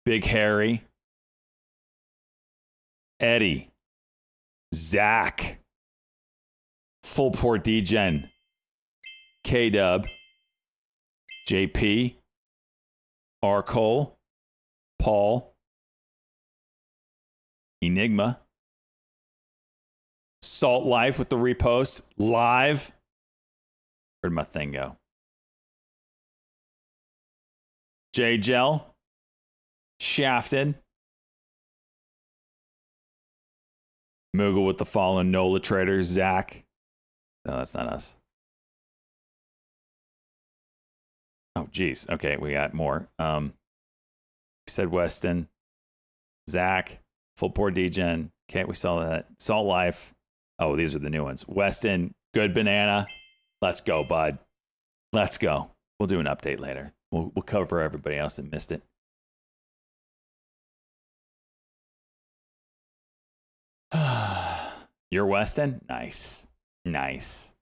Big Harry. Eddie. Zach. Full Port Degen. K-Dub. JP. R. Cole. Paul. Enigma. Salt Life with the repost. Live. Where'd my thing go? J Gel. Shafted. Moogle with the fallen NOLA trader. Zach. No, that's not us. Oh, geez. Okay, we got more. We said Weston. Zach. Full Port Degen. Okay, we saw that. Salt Life. Oh, these are the new ones. Weston. Good Banana. Let's go, bud. Let's go. We'll do an update later. We'll cover everybody else that missed it. You're Weston? Nice. Nice.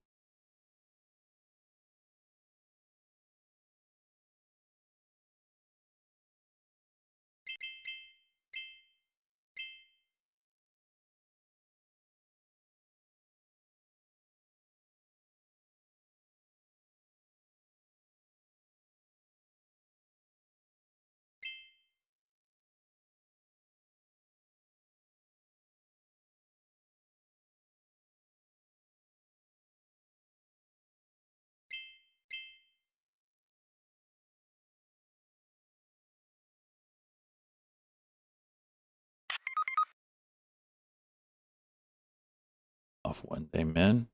Off one day, men.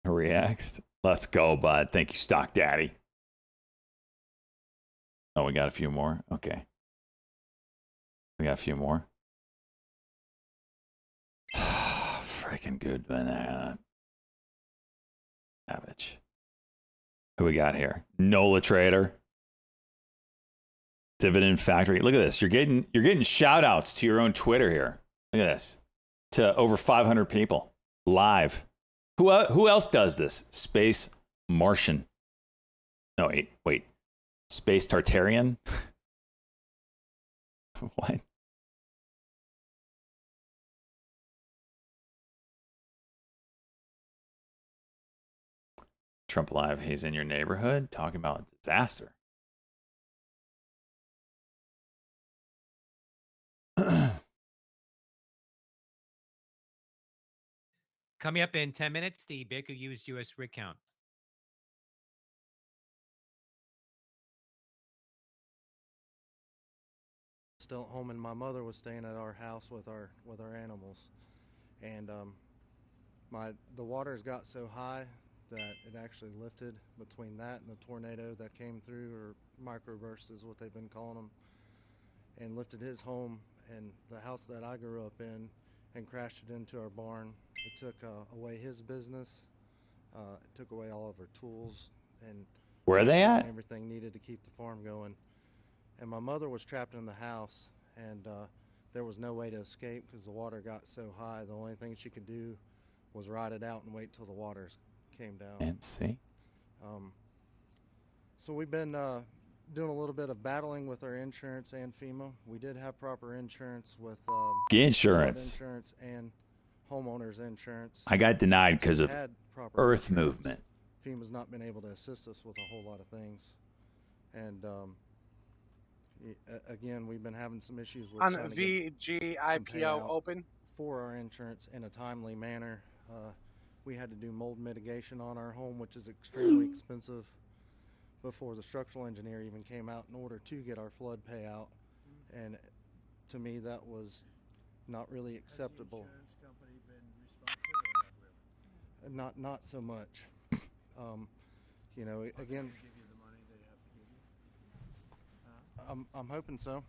Reacts. Let's go, bud. Thank you, Stock Daddy. Oh, we got a few more. Okay. We got a few more. Freaking good banana. Savage. Who we got here? Nola Trader. Dividend Factory. Look at this. You're getting shout outs to your own Twitter here. Look at this. To over 500 people live. Who else does this? Space Martian. No, wait. Space Tartarian? What? Trump Live, he's in your neighborhood talking about disaster. Coming up in 10 minutes, the Baker Hughes U.S. rig count. Still at home, and my mother was staying at our house with our animals, and the waters got so high that it actually lifted between that and the tornado that came through, or microburst is what they've been calling them, and lifted his home and the house that I grew up in and crashed it into our barn. It took away his business. It took away all of our tools and where are they at? Everything needed to keep the farm going. And my mother was trapped in the house, and there was no way to escape because the water got so high. The only thing she could do was ride it out and wait till the waters came down. And see. So we've been doing a little bit of battling with our insurance and FEMA. We did have proper insurance with insurance and homeowners insurance. I got denied because of Had proper Earth insurance. movement. FEMA's not been able to assist us with a whole lot of things, and again, we've been having some issues with On trying to get VGIPO payout open. for our insurance in a timely manner. We had to do mold mitigation on our home, which is extremely expensive, before the structural engineer even came out in order to get our flood payout. And to me, that was not really acceptable. Has the insurance company been responsive or not really? Not so much. You know, Are they again, gonna give you the money they have to give you? I'm hoping so.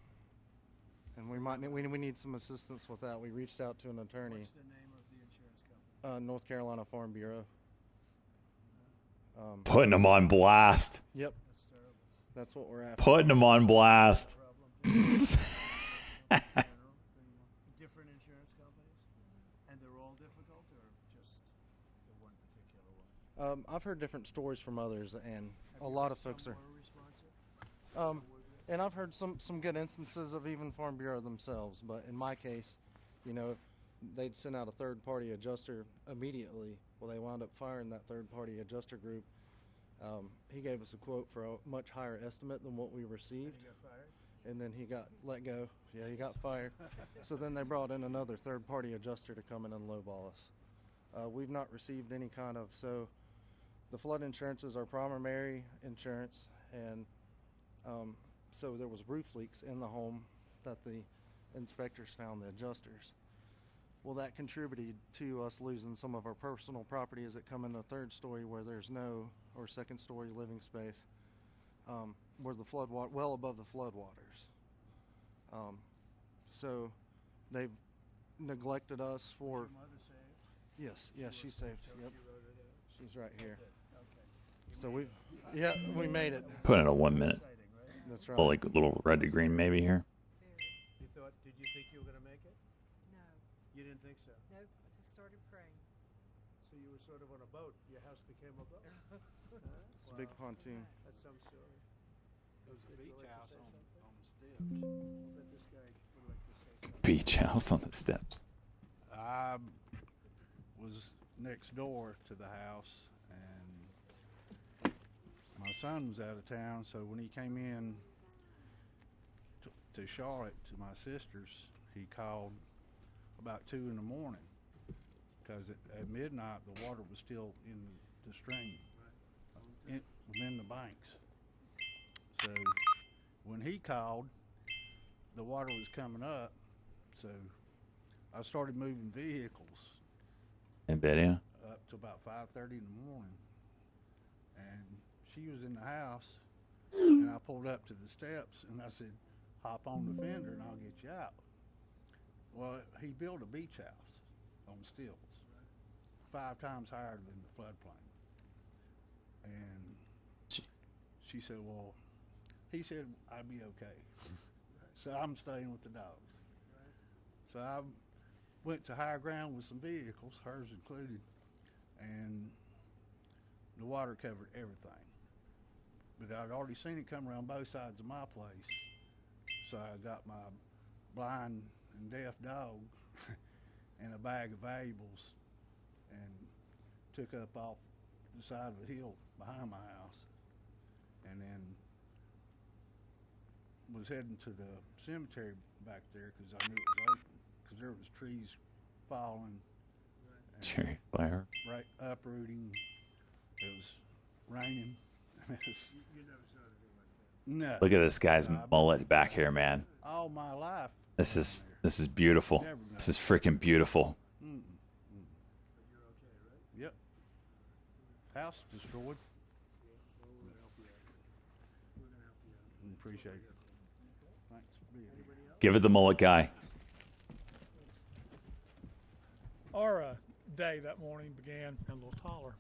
And we need some assistance with that. We reached out to an attorney. What's the name of the insurance company? North Carolina Farm Bureau. Putting them on blast. Yep, That's terrible. that's what we're after. Putting them on blast. Problem. Different insurance companies, and they're all difficult, or just the one particular one? I've heard different stories from others, and Have a you lot heard of folks some are. were responsive? And I've heard some good instances of even Farm Bureau themselves, but in my case, you know, they'd send out a third-party adjuster immediately. Well, they wound up firing that third-party adjuster group. He gave us a quote for a much higher estimate than what we received, You got fired? and then he got let go. Yeah, he got fired. So then they brought in another third-party adjuster to come in and lowball us. We've not received any kind of, so the flood insurance is our primary insurance, and so there was roof leaks in the home that the inspectors found, the adjusters. Well, that contributed to us losing some of our personal property as it come in the third story where there's no, or second story living space, where the flood water, well above the flood waters. So they've neglected us for. Your mother saved? Yes, she's saved. So Yep, she wrote it out. she's right here. Okay. So we made it. Put in a 1 minute. Exciting, right? That's right. Well, like a little red to green maybe here. You thought? Did you think you were gonna make it? No, You didn't think so. nope, I just started praying. So you were sort of on a boat. Your house became a boat. It's a big pontoon. That's some story. There's a Would you beach like to house say on something? the steps. I bet this guy would like to say something. Beach house on the steps. I was next door to the house, and my son was out of town, so when he came in to Charlotte to my sister's, he called about 2 in the morning because at midnight the water was still in the stream, within the banks. So when he called, the water was coming up, so I started moving vehicles In video. up to about 5:30 in the morning, and she was in the house, and I pulled up to the steps, and I said, "Hop on the fender, and I'll get you out." Well, he built a beach house on stilts, 5 times higher than the floodplain, and she said, "Well," he said, "I'd be okay." So I'm staying with the dogs. So I went to higher ground with some vehicles, hers included, and the water covered everything. But I'd already seen it come around both sides of my place, so I got my blind and deaf dog and a bag of valuables and took up off the side of the hill behind my house, and then was heading to the cemetery back there because I knew it was open, because there was trees falling, and Cherry flower. right uprooting. It was raining. It was, You never saw anything like that. no, Look at this guy's mullet back here, man. all my life. This down is there. this is beautiful. Never This is freaking beautiful. Mm-mm, mm. But you're okay, right? Yep. House destroyed. Well, we're gonna help you out. We're gonna help you out. Appreciate it. Thanks for being here. Anybody else? Give it the mullet guy. Our day that morning began a little taller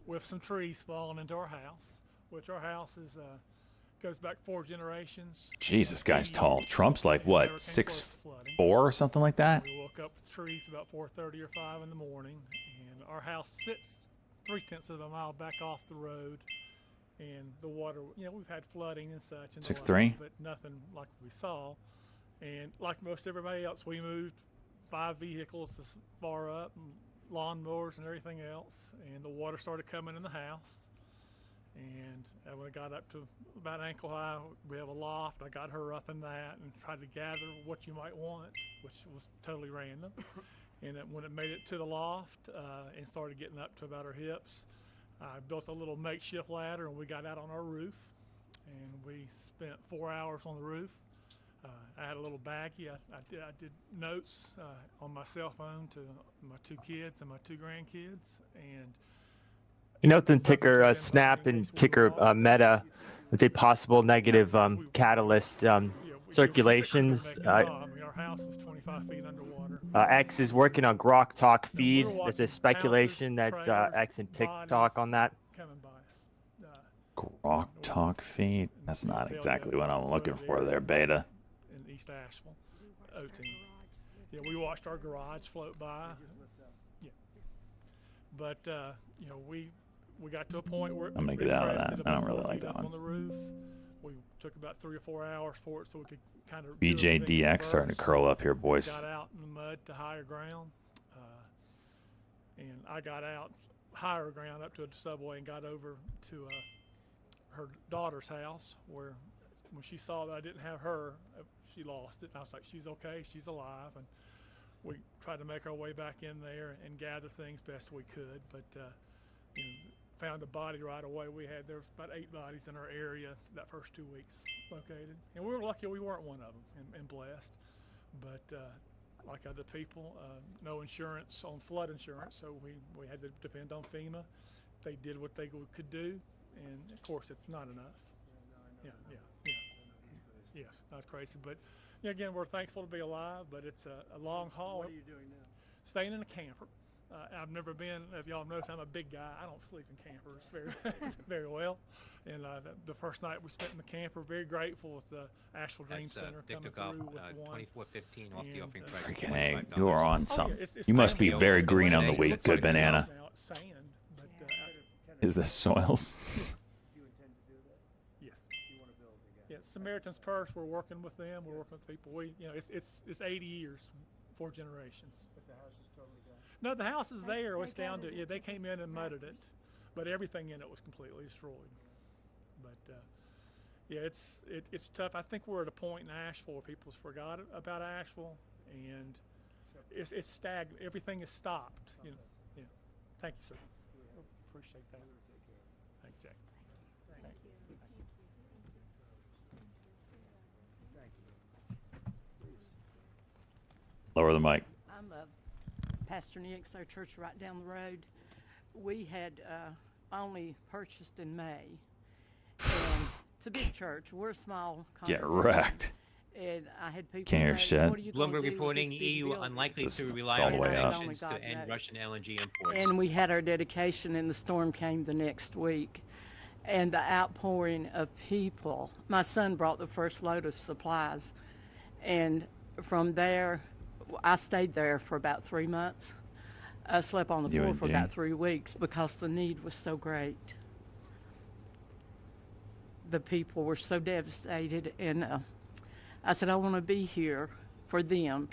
with some trees falling into our house, which our house is goes back 4 generations. Jesus, guy's tall. Trump's like It never came what, close to flooding. 6'4" or something like that? We woke up with trees about 4:30 or 5 in the morning, and our house sits 3/10 of a mile back off the road, and the water. You know, we've had flooding and such. And the 6'3"? like, but nothing like we saw. And like most everybody else, we moved 5 vehicles this far up, and lawnmowers and everything else, and the water started coming in the house. And when I got up to about ankle high, we have a loft. I got her up in that and tried to gather what you might want, which was totally random. And when it made it to the loft and started getting up to about her hips, I built a little makeshift ladder, and we got out on our roof. And we spent 4 hours on the roof. I had a little baggie. I did notes on my cell phone to my 2 kids and my 2 grandkids. And You know, then ticker Snap and ticker Meta with a possible negative catalyst you know, circulations. I mean, our house was 25 feet underwater. X is working on Grok Talk feed. were There's watching a speculation that houses, trailers, X and TikTok bodies on that. Coming by us. Grok Talk feed. That's not exactly what I'm looking for there, Beta. In East Asheville, O-Team. Yeah, we watched our garage float by. Yeah, but you know, we got to a point where I'm gonna we get out of rested that. I don't about really 4 like feet that up one. On the roof, we took about 3 or 4 hours for it, so we could kind of BJDX starting to curl up here, boys. Got out in the mud to higher ground, and I got out higher ground up to the subway and got over to her daughter's house, where when she saw that I didn't have her, she lost it. And I was like, she's okay, she's alive. And we tried to make our way back in there and gather things best we could. But you know, found a body right away. There was about 8 bodies in our area that first 2 weeks located, and we were lucky we weren't one of them, and blessed. But like other people, no insurance on flood insurance, so we had to depend on FEMA. They did what they could do, and of course it's not enough. Yeah, not crazy, but yeah, again, we're thankful to be alive, but it's a long haul. What are you doing now? Staying in a camper. I've never been, if y'all notice, I'm a big guy. I don't sleep in campers very well. And the first night we spent in the camper, very grateful with the Asheville Dream That's Center coming Dictagoff, through with one. 2415 off the And, offering uh, price. of Freaking A, $25. you are on Oh, yeah, something. it's You must be tiny. very It green on the looks week. like Good a banana. Now it's sand, but Is this soils? Do you intend to do that? yes. You want to build again? Yeah, Samaritan's Purse, we're working with them. We're working with people. It's 80 years, 4 generations. But the house is totally gone. No, the house is there. they It's down gutted to, it yeah, they to came just in and mudded it, practice. but everything in it was completely destroyed. But yeah, it's tough. I think we're at a point in Asheville where people's forgot about Asheville, and it's stagnant. Everything is stopped. You know. Yeah. Thank you, sir. Appreciate that. Thank you, Jack. Thank you. Lower the mic. I'm Pastor Nix, our church right down the road. We had only purchased in May. And it's a big church. We're a small Get congregation. wrecked. And I had people Can't hear say, shit. "What are you gonna Bloomberg do with reporting this big EU building?" unlikely It's- to it's rely all on the way up. sanctions Only to God end knows. Russian LNG imports. And we had our dedication, and the storm came the next week. And the outpouring of people. My son brought the first load of supplies. And from there, I stayed there for about 3 months. I slept on the You floor and for Jean? about 3 weeks because the need was so great. The people were so devastated. And I said, I want to be here for them.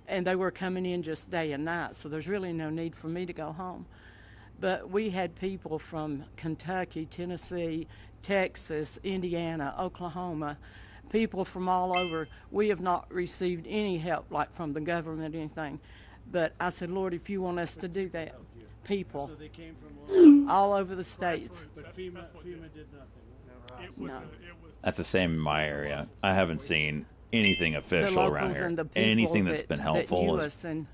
And they were coming in just day and night, so there's really no need for me to go home. But we had people from Kentucky, Tennessee, Texas, Indiana, Oklahoma, people from all over. We have not received any help like from the government or anything. But I said, Lord, if you want us to do that, people So they came from all over the states. but FEMA did nothing. It was, No. it was That's the same in my area. I haven't seen anything The official around locals here. and the people Anything that's that, been that helpful knew is us, and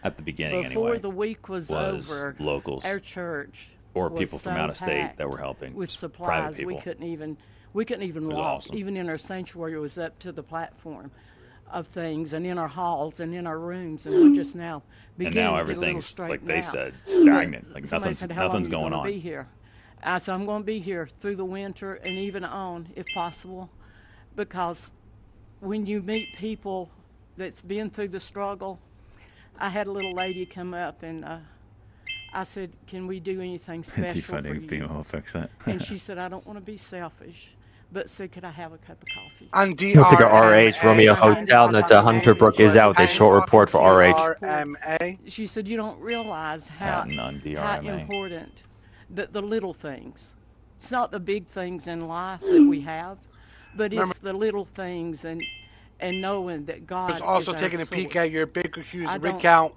at the beginning before anyway. the week was over, locals our church or was people from so out of state packed that were helping. with just private supplies. people. We couldn't even was walk. awesome. Even in our sanctuary, it was up to the platform of things, and in our halls and in our rooms, and we're just now And beginning now to get a little everything's, like straightened they out. said, stagnant. Like Somebody nothing's said, "How long nothing's you going gonna on. Be here?" I said, I'm going to be here through the winter and even on, if possible, because when you meet people that's been through the struggle, I had a little lady come up and I said, can we do anything special for Defunding you? FEMA will fix it. And she said, I don't want to be selfish, but said, could I have a cup of coffee? On We'll take a DRMA, RH Romeo Hotel, and the Hunter Brook is out with a short report for RH. DRMA. She said, you don't realize how, Patton on how DRMA. important the little things. It's not the big things in life that we have, but it's the little things and knowing that God I was also is our taking a peek source. at your Baker Hughes I rig don't count.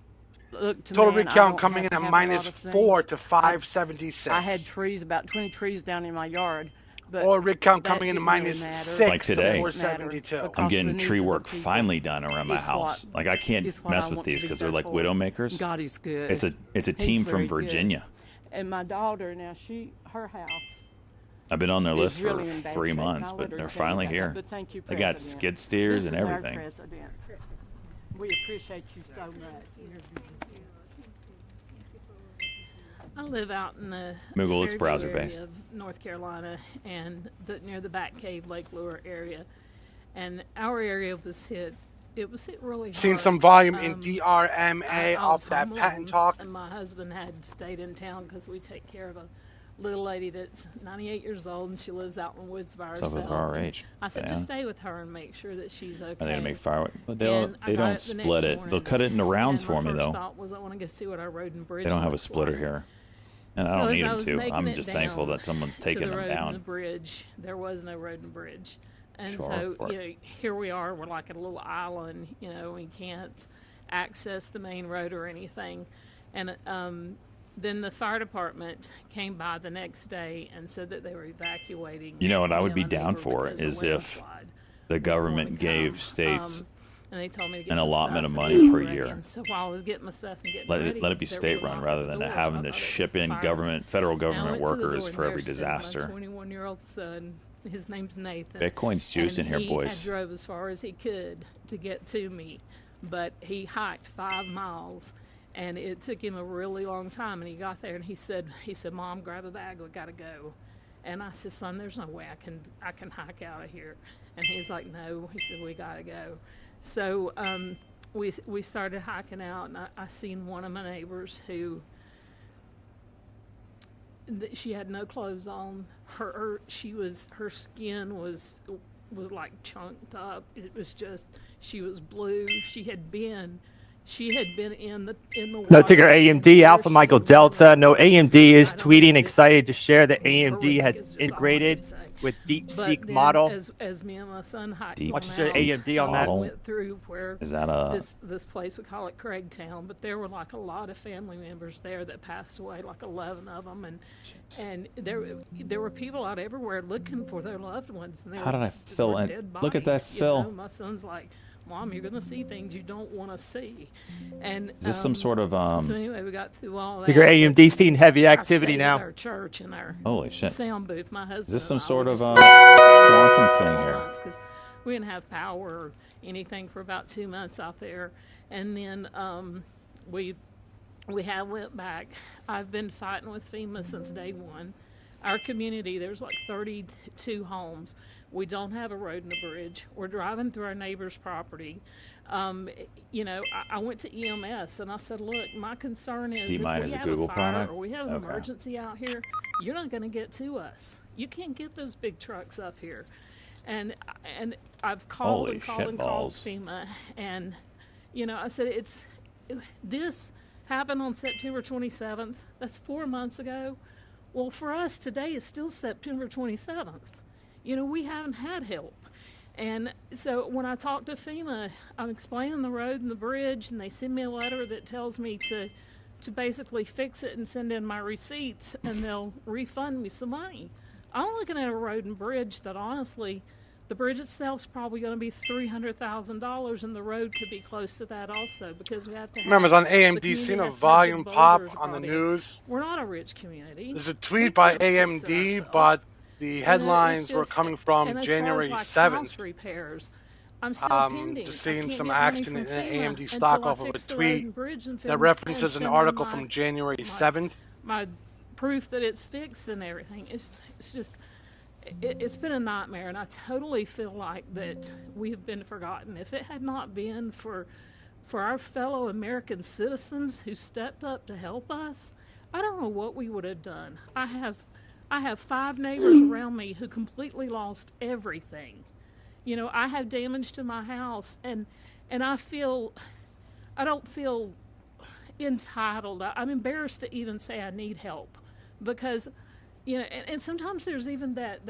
Look, to Total man, rig I count don't coming have in to at have a lot minus of 4 things. to 576. I had trees, about 20 trees down in my yard. But Or rig count that coming in at didn't really minus matter. 6 Like to today. 472. Because I'm the getting needs tree of the work people finally done around my is house. what- Like I can't is what mess I with want to these be because they're there like for. widowmakers. God is good. It's a He's team from very good. Virginia. And my daughter now, her house. I've been on their is list for really in bad 3 shape, and months, I'll but let her they're tell you finally about here. that. But thank you, They got President. skid steers This and is our everything. president. We appreciate you so much. I live out in the Moogle, it's Fairview browser-based. area of North Carolina and near the Bat Cave, Lake Lure area, and our area was hit. It was hit really hard. Seen some volume in I DRMA off was that home patent alone, talk. and my husband had stayed in town because we take care of a little lady that's 98 years old and she lives out in the woods by What's up herself. with And RH? I said, Yeah. just stay with her and make sure that she's okay. Are they gonna make fireworks? But And I they got don't up the split next it. morning, They'll cut it into rounds and for me my though. first thought was I want to go see what our road and bridge They don't have a looks splitter like. here, and I So don't as need I them was to. making I'm it just thankful down that someone's to taking the them road and the down. bridge, there was no road and bridge. And Sure, so, of course. you know, here we are, we're like at a little island, you know, we can't access the main road or anything. And then the fire department came by the next day and said that they were evacuating. You know what I would be a down neighbor for because a is if landslide the was going government to gave come. states And they told me to get an my allotment of stuff and money get per ready. year. And so while I was getting my stuff and getting Let ready, it be there was a state run knock rather at the than door, so having I to thought it ship was in fire. federal And I government went to the door, workers and for there every stood disaster. My 21-year-old son, his name's Nathan. Bitcoin's juice in and here, he boys. had drove as far as he could to get to me, but he hiked 5 miles, and it took him a really long time. And he got there, and he said, "Mom, grab a bag. We gotta go." And I said, "Son, there's no way I can hike out of here." And he's like, "No." He said, "We gotta go." So we started hiking out, and I seen one of my neighbors who she had no clothes on. Her skin was like chunked up. It was just, she was blue. She had been in the No ticker water AMD, before Alpha she Michael was in Delta. the No, water. AMD is I don't tweeting have it. excited to share that AMD Horrific has is just all I can integrated say. with But DeepSeek then model. as me and my son hiked Deep on What's out, the AMD on that? model? went through where Is that a this place, we call it Craigtown, but there were like a lot of family members there that passed away, like 11 of them, and there were people out everywhere looking for their loved ones. And How did I fill were in? dead Look at that bodies, you fill. know? My son's like, "Mom, you're gonna see things you don't want to see." And Is this some sort of so anyway, we got through all that. Ticker AMD seeing heavy I activity stayed now. at our church and our Holy shit. sound booth. My husband. Is this and some I sort were of just there quantum thing here? because we didn't have power or anything for about 2 months out there, and then we went back. I've been fighting with FEMA since day one. Our community, there's like 32 homes. We don't have a road and a bridge. We're driving through our neighbor's property. You know, I went to EMS and I said, "Look, my concern is if DMine we is a have Google a fire product? or we have an Okay. emergency out here, you're not going to get to us. You can't get those big trucks up here." And I've called Holy and called shit and called balls. FEMA, and you know, I said, this happened on September 27th. That's 4 months ago. Well, for us today is still September 27th. You know, we haven't had help. And so when I talk to FEMA, I'm explaining the road and the bridge, and they send me a letter that tells me to basically fix it and send in my receipts, and they'll refund me some money. I'm looking at a road and bridge that honestly, the bridge itself's probably going to be $300,000, and the road could be close to that also, because we have to. Remember, it's on the AMD. community Seen a has to have volume big pop boulders on the brought in. news. We're not a rich community. There's a We tweet by can't fix it AMD, ourselves. but the And headlines were just- coming from and as January far as, like, house 7th. repairs, I'm still pending. Just I seeing can't some get money action from in the FEMA AMD until stock I off of a fix the road tweet and bridge and that film- references and an send in article my- from January my- 7th. My proof that it's fixed and everything. It's just, it's been a nightmare, and I totally feel like that we have been forgotten. If it had not been for our fellow American citizens who stepped up to help us, I don't know what we would have done. I have 5 neighbors around me who completely lost everything. You know, I have damage to my house, and I don't feel entitled. I'm embarrassed to even say I need help, because, you know, and sometimes there's even that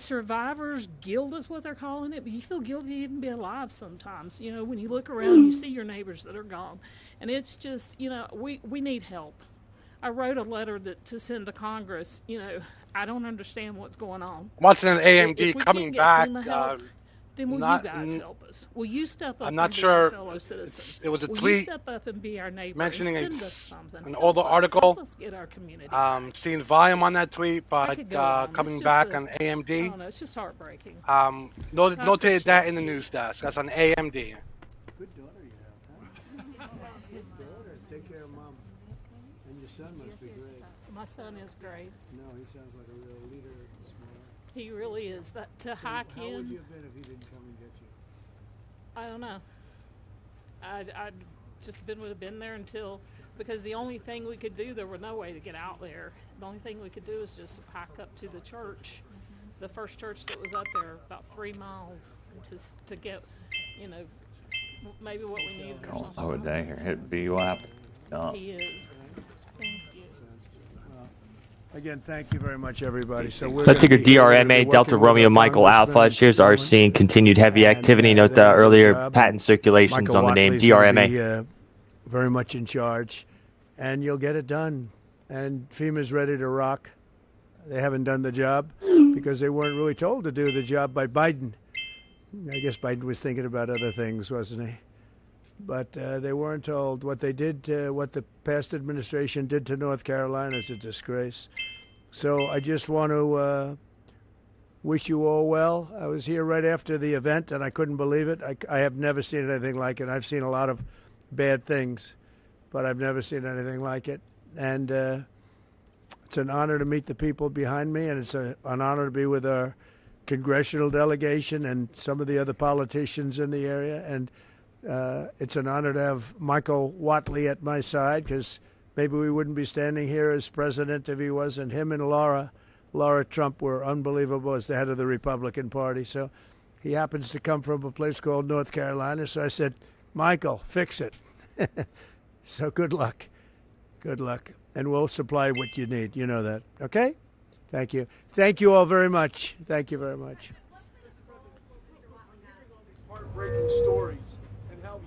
survivor's guilt is what they're calling it, but you feel guilty to even be alive sometimes. You know, when you look around, you see your neighbors that are gone, and it's just, you know, we need help. I wrote a letter to send to Congress. You know, I don't understand what's going on. Watching an If AMD we coming can't get back. FEMA help, then will not- you guys help us? Will you step up I'm not and be sure. our fellow citizens? It was a Will you tweet step up and be our neighbor mentioning and send us an something? older Help us, article. help us get our community back. Seeing volume on that tweet, I but could go on. It's coming just back a- on I AMD. don't know, it's just heartbreaking. Notated that in the news desk. That's on AMD. Good daughter you have, huh? Good daughter. Take care of mom. And your son must be great. My son is great. No, he sounds like a real leader, smart. He really is. That to hike How would in, you have been if he didn't come and get you? I don't know. I'd just would have been there until, because the only thing we could do, there were no way to get out there. The only thing we could do is just hike up to the church, the first church that was up there, about 3 miles, to get, you know, maybe what we needed. Going over there here. Hit BWAP. No. He is. Thank you. Again, thank you very much, everybody. So we're Let's take gonna a be here. We're gonna DRMA be Delta working with Romeo our Michael Alpha. congressman Shares are Coleman. seeing continued heavy activity. And, Note the they're doing a earlier job. patent circulations Michael on the name Watley's gonna DRMA. be, very much in charge. and you'll get it done. And FEMA's ready to rock. They haven't done the job because they weren't really told to do the job by Biden. I guess Biden was thinking about other things, wasn't he? But they weren't told. What they did, what the past administration did to North Carolina is a disgrace. So I just want to wish you all well. I was here right after the event, and I couldn't believe it. I have never seen anything like it. I've seen a lot of bad things, but I've never seen anything like it. And it's an honor to meet the people behind me, and it's an honor to be with our congressional delegation and some of the other politicians in the area. And it's an honor to have Michael Whatley at my side, because maybe we wouldn't be standing here as president if he wasn't. Him and Laura Trump were unbelievable as the head of the Republican Party. So he happens to come from a place called North Carolina. So I said, Michael, fix it. So good luck. Good luck. And we'll supply what you need. You know that. Okay? Thank you. Thank you all very much. Thank you very much. Heartbreaking stories and how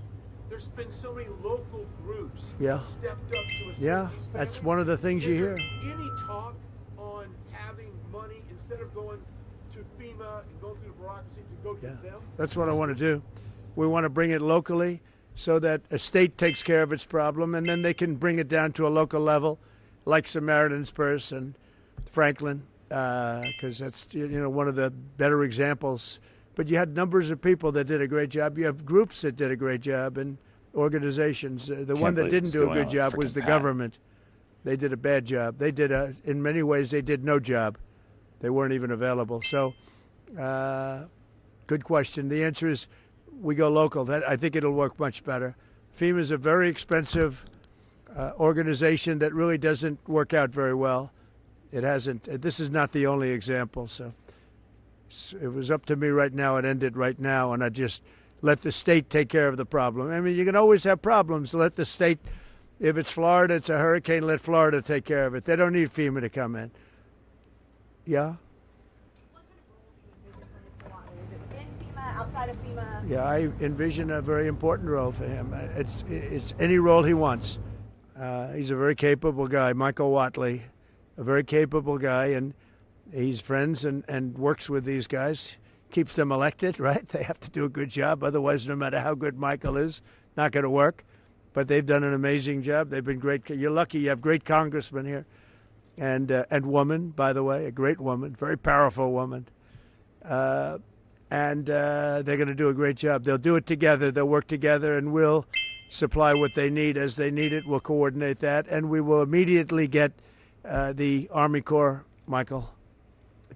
there's been so many local groups Yeah. stepped up to assist Yeah, these that's families. one of the things you Is there hear. Any talk on having money instead of going to FEMA and going through the bureaucracy to go to them? That's what I want to do. We want to bring it locally so that a state takes care of its problem, and then they can bring it down to a local level, like Samaritan's Purse and Franklin, because that's one of the better examples. But you had numbers of people that did a great job. You have groups that did a great job and organizations. The one that believe didn't it's do a going on good with job was frickin' the Pat. government. They did a bad job. They did in many ways, they did no job. They weren't even available. So, good question. The answer is we go local. I think it'll work much better. FEMA is a very expensive organization that really doesn't work out very well. It hasn't. This is not the only example. So it was up to me right now. It ended right now, and I just let the state take care of the problem. I mean, you can always have problems. Let the state, if it's Florida, it's a hurricane, let Florida take care of it. They don't need FEMA to come in. Yeah? Outside of FEMA? Yeah, I envision a very important role for him. It's any role he wants. He's a very capable guy, Michael Whatley, a very capable guy, and he's friends and works with these guys, keeps them elected, right? They have to do a good job. Otherwise, no matter how good Michael is, not going to work. But they've done an amazing job. They've been great. You're lucky you have great congressmen here. And woman, by the way, a great woman, very powerful woman. And they're going to do a great job. They'll do it together. They'll work together, and we'll supply what they need as they need it. We'll coordinate that, and we will immediately get the Army Corps, Michael,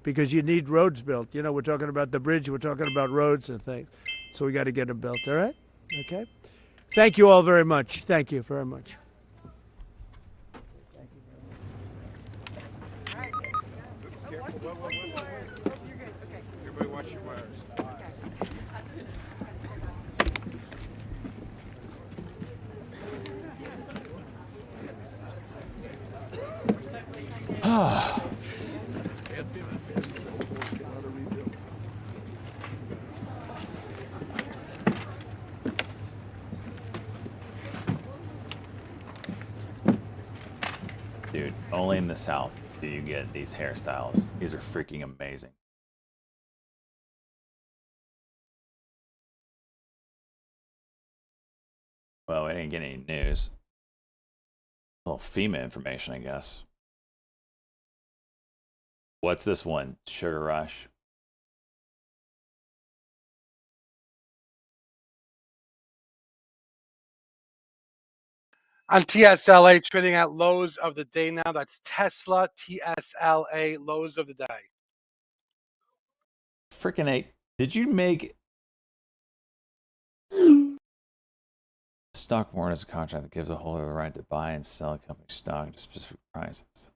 because you need roads built. You know, we're talking about the bridge. We're talking about roads and things. So we got to get them built, all right? Okay? Thank you all very much. Thank you very much. Everybody watch your wires. Dude, only in the South do you get these hairstyles. These are freaking amazing. Well, we didn't get any news. A little FEMA information, I guess. What's this one? Sugar Rush. On TSLA, trading at lows of the day now. That's Tesla, TSLA, lows of the day. Freaking A. Did you make stock warrant as a contract that gives a holder the right to buy and sell a company's stock at specific prices? Is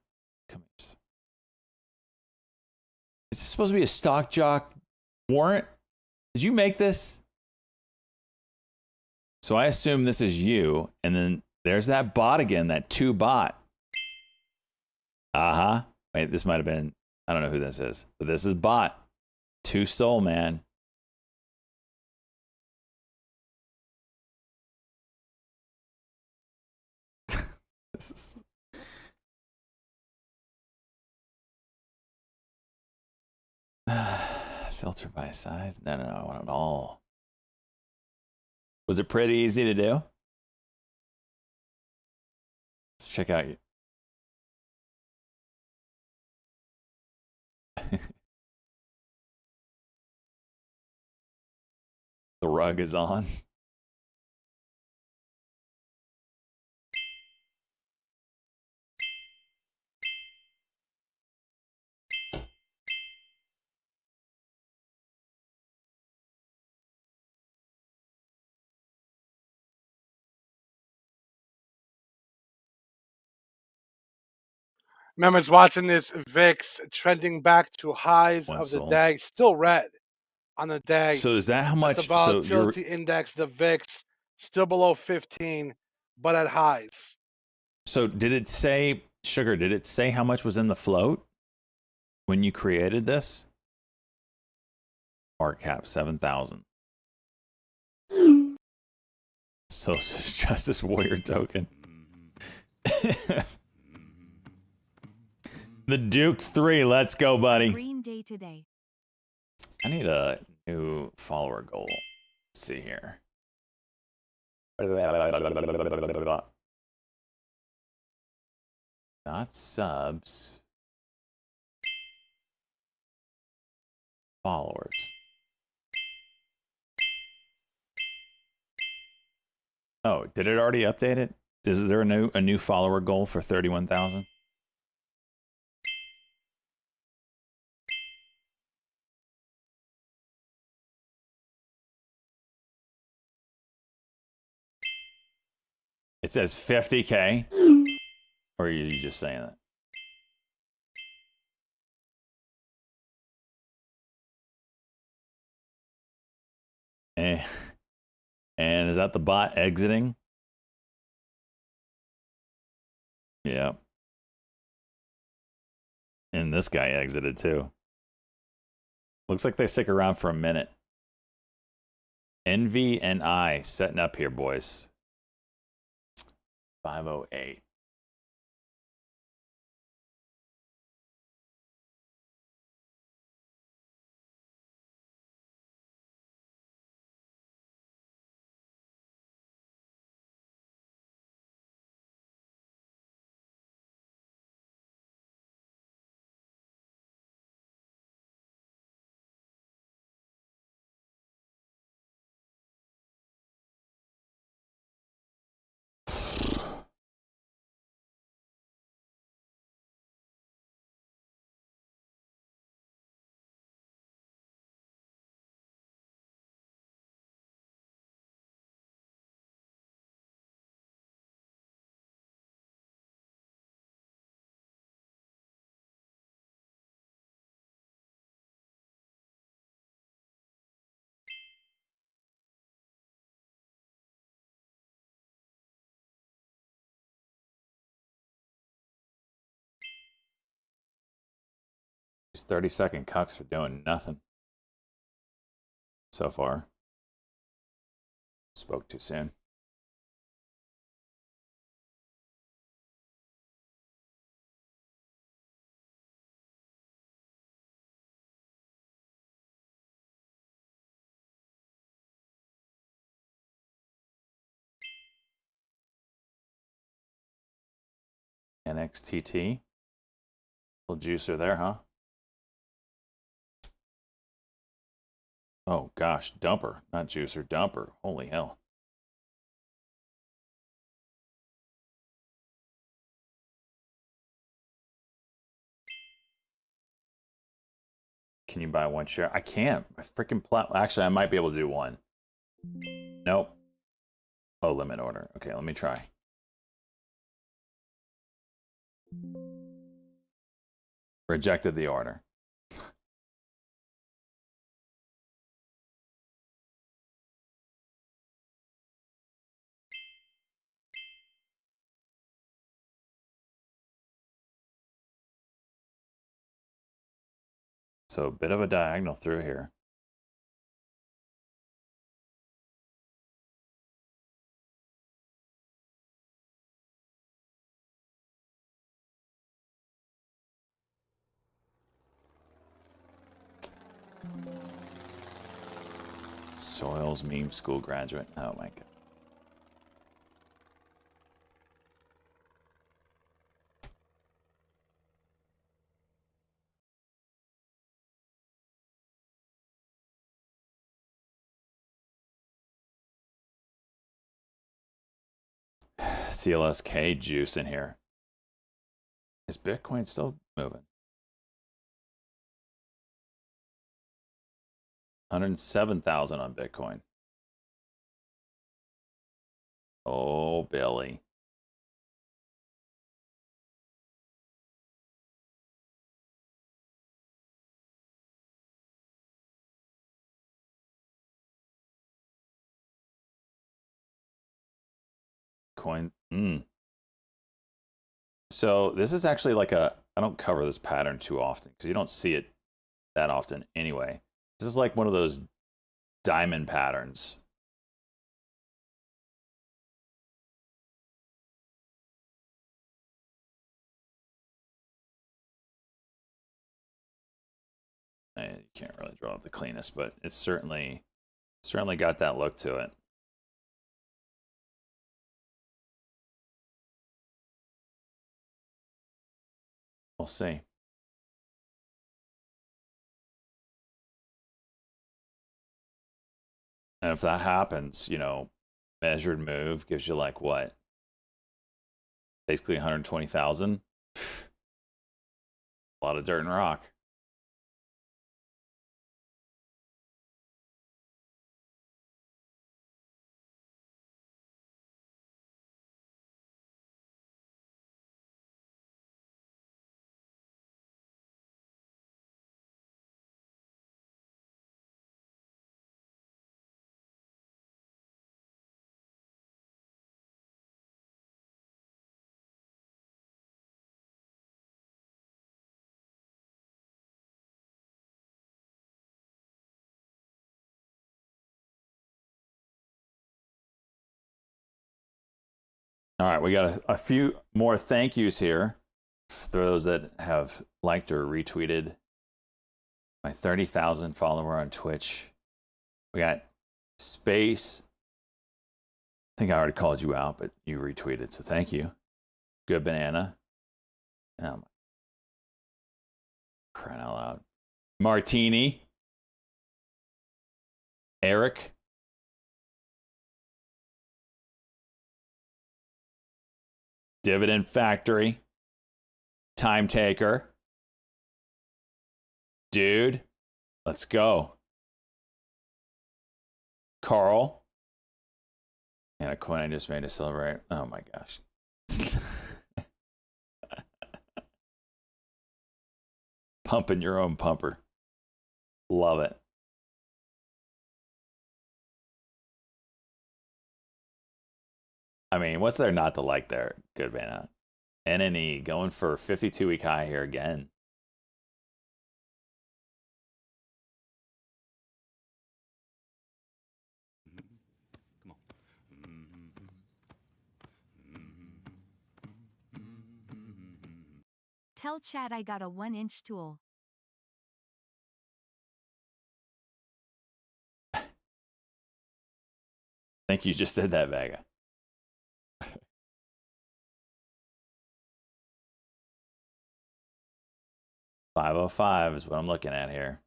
this supposed to be a stock jock warrant? Did you make this? So I assume this is you, and then there's that bot again, that 2 bot. Wait, this might have been, I don't know who this is, but this is bot. 2 Soul, man. This is... Filter by size? No, I want it all. Was it pretty easy to do? Let's check out. The rug is on. Members watching this, VIX trending back to highs One of the soul. day, still red on the day. So is that how much? That's the volatility index, the VIX, still below 15, but at highs. So did it say, Sugar, did it say how much was in the float when you created this? Market cap 7,000. Social Justice Warrior token. The Duke 3, let's go, buddy. Green day today. I need a new follower goal. Let's see here. Not subs. Followers. Oh, did it already update it? Is there a new follower goal for 31,000? It says 50K. Or are you just saying that? And is that the bot exiting? Yeah. And this guy exited too. Looks like they stick around for a minute. Envy and I setting up here, boys. 508. These 30-second cucks are doing nothing so far. Spoke too soon. NXTT. Little juicer there, huh? Oh gosh, dumper, not juicer, dumper. Holy hell. Can you buy one share? I can't. My freaking actually, I might be able to do one. Nope. Oh, limit order. Okay, let me try. Rejected the order. So a bit of a diagonal through here. Soils meme school graduate. Oh my god. CLSK juice in here. Is Bitcoin still moving? 107,000 on Bitcoin. Oh, Billy. Coin. So this is actually like I don't cover this pattern too often because you don't see it that often anyway. This is like one of those diamond patterns. And you can't really draw it the cleanest, but it's certainly got that look to it. We'll see. And if that happens, you know, measured move gives you like what? Basically 120,000. A lot of dirt and rock. All right, we got a few more thank yous here for those that have liked or retweeted my 30,000 follower on Twitch. We got Space. I think I already called you out, but you retweeted, so thank you. Good Banana. Crying out loud. Martini. Eric. Dividend Factory. Time Taker. Dude. Let's go. Carl. And a coin I just made to celebrate. Oh my gosh. Pumping your own pumper. Love it. I mean, what's there not to like there? Good man. NNE going for a 52-week high here again. Tell Chad I got a 1-inch tool. I think you just said that, Vega. $5.05 is what I'm looking at here.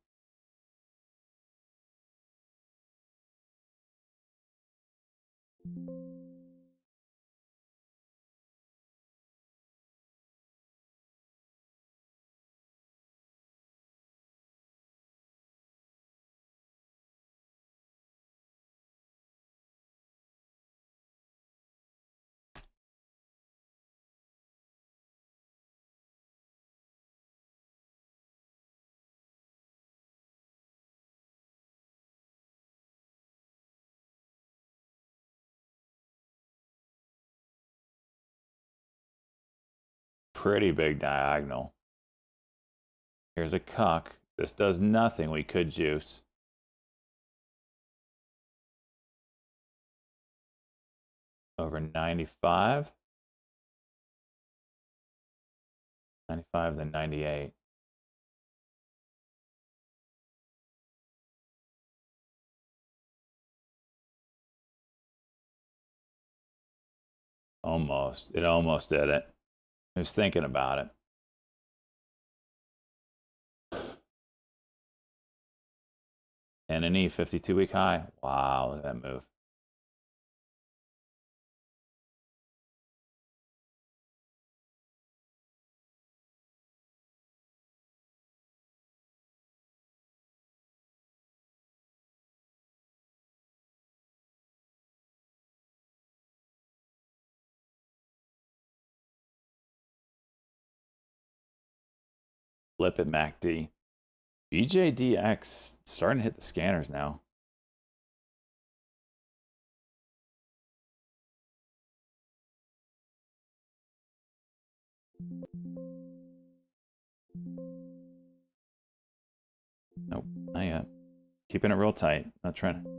Pretty big diagonal. Here's a cuck. This does nothing. We could juice. Over 95. 95, then 98. Almost. It almost did it. I was thinking about it. And an E 52-week high. Wow, look at that move. Flip it, MACD. BJDX starting to hit the scanners now. Nope, not yet. Keeping it real tight. Not trying to.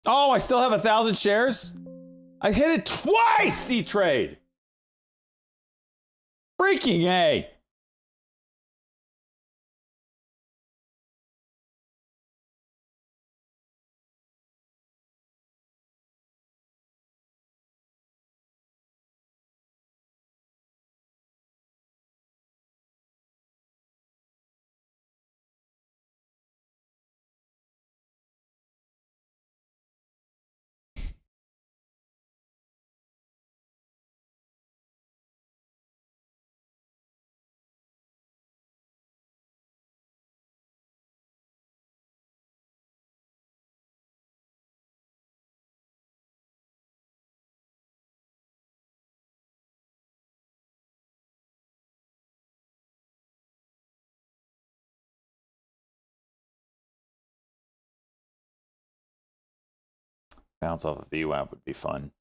Oh, I still have 1,000 shares? I hit it twice, E-Trade. Freaking A. Bounce off a VWAP would be fun.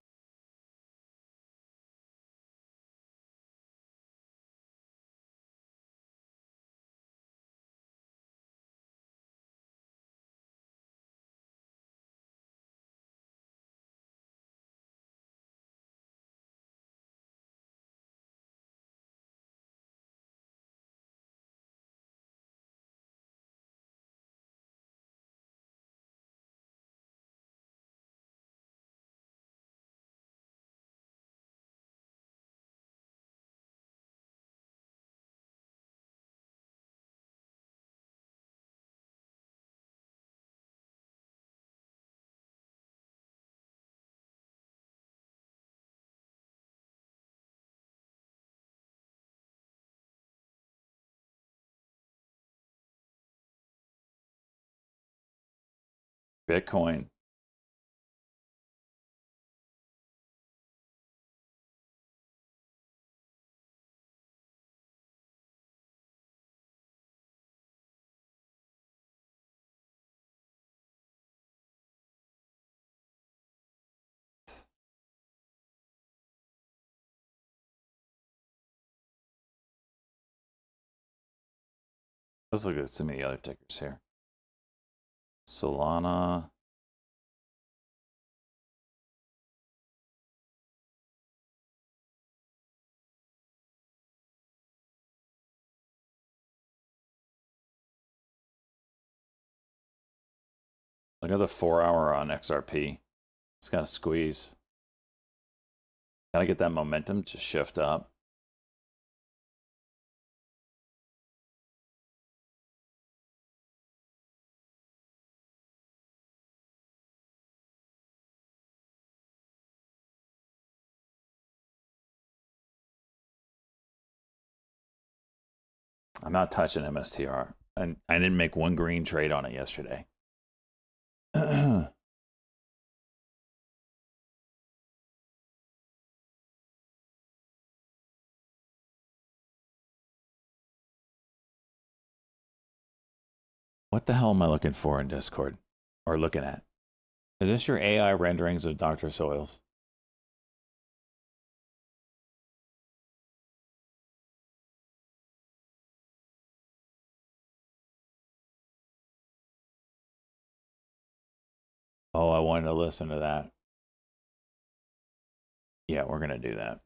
Bitcoin. Let's look at some of the other tickers here. Solana. Look at the 4-hour on XRP. It's got to squeeze. Gotta get that momentum to shift up. I'm not touching MSTR. And I didn't make one green trade on it yesterday. What the hell am I looking for in Discord? Or looking at? Is this your AI renderings of Dr. Soils? Oh, I wanted to listen to that. Yeah, we're going to do that.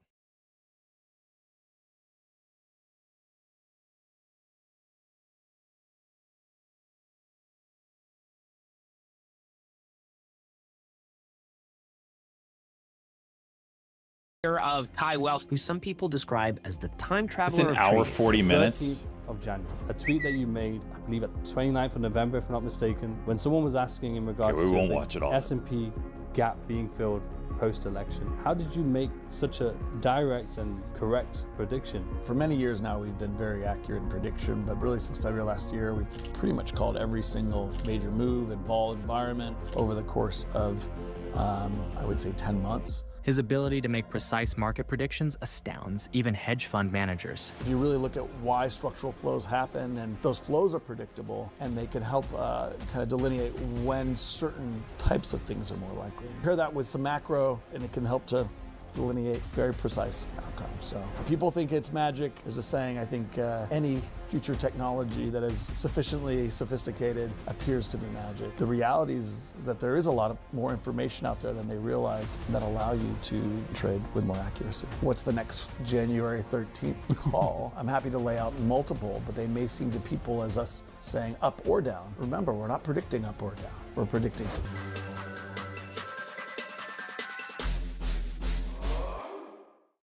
of Kai Wells, who some people describe as the time It's traveler an of hour, trading. 40 minutes. 13th of January. A tweet that you made, I believe at the 29th of November, if I'm not mistaken, when someone was asking in regards we to won't the watch it all. S&P gap being filled post-election. How did you make such a direct and correct prediction? For many years now, we've been very accurate in prediction, but really since February last year, we pretty much called every single major move and vol environment over the course of, I would say, 10 months. His ability to make precise market predictions astounds even hedge fund managers. If you really look at why structural flows happen, and those flows are predictable, and they can help kind of delineate when certain types of things are more likely. Pair that with some macro, and it can help to delineate very precise outcomes. So people think it's magic. There's a saying, I think any future technology that is sufficiently sophisticated appears to be magic. The reality is that there is a lot of more information out there than they realize that allow you to trade with more accuracy. What's the next January 13th call? I'm happy to lay out multiple, but they may seem to people as us saying up or down. Remember, we're not predicting up or down. We're predicting.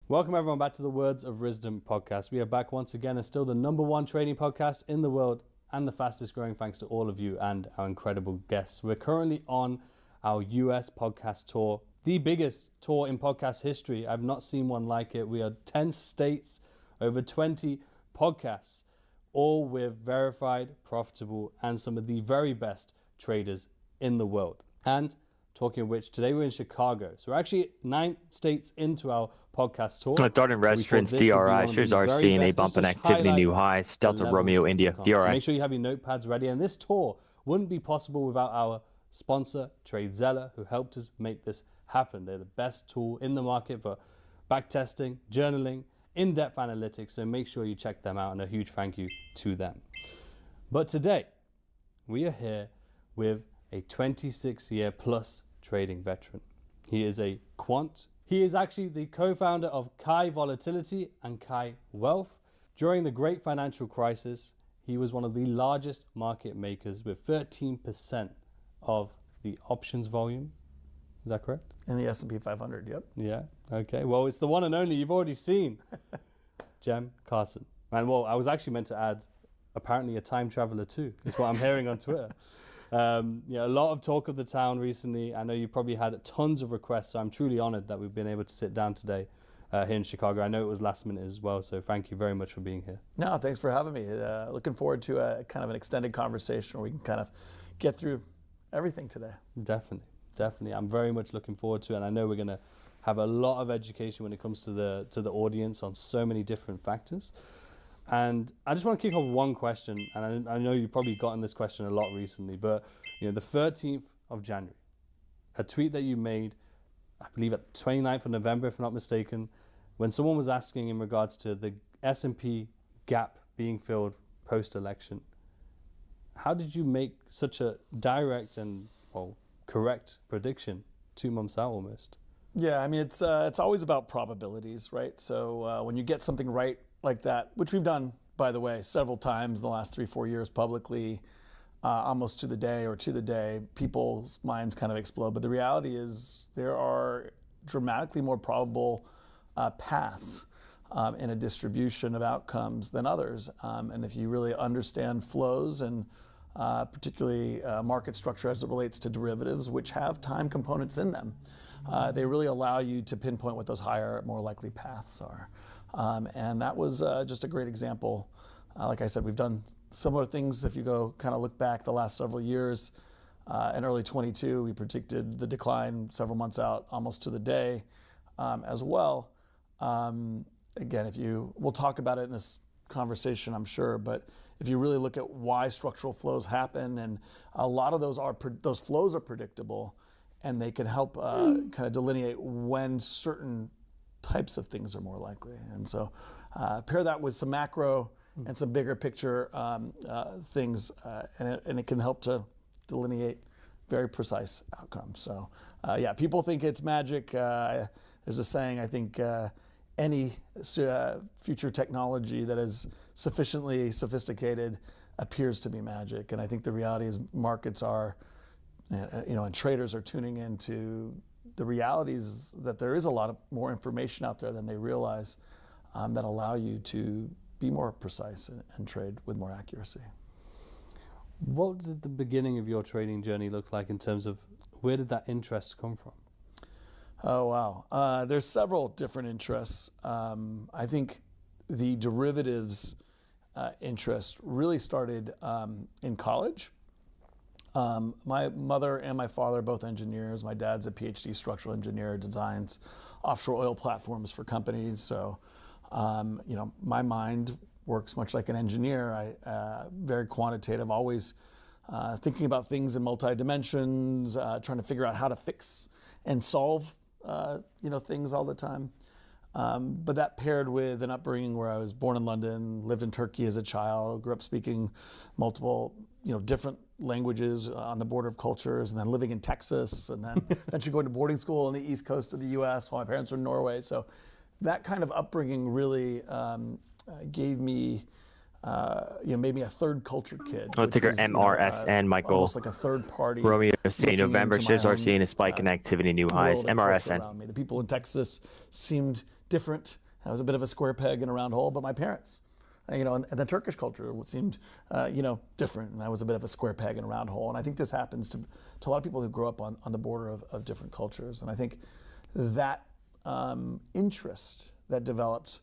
Welcome everyone back to the Words of Wisdom podcast. We are back once again and still the #1 trading podcast in the world and the fastest growing thanks to all of you and our incredible guests. We're currently on our US podcast tour, the biggest tour in podcast history. I've not seen one like it. We are 10 states, over 20 podcasts, all with verified, profitable, and some of the very best traders in the world. And talking of which, today we're in Chicago. So we're actually 9 states into our podcast tour. Darden Restaurants, DRI, shares are seeing a bump in activity, new highs, Delta Romeo India, So DRI. make sure you have your notepads ready. And this tour wouldn't be possible without our sponsor, TradeZella, who helped us make this happen. They're the best tool in the market for backtesting, journaling, in-depth analytics. So make sure you check them out, and a huge thank you to them. But today, we are here with a 26-year plus trading veteran. He is a quant. He is actually the co-founder of Kai Volatility and Kai Wealth. During the great financial crisis, he was one of the largest market makers with 13% of the options volume. Is that correct? In the S&P 500, yep. Yeah, okay. Well, it's the one and only you've already seen. Jem Carson. And well, I was actually meant to add, apparently a time traveler too, is what I'm hearing on Twitter. A lot of talk of the town recently. I know you probably had tons of requests, so I'm truly honored that we've been able to sit down today here in Chicago. I know it was last minute as well, so thank you very much for being here. No, thanks for having me. Looking forward to a kind of an extended conversation where we can kind of get through everything today. Definitely. I'm very much looking forward to it, and I know we're going to have a lot of education when it comes to the audience on so many different factors. And I just want to kick off one question, and I know you've probably gotten this question a lot recently, but the 13th of January, a tweet that you made, I believe at the 29th of November, if I'm not mistaken, when someone was asking in regards to the S&P gap being filled post-election. How did you make such a direct and correct prediction 2 months out almost? Yeah, I mean, it's always about probabilities, right? So when you get something right like that, which we've done, by the way, several times in the last 3-4 years publicly, almost to the day, people's minds kind of explode. But the reality is there are dramatically more probable paths in a distribution of outcomes than others. And if you really understand flows and particularly market structure as it relates to derivatives, which have time components in them, they really allow you to pinpoint what those higher, more likely paths are. And that was just a great example. Like I said, we've done similar things. If you go kind of look back the last several years, in early 22, we predicted the decline several months out, almost to the day as well. Again, we'll talk about it in this conversation, I'm sure, but if you really look at why structural flows happen, and a lot of those flows are predictable, and they can help kind of delineate when certain types of things are more likely. And so pair that with some macro and some bigger picture things, and it can help to delineate very precise outcomes. So people think it's magic. There's a saying, I think, any future technology that is sufficiently sophisticated appears to be magic. And I think the reality is markets are, and traders are tuning into the reality is that there is a lot of more information out there than they realize that allow you to be more precise and trade with more accuracy. What did the beginning of your trading journey look like in terms of where did that interest come from? Oh, wow. There's several different interests. I think the derivatives interest really started in college. My mother and my father are both engineers. My dad's a PhD structural engineer, designs offshore oil platforms for companies. So, you know, my mind works much like an engineer. Very quantitative, always thinking about things in multi-dimensions, trying to figure out how to fix and solve, you know, things all the time. But that paired with an upbringing where I was born in London, lived in Turkey as a child, grew up speaking multiple, you know, different languages on the border of cultures, and then living in Texas, and then eventually going to boarding school on the East Coast of the U.S. while my parents were in Norway. So that kind of upbringing really gave me, you know, made me a third culture kid. Well, ticker MRSN, Michael. Almost like a third party. Romeo City, looking November, into my shares are own, seeing a spike in activity, new highs. world and culture MRSN. around me. The people in Texas seemed different. I was a bit of a square peg in a round hole, but my parents, you know, and the Turkish culture seemed, you know, different. And I was a bit of a square peg in a round hole. And I think this happens to a lot of people who grow up on the border of different cultures. And I think that interest that developed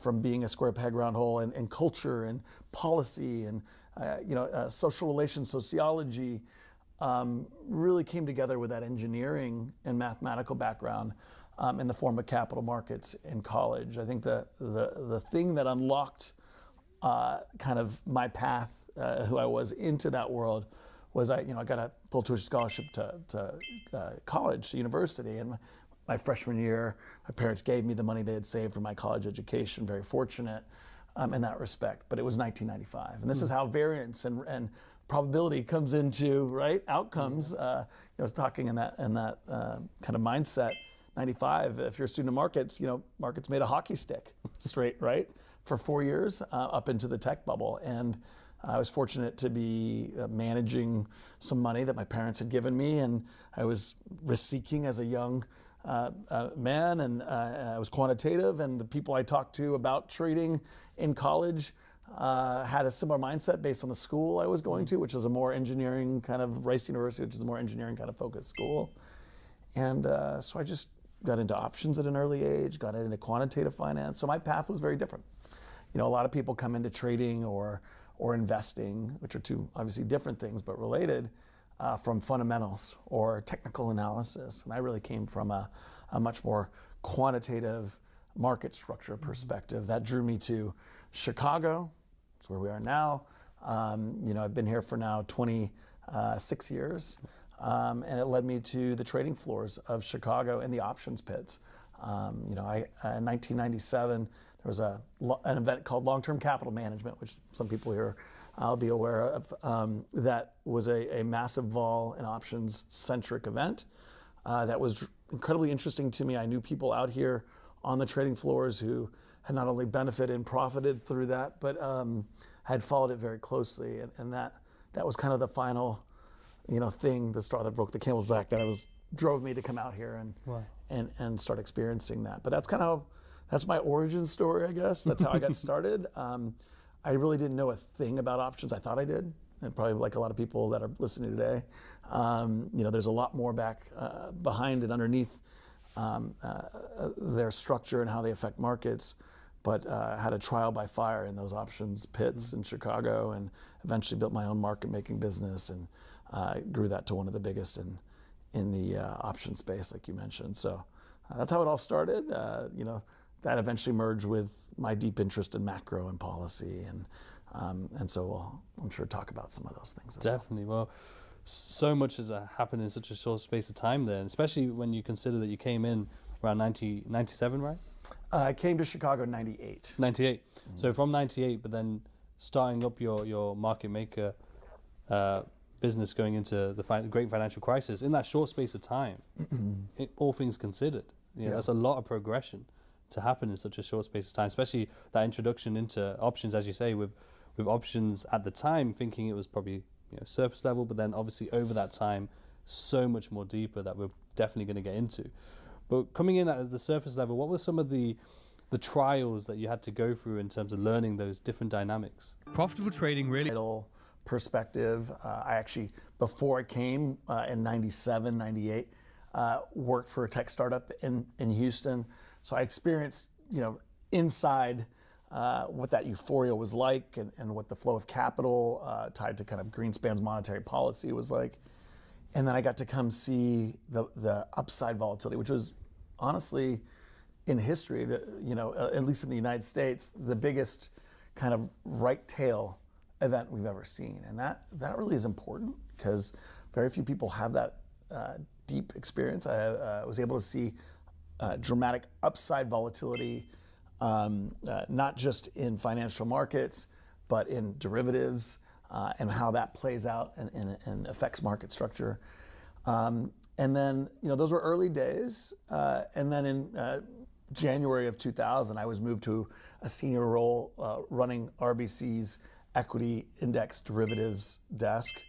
from being a square peg round hole and culture and policy and, you know, social relations, sociology, really came together with that engineering and mathematical background in the form of capital markets in college. I think the thing that unlocked kind of my path, who I was into that world, was I got a full tuition scholarship to college, to university, and my freshman year, my parents gave me the money they had saved for my college education. Very fortunate in that respect, but it was 1995, and this is how variance and probability comes into outcomes. I was talking in that kind of mindset. 95, if you're a student of markets, markets made a hockey stick straight, for 4 years up into the tech bubble. And I was fortunate to be managing some money that my parents had given me, and I was risk-seeking as a young man, and I was quantitative, and the people I talked to about trading in college had a similar mindset based on the school I was going to, which is a more engineering kind of, Rice University, which is a more engineering kind of focused school. And so I just got into options at an early age, got into quantitative finance. So my path was very different. A lot of people come into trading or investing, which are two obviously different things, but related, from fundamentals or technical analysis. And I really came from a much more quantitative market structure perspective. That drew me to Chicago. That's where we are now. I've been here for now 26 years. And it led me to the trading floors of Chicago and the options pits. In 1997, there was an event called Long-Term Capital Management, which some people here I'll be aware of. That was a massive vol and options-centric event that was incredibly interesting to me. I knew people out here on the trading floors who had not only benefited and profited through that, but had followed it very closely. And that was kind of the final thing, the straw that broke the camel's back, drove me to come out here and start experiencing that. But that's my origin story, I guess. That's how I got started. I really didn't know a thing about options. I thought I did, and probably like a lot of people that are listening today. There's a lot more behind and underneath their structure and how they affect markets. But had a trial by fire in those options pits in Chicago, and eventually built my own market making business, and grew that to one of the biggest in the option space, like you mentioned. So that's how it all started. That eventually merged with my deep interest in macro and policy, and so we'll, I'm sure, talk about some of those things. Definitely. Well, so much has happened in such a short space of time there, and especially when you consider that you came in around 97, right? I came to Chicago in 98. 98. Mm-hmm. So from 98, but then starting up your market maker business going into the great financial crisis in that short space of time, all things considered, that's a lot of progression to happen in such a short space of time, especially that introduction into options, as you say, with options at the time, thinking it was probably surface level, but then obviously over that time so much more deeper that we're definitely going to get into. But coming in at the surface level, what were some of the trials that you had to go through in terms of learning those different dynamics? Profitable trading really perspective. I actually, before I came in 97, 98, worked for a tech startup in Houston. So I experienced, inside what that euphoria was like and what the flow of capital tied to kind of Greenspan's monetary policy was like. And then I got to come see the upside volatility, which was honestly in history, at least in the United States, the biggest kind of right tail event we've ever seen. And that really is important because very few people have that deep experience. I was able to see dramatic upside volatility, not just in financial markets, but in derivatives and how that plays out and affects market structure. And then, those were early days. And then in January of 2000, I was moved to a senior role running RBC's equity index derivatives desk.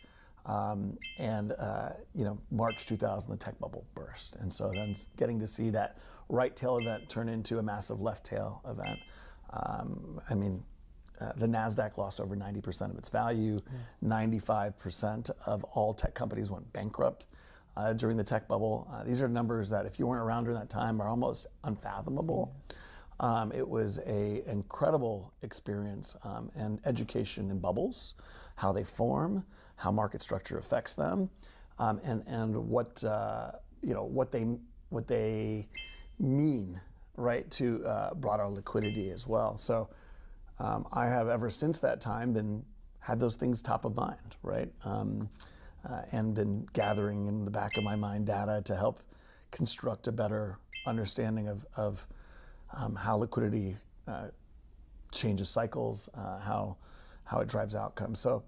March 2000, the tech bubble burst. And so then getting to see that right tail event turn into a massive left tail event. The NASDAQ lost over 90% of its value. 95% of all tech companies went bankrupt during the tech bubble. These are numbers that if you weren't around during that time are almost unfathomable. It was an incredible experience and education in bubbles, how they form, how market structure affects them, and what they mean, right, to broader liquidity as well. So I have ever since that time had those things top of mind, right, and been gathering in the back of my mind data to help construct a better understanding of how liquidity changes cycles, how it drives outcomes. So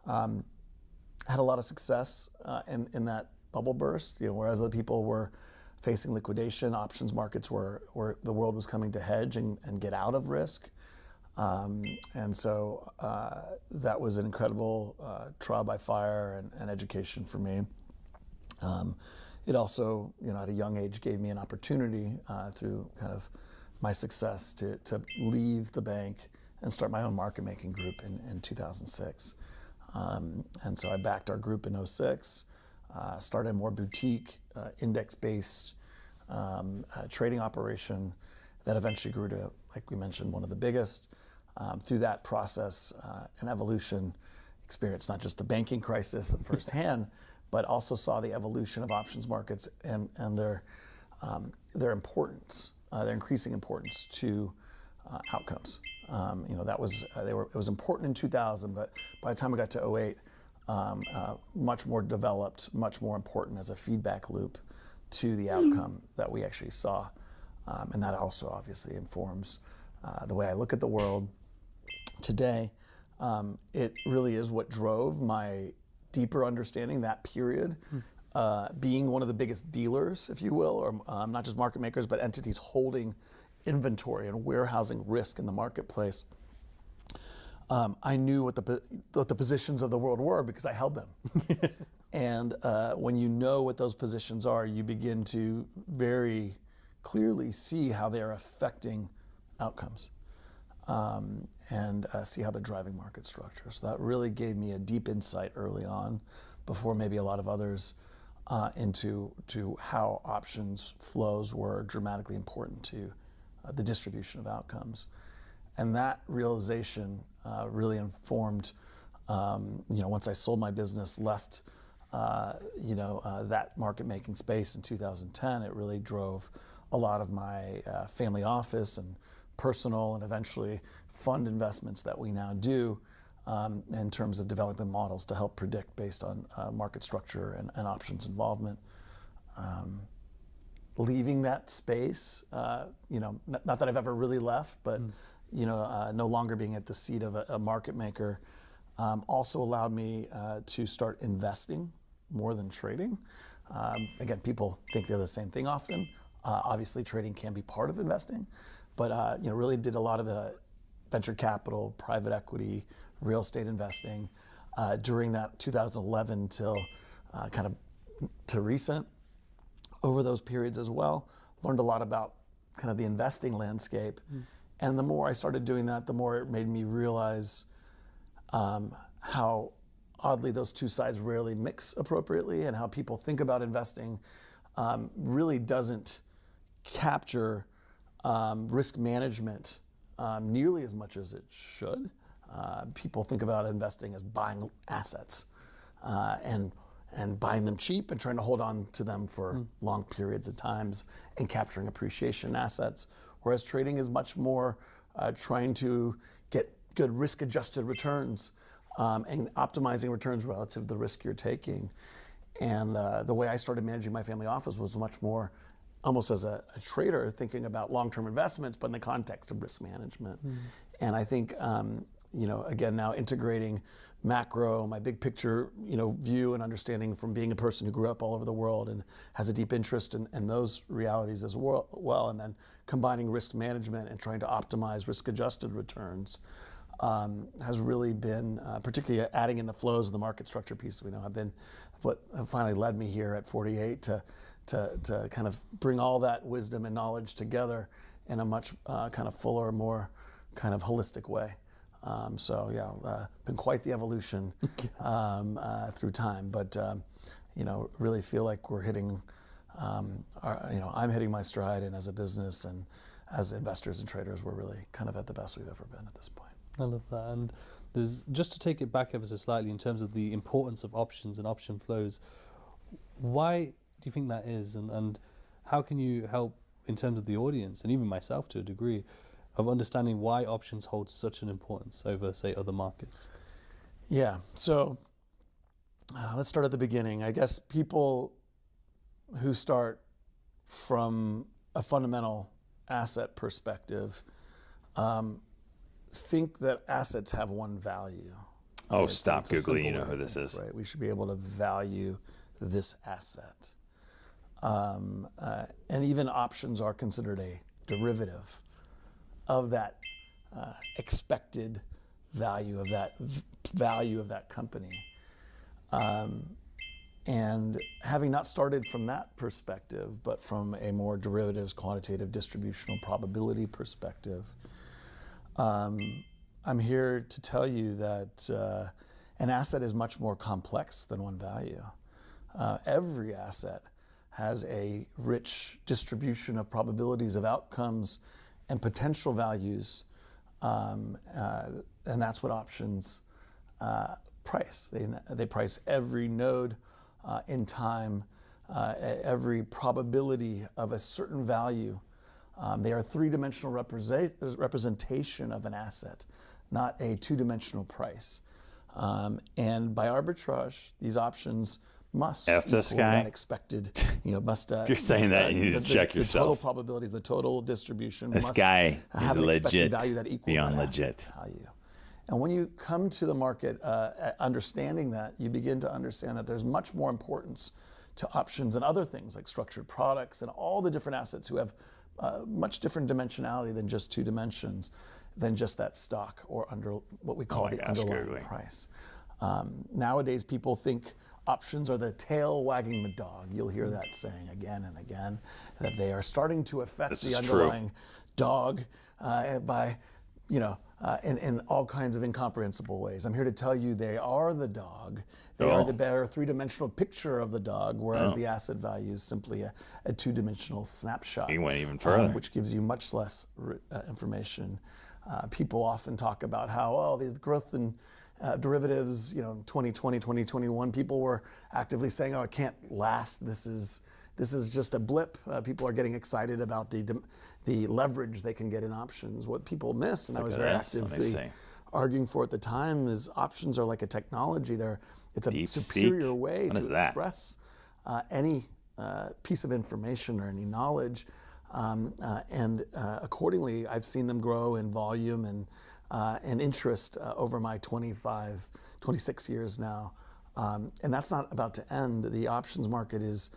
had a lot of success in that bubble burst, whereas other people were facing liquidation, options markets were the world was coming to hedge and get out of risk. And so that was an incredible trial by fire and education for me. It also, at a young age, gave me an opportunity through kind of my success to leave the bank and start my own market making group in 2006. And so I backed our group in 2006, started a more boutique index-based trading operation that eventually grew to, like we mentioned, one of the biggest. Through that process and evolution, experienced not just the banking crisis firsthand, but also saw the evolution of options markets and their importance, their increasing importance to outcomes. It was important in 2000, but by the time we got to 2008, much more developed, much more important as a feedback loop to the outcome that we actually saw. And that also obviously informs the way I look at the world today. It really is what drove my deeper understanding that period, being one of the biggest dealers, if you will, or not just market makers, but entities holding inventory and warehousing risk in the marketplace. I knew what the positions of the world were because I held them. And when you know what those positions are, you begin to very clearly see how they are affecting outcomes and see how they're driving market structure. So that really gave me a deep insight early on, before maybe a lot of others, into how options flows were dramatically important to the distribution of outcomes. And that realization really informed, once I sold my business, left, that market making space in 2010, it really drove a lot of my family office and personal and eventually fund investments that we now do in terms of developing models to help predict based on market structure and options involvement. Leaving that space, not that I've ever really left, but no longer being at the seat of a market maker, also allowed me to start investing more than trading. Again, people think they're the same thing often. Obviously, trading can be part of investing, but really did a lot of the venture capital, private equity, real estate investing during that 2011 till kind of to recent over those periods as well. Learned a lot about kind of the investing landscape. And the more I started doing that, the more it made me realize how oddly those two sides rarely mix appropriately, and how people think about investing really doesn't capture risk management nearly as much as it should. People think about investing as buying assets and buying them cheap and trying to hold on to them for long periods of times and capturing appreciation in assets. Whereas trading is much more trying to get good risk-adjusted returns and optimizing returns relative to the risk you're taking. And the way I started managing my family office was much more almost as a trader, thinking about long-term investments, but in the context of risk management. And I think, again, now integrating macro, my big picture, view and understanding from being a person who grew up all over the world and has a deep interest in those realities as well, and then combining risk management and trying to optimize risk-adjusted returns has really been, particularly adding in the flows of the market structure piece have been what finally led me here at 48 to kind of bring all that wisdom and knowledge together in a much kind of fuller, more kind of holistic way. Been quite the evolution through time, but really feel like we're hitting, I'm hitting my stride, and as a business and as investors and traders, we're really kind of at the best we've ever been at this point. I love that. And there's, just to take it back ever so slightly in terms of the importance of options and option flows, why do you think that is, and how can you help in terms of the audience and even myself to a degree of understanding why options hold such an importance over, say, other markets? Yeah, so let's start at the beginning. I guess people who start from a fundamental asset perspective think that assets have one value. Oh, stop Googling, you know who this is. Right, we should be able to value this asset. And even options are considered a derivative of that expected value of that company. And having not started from that perspective, but from a more derivatives, quantitative, distributional probability perspective, I'm here to tell you that an asset is much more complex than one value. Every asset has a rich distribution of probabilities of outcomes and potential values, and that's what options price. They price every node in time, every probability of a certain value. They are a three-dimensional representation of an asset, not a two-dimensional price. And by arbitrage, these options must this equal guy. that expected, must. If you're saying that, you need to check yourself. The total probabilities, the total distribution. This must guy have is an expected legit, value that equals beyond that legit. asset value. And when you come to the market understanding that, you begin to understand that there's much more importance to options and other things like structured products and all the different assets who have much different dimensionality than just two dimensions, than just that stock or under what we call the underlying price. Nowadays, people think options are the tail wagging the dog. You'll hear that saying again and again, that they are starting to affect the underlying dog by, in all kinds of incomprehensible ways. I'm here to tell you they are the dog. They are the better three-dimensional picture of the dog, whereas the asset value is simply a two-dimensional snapshot. You went even further. Which gives you much less information. People often talk about how, the growth in derivatives, 2020, 2021, people were actively saying, it can't last. This is just a blip. People are getting excited about the leverage they can get in options. What people miss, and I was very actively arguing for at the time, is options are like a technology. It's a superior way to express any piece of information or any knowledge. And accordingly, I've seen them grow in volume and interest over my 26 years now. And that's not about to end. The options market is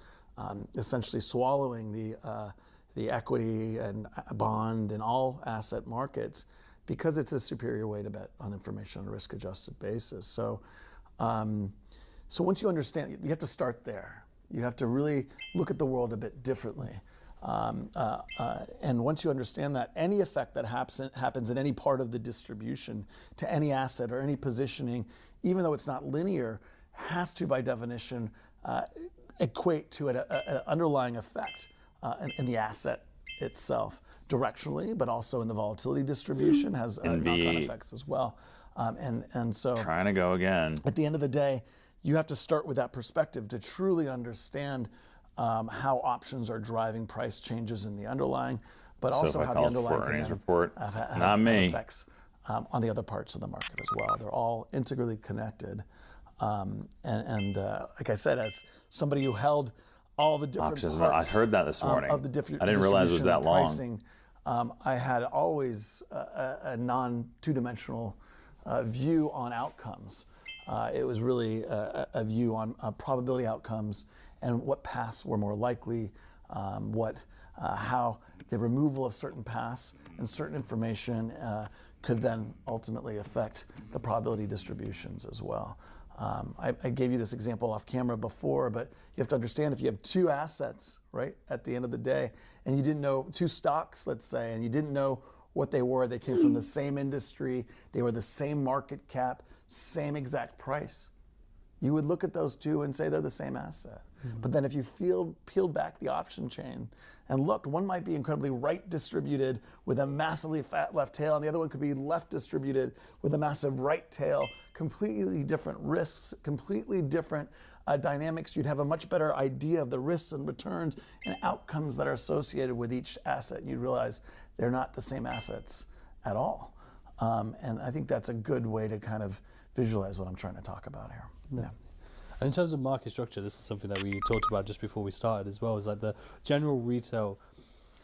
essentially swallowing the equity and bond and all asset markets because it's a superior way to bet on information on a risk-adjusted basis. So once you understand, you have to start there. You have to really look at the world a bit differently. And once you understand that, any effect that happens in any part of the distribution to any asset or any positioning, even though it's not linear, has to, by definition, equate to an underlying effect in the asset itself, directionally, but also in the volatility distribution has knock-on effects as well. And so, trying to go again. At the end of the day, you have to start with that perspective to truly understand how options are driving price changes in the underlying, but also how the underlying earnings can report. have Not me. effects on the other parts of the market as well. They're all integrally connected. Like I said, as somebody who held all the different Options, parts I heard that this morning. of the different I didn't realize it was that long. pricing, I had always a non-two-dimensional view on outcomes. It was really a view on probability outcomes and what paths were more likely, how the removal of certain paths and certain information could then ultimately affect the probability distributions as well. I gave you this example off camera before, but you have to understand if you have two assets, right, at the end of the day, and you didn't know, two stocks, let's say, and you didn't know what they were, they came from the same industry, they were the same market cap, same exact price, you would look at those two and say they're the same asset. But then if you peeled back the option chain and looked, one might be incredibly right distributed with a massively fat left tail, and the other one could be left distributed with a massive right tail, completely different risks, completely different dynamics. You'd have a much better idea of the risks and returns and outcomes that are associated with each asset. And you'd realize they're not the same assets at all. And I think that's a good way to kind of visualize what I'm trying to talk about here. Yeah. And in terms of market structure, this is something that we talked about just before we started as well, is like the general retail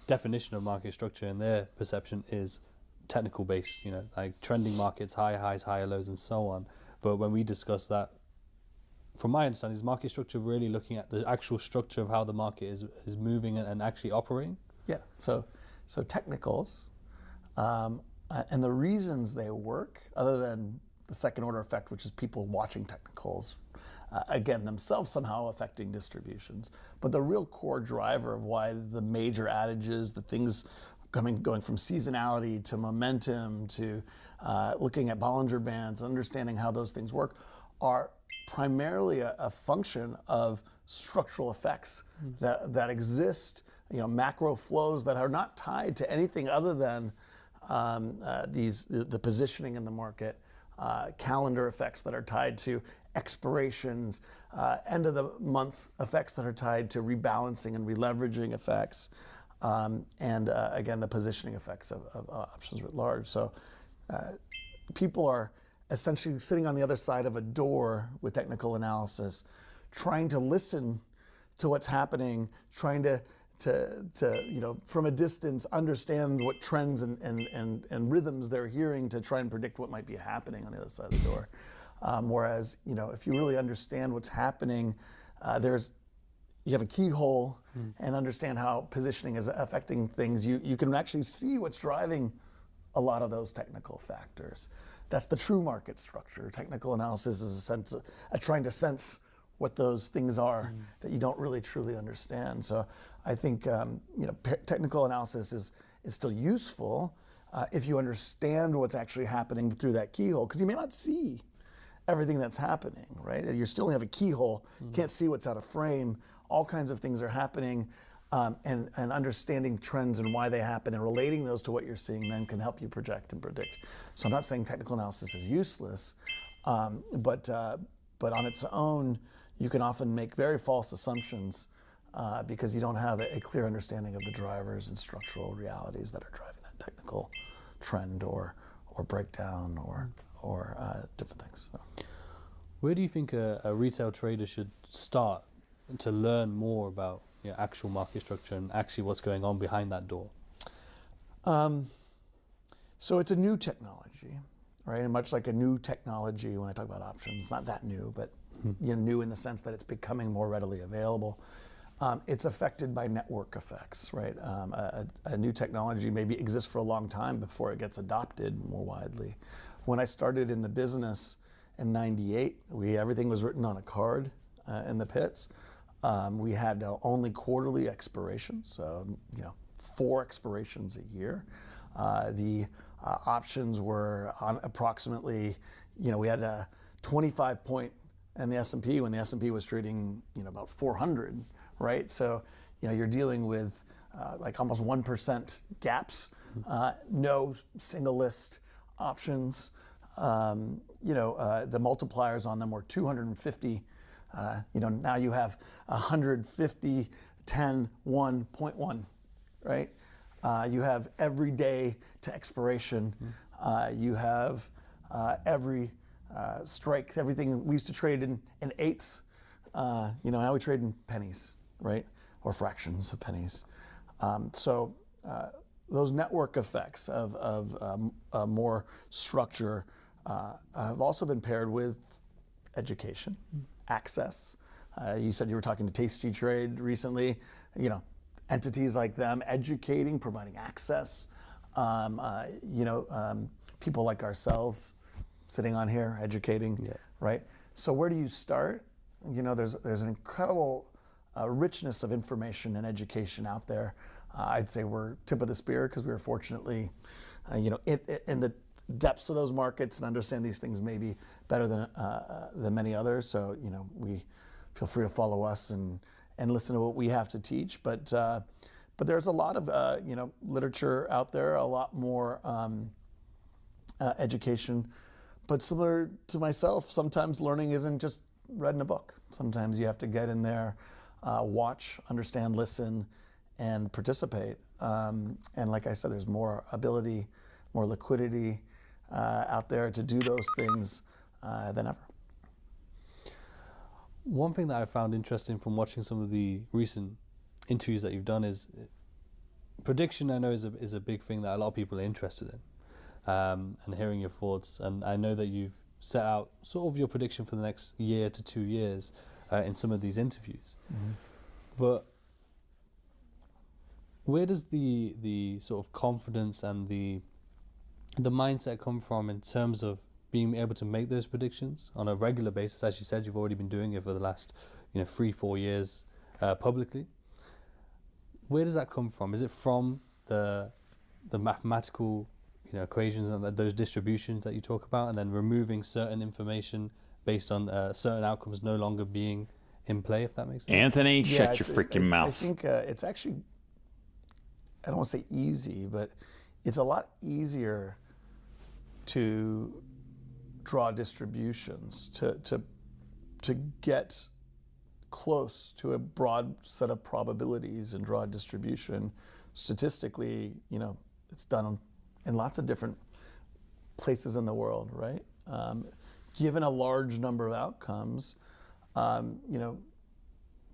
definition of market structure and their perception is technical based, you know, like trending markets, higher highs, higher lows, and so on. But when we discuss that, from my understanding, is market structure really looking at the actual structure of how the market is moving and actually operating? Yeah, so technicals, and the reasons they work, other than the second order effect, which is people watching technicals, again, themselves somehow affecting distributions. But the real core driver of why the major adages, the things going from seasonality to momentum to looking at Bollinger Bands, understanding how those things work, are primarily a function of structural effects that exist, you know, macro flows that are not tied to anything other than the positioning in the market, calendar effects that are tied to expirations, end of the month effects that are tied to rebalancing and releveraging effects, and again, the positioning effects of options writ large. So people are essentially sitting on the other side of a door with technical analysis, trying to listen to what's happening, trying to you know, from a distance, understand what trends and rhythms they're hearing to try and predict what might be happening on the other side of the door. Whereas, you know, if you really understand what's happening, you have a keyhole and understand how positioning is affecting things, you can actually see what's driving a lot of those technical factors. That's the true market structure. Technical analysis is a sense of trying to sense what those things are that you don't really truly understand. So I think you know, technical analysis is still useful if you understand what's actually happening through that keyhole, because you may not see everything that's happening, right? You still have a keyhole, you can't see what's out of frame, all kinds of things are happening, and understanding trends and why they happen and relating those to what you're seeing then can help you project and predict. So I'm not saying technical analysis is useless, but on its own, you can often make very false assumptions because you don't have a clear understanding of the drivers and structural realities that are driving that technical trend or breakdown or different things. So. Where do you think a retail trader should start to learn more about, you know, actual market structure and actually what's going on behind that door? So it's a new technology, right? And much like a new technology, when I talk about options, not that new, but you know, new in the sense that it's becoming more readily available. It's affected by network effects, right? A new technology maybe exists for a long time before it gets adopted more widely. When I started in the business in '98, everything was written on a card in the pits. We had only quarterly expirations, 4 expirations a year. The options were on approximately, we had a 25 point in the S&P when the S&P was trading, about 400, right? So, you're dealing with like almost 1% gaps, no single list options. The multipliers on them were 250. Now you have 150, 10, 1, 0.1, right? You have every day to expiration. You have every strike, everything. We used to trade in eighths. Now we trade in pennies, right? Or fractions of pennies. So those network effects of more structure have also been paired with education, access. You said you were talking to Tasty Trade recently. Entities like them educating, providing access. People like ourselves sitting on here educating, right? So where do you start? There's an incredible richness of information and education out there. I'd say we're tip of the spear because we were fortunately, in the depths of those markets and understand these things maybe better than many others. So we feel free to follow us and listen to what we have to teach. But there's a lot of literature out there, a lot more education. But similar to myself, sometimes learning isn't just read in a book. Sometimes you have to get in there, watch, understand, listen, and participate. And like I said, there's more ability, more liquidity out there to do those things than ever. One thing that I found interesting from watching some of the recent interviews that you've done is prediction. I know is a big thing that a lot of people are interested in, and hearing your thoughts. And I know that you've set out sort of your prediction for the next year to 2 years in some of these interviews. Mm-hmm. But where does the sort of confidence and the mindset come from in terms of being able to make those predictions on a regular basis? As you said, you've already been doing it for the last 3-4 years publicly. Where does that come from? Is it from the mathematical equations and those distributions that you talk about, and then removing certain information based on certain outcomes no longer being in play, if that makes sense? Anthony, shut your freaking mouth. I think it's actually, I don't want to say easy, but it's a lot easier to draw distributions, to get close to a broad set of probabilities and draw a distribution. Statistically, it's done in lots of different places in the world, right? Given a large number of outcomes,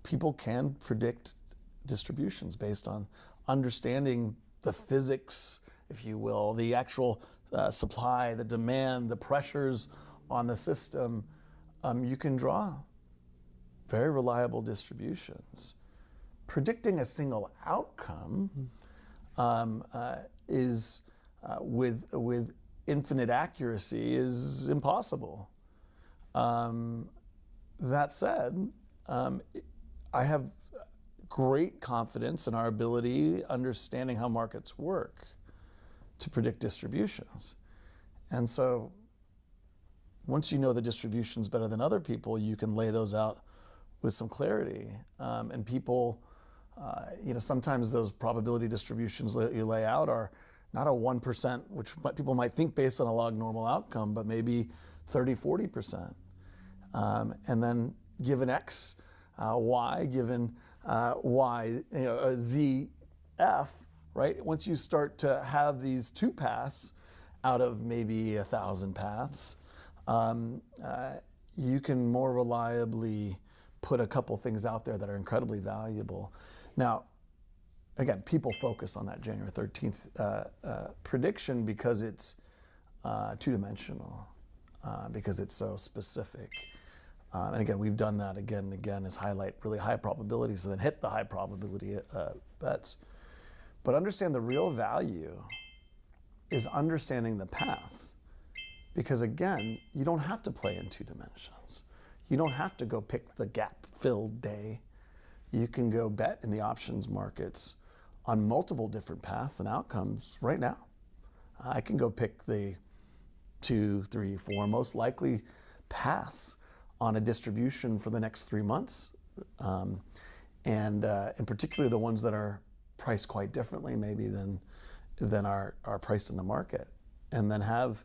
people can predict distributions based on understanding the physics, if you will, the actual supply, the demand, the pressures on the system. You can draw very reliable distributions. Predicting a single outcome is with infinite accuracy is impossible. That said, I have great confidence in our ability, understanding how markets work, to predict distributions. And so once you know the distributions better than other people, you can lay those out with some clarity. And people, sometimes those probability distributions that you lay out are not a 1%, which people might think based on a log normal outcome, but maybe 30, 40%. And then given X, Y, given Y, Z, F, right? Once you start to have these 2 paths out of maybe 1,000 paths, you can more reliably put a couple things out there that are incredibly valuable. Now, again, people focus on that January 13th prediction because it's 2-dimensional, because it's so specific. And again, we've done that again and again, is highlight really high probabilities and then hit the high probability bets. But understand the real value is understanding the paths. Because again, you don't have to play in 2 dimensions. You don't have to go pick the gap-filled day. you can go bet in the options markets on multiple different paths and outcomes right now. I can go pick the 2, 3, 4 most likely paths on a distribution for the next 3 months, and particularly the ones that are priced quite differently maybe than are priced in the market, and then have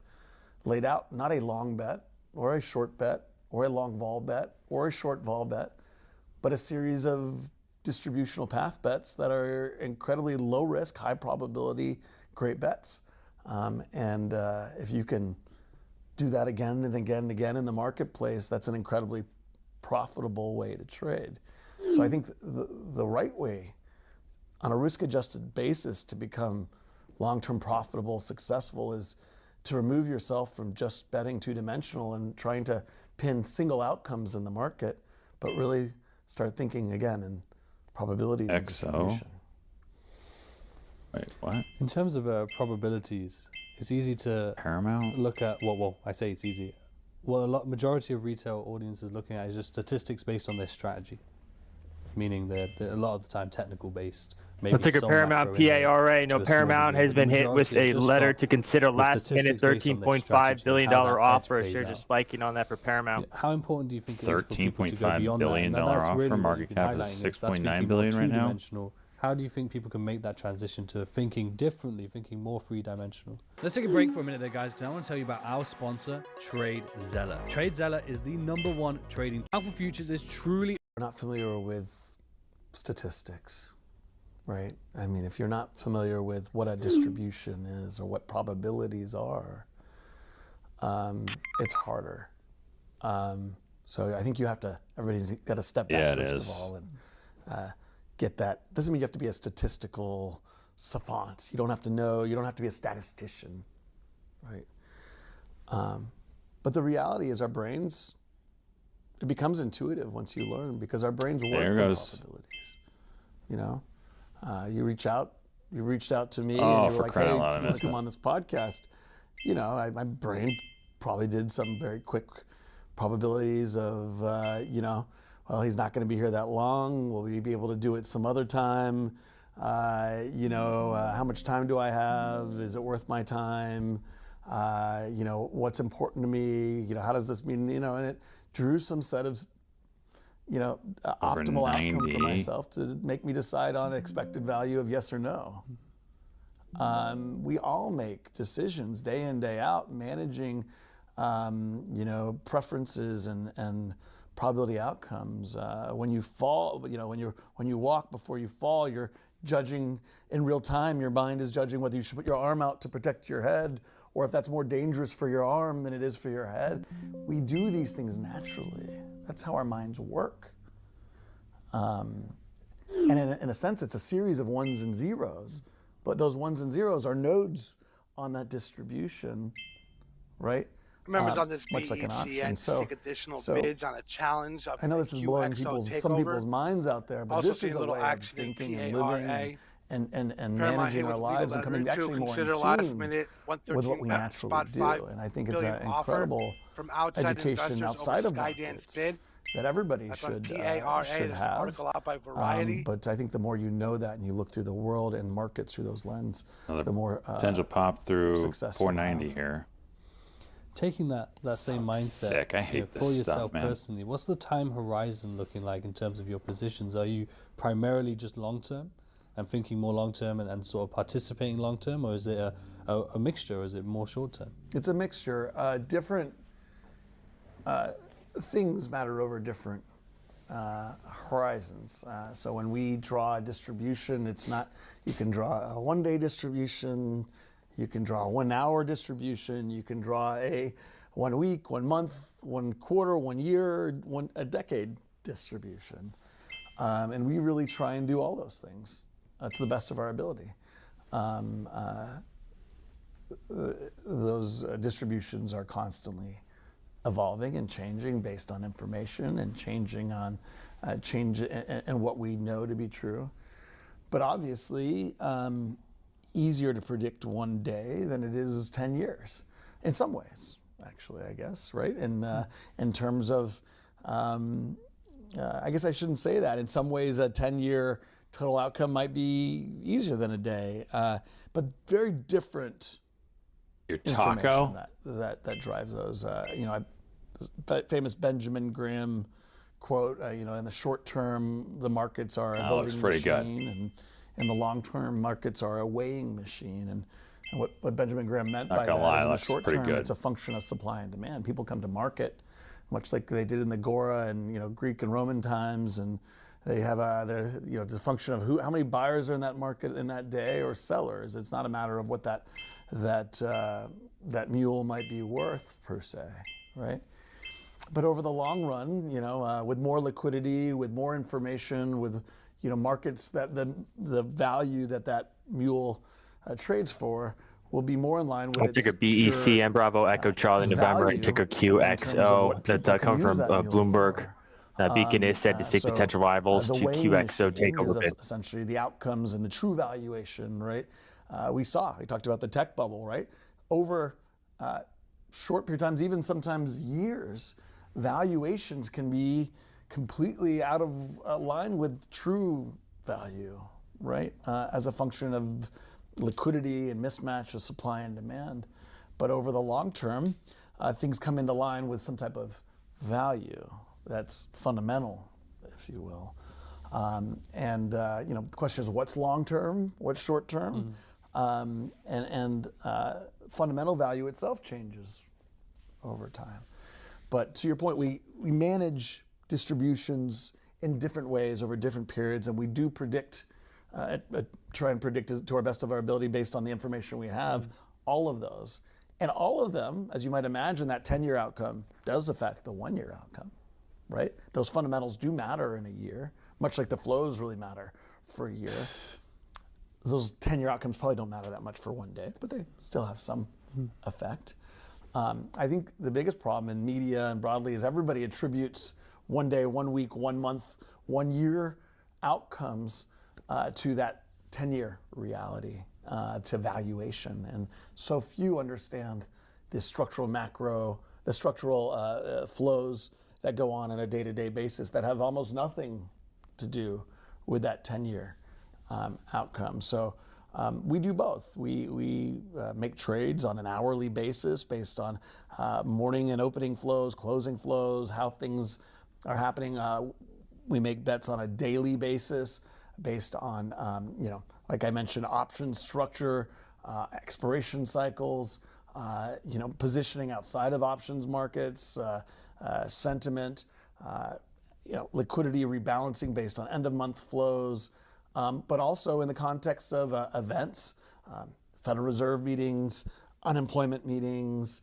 laid out not a long bet or a short bet or a long vol bet or a short vol bet, but a series of distributional path bets that are incredibly low risk, high probability, great bets. And if you can do that again and again and again in the marketplace, that's an incredibly profitable way to trade. So I think the right way on a risk-adjusted basis to become long-term profitable, successful, is to remove yourself from just betting two-dimensional and trying to pin single outcomes in the market, but really start thinking again in probabilities and distribution. Wait, what? In terms of probabilities, it's easy to Paramount look at. Well, I say it's easy. Well, majority of retail audiences looking at is just statistics based on their strategy, meaning they're a lot of the time technical based. Maybe Let's take a some Paramount macro in there PARA. to No, a small Paramount degree. has been The hit with majority a just letter got to consider the last minute statistics based on their $13.5 strategy, billion how that hedge offer. plays Shares are out. spiking on that for Paramount. How important do you think it is for people to go $13.5 beyond that? billion And that's offer, really what market you've been cap is highlighting, is that's $6.9 thinking billion more right now. two-dimensional. How do you think people can make that transition to thinking differently, thinking more three-dimensional? Let's take a break for a minute there, guys, because I want to tell you about our sponsor, TradeZella. TradeZella is the #1 trading. Alpha Futures is truly... We're not familiar with statistics, right? I mean, if you're not familiar with what a distribution is or what probabilities are, it's harder. So I think everybody's got to step back first of all and get that. Doesn't mean you have to be a statistical savant. You don't have to know, you don't have to be a statistician, right? But the reality is our brains, it becomes intuitive once you learn, because our brains work on probabilities. You know, you reached out to me and you were like, hey, you want to come on this podcast? You know, my brain probably did some very quick probabilities of, you know, well, he's not going to be here that long. Will we be able to do it some other time? You know, how much time do I have? Is it worth my time? You know, what's important to me? You know, how does this mean? You know, and it drew some set of, you know, optimal outcome for myself to make me decide on expected value of yes or no. We all make decisions day in, day out, managing, you know, preferences and probability outcomes. When you fall, you know, when you walk before you fall, you're judging in real time. Your mind is judging whether you should put your arm out to protect your head, or if that's more dangerous for your arm than it is for your head. We do these things naturally. That's how our minds work. And in a sense, it's a series of ones and zeros, but those ones and zeros are nodes on that distribution, right? Members on this much like an option. seek additional bids on a challenge. I know this is blowing some people's minds out there, but Also this is a way of thinking and living and managing our lives and coming actually more in tune with what we naturally do. And I think it's an incredible education outside of markets that everybody should have. But I think the more you know that and you look through the world and markets through those lenses, the more potential pop through success 490 here. Taking that same mindset thick. I hate for this yourself stuff, man. personally, what's the time horizon looking like in terms of your positions? Are you primarily just long-term and thinking more long-term and sort of participating long-term, or is it a mixture, or is it more short-term? It's a mixture. Different things matter over different horizons. So when we draw a distribution, it's not, you can draw a one-day distribution, you can draw a 1 hour distribution, you can draw a 1 week, 1 month, 1 quarter, 1 year, a decade distribution. And we really try and do all those things to the best of our ability. Those distributions are constantly evolving and changing based on information and changing on change and what we know to be true. But obviously, easier to predict one day than it is 10 years. In some ways, actually, I guess, right? In terms of I guess I shouldn't say that. In some ways, a 10-year total outcome might be easier than a day, but very different. Your information taco? that drives those. Famous Benjamin Graham quote. In the short term, the markets are a Oh, it's voting pretty good. machine, and in the long term, markets are a weighing machine. And what Benjamin Graham meant Not by gonna that lie, is in the that's short pretty term, good. it's a function of supply and demand. People come to market, much like they did in the Agora and Greek and Roman times, and they have it's a function of how many buyers are in that market in that day, or sellers. It's not a matter of what that mule might be worth per se, right? But over the long run, with more liquidity, with more information, with markets that the value that mule trades for will be more in line with Ticker its BEC pure, and Bravo Echo Charlie November and ticker value in terms of QXO. what That people come can from use that mule Bloomberg. for. Beacon is said to seek So, potential rivals the to weighing QXO machine takeover is bid. essentially the outcomes and the true valuation, right? We talked about the tech bubble, right? Over short period of times, even sometimes years, valuations can be completely out of line with true value, right? As a function of liquidity and mismatch of supply and demand. But over the long term, things come into line with some type of value that's fundamental, if you will. The question is, what's long term, what's short term, fundamental value itself changes over time. But to your point, we manage distributions in different ways over different periods, and we do predict, try and predict to our best of our ability based on the information we have, all of those. And all of them, as you might imagine, that 10-year outcome does affect the 1-year outcome, right? Those fundamentals do matter in a year, much like the flows really matter for a year. Those 10-year outcomes probably don't matter that much for one day, but they still have some effect. I think the biggest problem in media and broadly is everybody attributes 1 day, 1 week, 1 month, 1 year outcomes to that 10-year reality, to valuation. And so few understand the structural flows that go on a day-to-day basis that have almost nothing to do with that 10-year outcome. So we do both. We make trades on an hourly basis based on morning and opening flows, closing flows, how things are happening. We make bets on a daily basis based on, like I mentioned, option structure, expiration cycles, positioning outside of options markets, sentiment, liquidity rebalancing based on end-of-month flows, but also in the context of events, Federal Reserve meetings, unemployment meetings,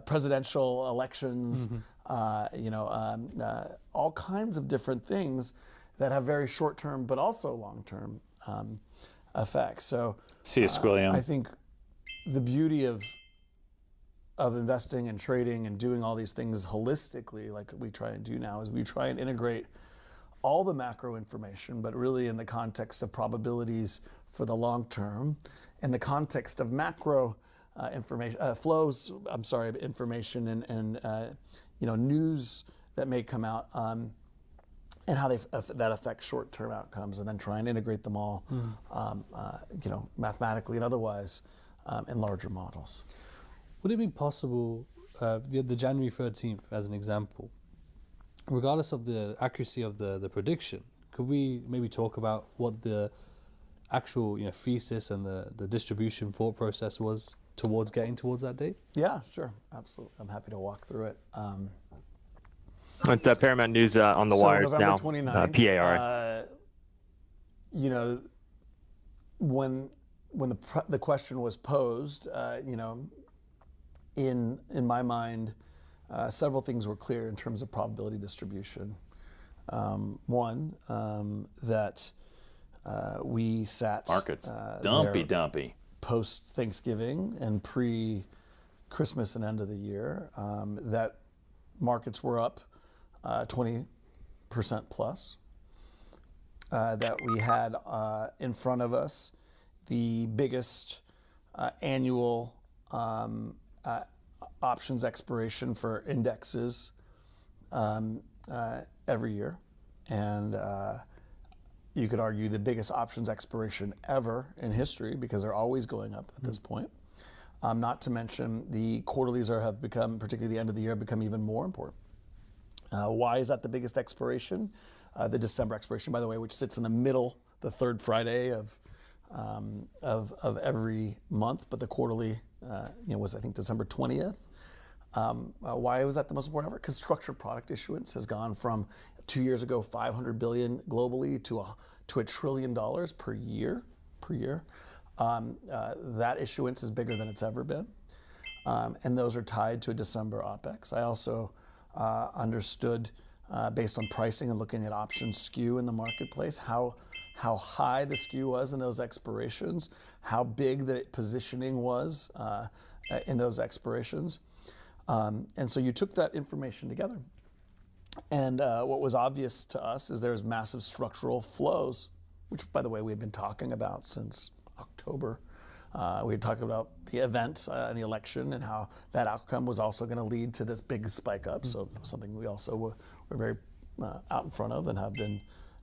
presidential elections, all kinds of different things that have very short-term but also long-term effects. So, See you, Squilliam. I think the beauty of investing and trading and doing all these things holistically, like we try and do now, is we try and integrate all the macro information, but really in the context of probabilities for the long term, in the context of macro information, information and news that may come out, and how that affects short-term outcomes, and then try and integrate them all, mathematically and otherwise, in larger models. Would it be possible, the January 13th as an example, regardless of the accuracy of the prediction, could we maybe talk about what the actual thesis and the distribution thought process was towards getting towards that date? Yeah, sure, absolutely. I'm happy to walk through it. It's Paramount News on the wire November now. 29th, PAR. When the question was posed, in my mind, several things were clear in terms of probability distribution. One, that we sat markets dumpy post Thanksgiving and pre-Christmas and end of the year, that markets were up 20% plus, that we had in front of us the biggest annual options expiration for indexes every year, and you could argue the biggest options expiration ever in history because they're always going up at this point. Not to mention the quarterlies have become, particularly the end of the year, become even more important. Why is that the biggest expiration? The December expiration, by the way, which sits in the middle, the third Friday of every month, but the quarterly, was I think December 20th. Why was that the most important ever? Because structured product issuance has gone from 2 years ago $500 billion globally to $1 trillion per year. That issuance is bigger than it's ever been, and those are tied to a December OPEX. I also understood, based on pricing and looking at options skew in the marketplace, how high the skew was in those expirations, how big the positioning was in those expirations. And so you took that information together. And what was obvious to us is there's massive structural flows, which, by the way, we've been talking about since October. We had talked about the event and the election and how that outcome was also going to lead to this big spike up. So something we also were very out in front of and have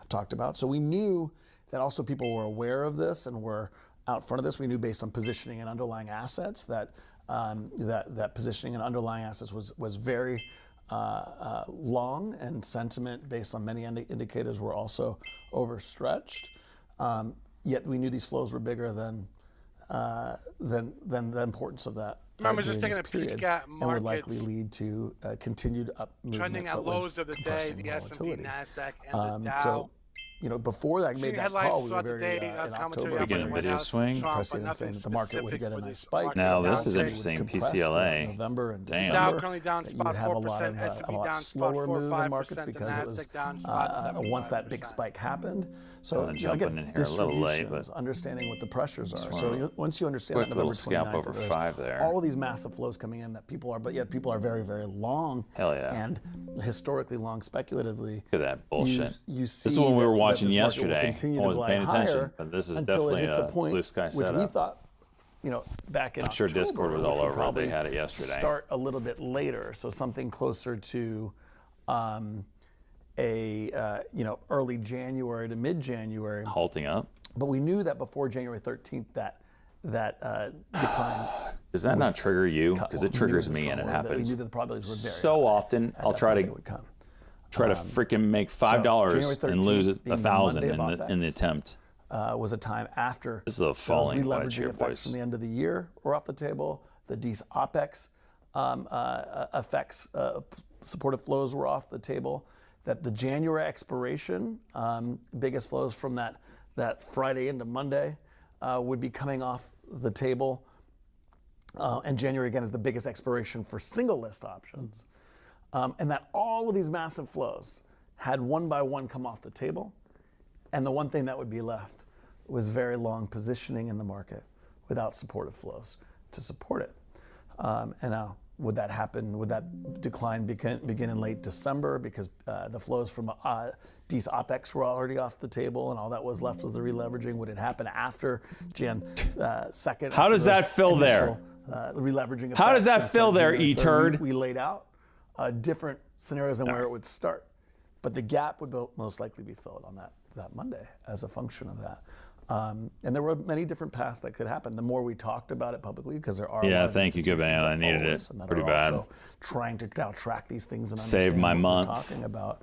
talked about. So we knew that also people were aware of this and were out in front of this. We knew based on positioning and underlying assets that that positioning and underlying assets was very long, and sentiment based on many indicators were also overstretched. Yet we knew these flows were bigger than the importance of that. Remember, just taking a peek at and would likely lead to continued up movement, trending at lows of the day, the S&P, Nasdaq, and the Dow. So, before that made that call, we were very in October. We get a video swing. President saying that the market would get a nice spike. Now this is interesting. PCLA. November and Damn. December. Dow currently down You spot would have a lot 4%, S&P down spot slower 4, move 5%, in markets the because it was Nasdaq down spot 7, once that big spike happened. So jumping in here a little late, but understanding what the pressures are. So once you understand quick that little November scalp 29th, over 5 there. all of these massive flows coming in that people are, but yet people are very, very long. Hell yeah. And historically long speculatively. Look at that bullshit. You see this is what we were that watching this market will yesterday. continue I to wasn't glide paying attention, higher but this is until it definitely hits a a point blue sky which setup. we thought, back in I'm sure October, Discord was which all would over it. They probably had it yesterday. Start a little bit later, so something closer to early January to mid-January. Halting up. But we knew that before January 13th that decline. Does that not trigger you? Because it triggers me, and it happens We knew that the probabilities were very so high often. I'll try to freaking make $5 and lose $1,000 in the attempt. Was a time after this is a falling those wedge releveraging here, effects boys. from the end of the year were off the table. The DEES OPEX effects, supportive flows were off the table. That the January expiration, biggest flows from that Friday into Monday, would be coming off the table. And January again is the biggest expiration for single list options. And that all of these massive flows had one by one come off the table. And the one thing that would be left was very long positioning in the market without supportive flows to support it. And now, would that happen? Would that decline begin in late December because the flows from DEES OPEX were already off the table and all that was left was the releveraging? Would it happen after Jan 2nd? How does that fill there? Releveraging. How does that effects fill on there, January 3rd? E-turd? We laid out different scenarios on where it would start, but the gap would most likely be filled on that Monday as a function of that. And there were many different paths that could happen. The more we talked about it publicly, because there are Thank you, good man. I needed it pretty bad. Also trying to now track these things and Saved understand my what month. we're talking about.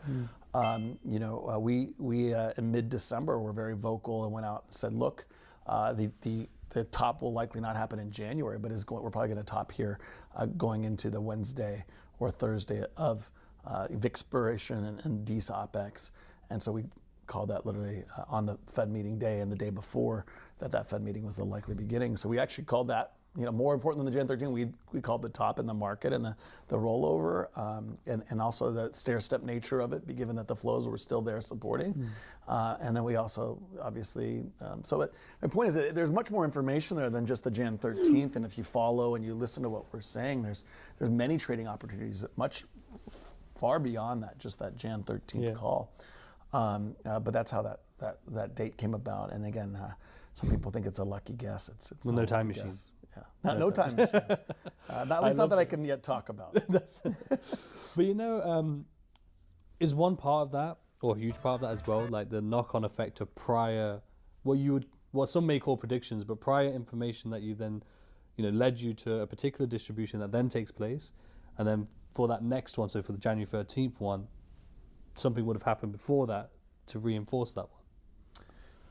We in mid-December were very vocal and went out and said, look, the top will likely not happen in January, but we're probably going to top here going into the Wednesday or Thursday of expiration and DEES OPEX. And so we called that literally on the Fed meeting day and the day before that Fed meeting was the likely beginning. So we actually called that, more important than the Jan 13, we called the top in the market and the rollover and also the stair-step nature of it, given that the flows were still there supporting. And then we also, obviously, my point is that there's much more information there than just the Jan 13th. And if you follow and you listen to what we're saying, there's many trading opportunities much far beyond that, just that Jan 13th call. But that's how that date came about. And again, some people think it's a lucky guess. It's well, not no a time lucky machine. guess. Yeah. No time machine. At least not that I can yet talk about. But is one part of that, or a huge part of that as well, like the knock-on effect of prior, what some may call predictions, but prior information that you then, led you to a particular distribution that then takes place, and then for that next one, so for the January 13th one, something would have happened before that to reinforce that one.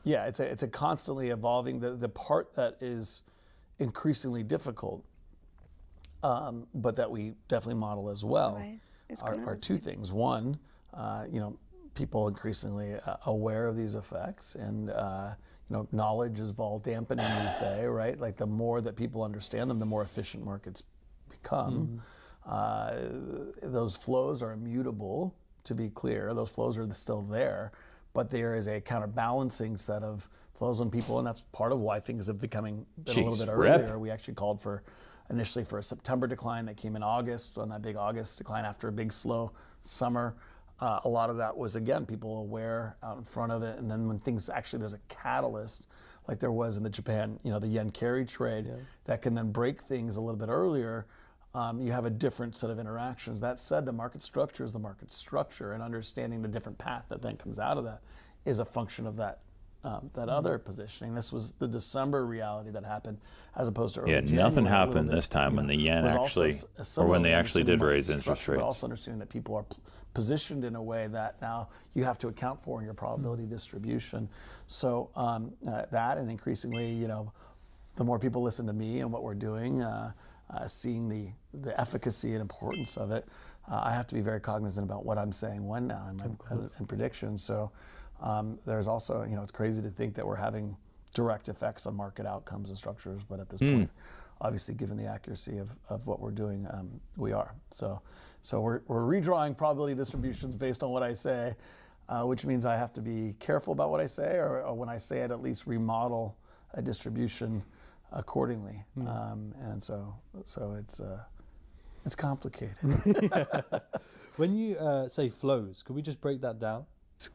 Yeah, it's a constantly evolving. The part that is increasingly difficult, but that we definitely model as well, are two things. One, people increasingly aware of these effects, and knowledge is vol dampening, we say, right? Like the more that people understand them, the more efficient markets become. Those flows are immutable, to be clear. Those flows are still there, but there is a counterbalancing set of flows when people, and that's part of why things have been a little bit earlier. We actually called initially for a September decline that came in August, on that big August decline after a big slow summer. A lot of that was, again, people aware out in front of it. And then when things actually, there's a catalyst, like there was in the Japan, the yen carry trade, that can then break things a little bit earlier. You have a different set of interactions. That said, the market structure is the market structure, and understanding the different path that then comes out of that is a function of that other positioning. This was the December reality that happened, as opposed to early January. Nothing happened this time when the yen actually, or when they actually did raise interest rates. But also understanding that people are positioned in a way that now you have to account for in your probability distribution. So that, and increasingly, the more people listen to me and what we're doing, seeing the efficacy and importance of it, I have to be very cognizant about what I'm saying when now in predictions. So there's also, it's crazy to think that we're having direct effects on market outcomes and structures, but at this point, obviously, given the accuracy of what we're doing, we are. So we're redrawing probability distributions based on what I say, which means I have to be careful about what I say, or when I say it, at least remodel a distribution accordingly. And so it's complicated. When you say flows, could we just break that down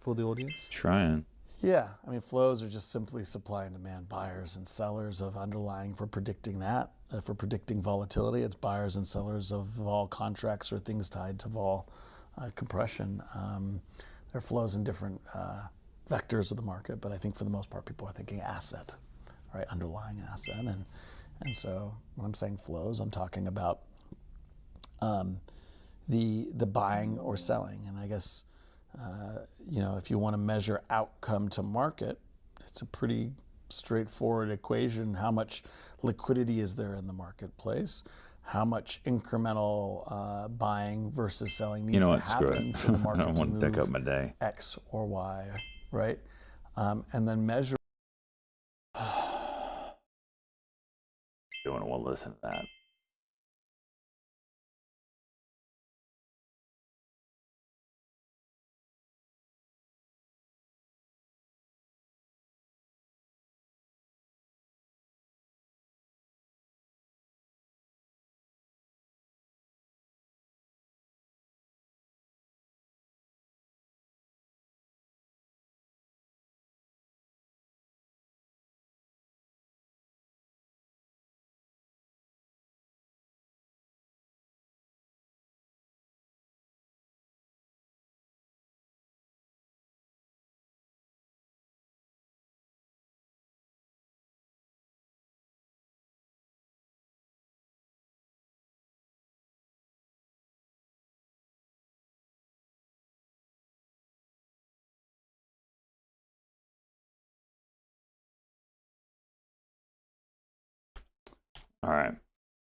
for the audience? Trying. Yeah, flows are just simply supply and demand, buyers and sellers of underlying, for predicting that. For predicting volatility, it's buyers and sellers of vol contracts or things tied to vol compression. There are flows in different vectors of the market, but I think for the most part, people are thinking asset, right? Underlying asset. And so when I'm saying flows, I'm talking about the buying or selling. And I guess, if you want to measure outcome to market, it's a pretty straightforward equation. How much liquidity is there in the marketplace? How much incremental buying versus selling needs to happen for the market I don't want to take up my day. X or Y, right? And then measure. Don't want to listen to that. All right.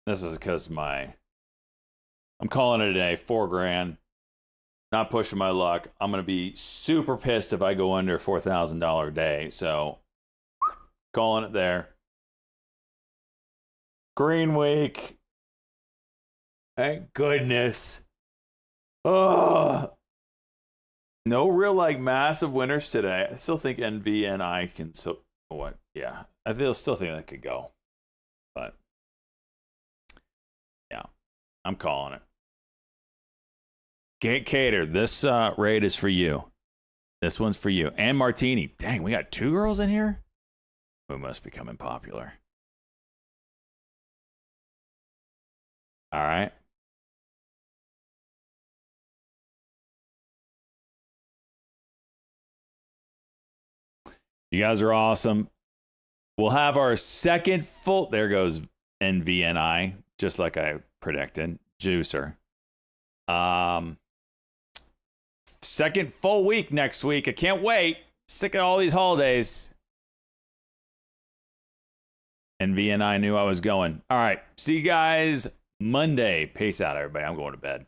This is because I'm calling it a day, $4,000. Not pushing my luck. I'm going to be super pissed if I go under $4,000 a day. So, calling it there. Green week. Thank goodness. Oh, no real massive winners today. I still think NVNI can. So what? Yeah, I still think that could go, but yeah, I'm calling it. Gate Cater, this raid is for you. This one's for you. And Martini. Dang, we got 2 girls in here? We must be becoming popular. All right. You guys are awesome. We'll have our second full. There goes NVNI, just like I predicted. Juicer. Second full week next week. I can't wait. Sick of all these holidays. NVNI knew I was going. All right. See you guys Monday. Peace out, everybody. I'm going to bed.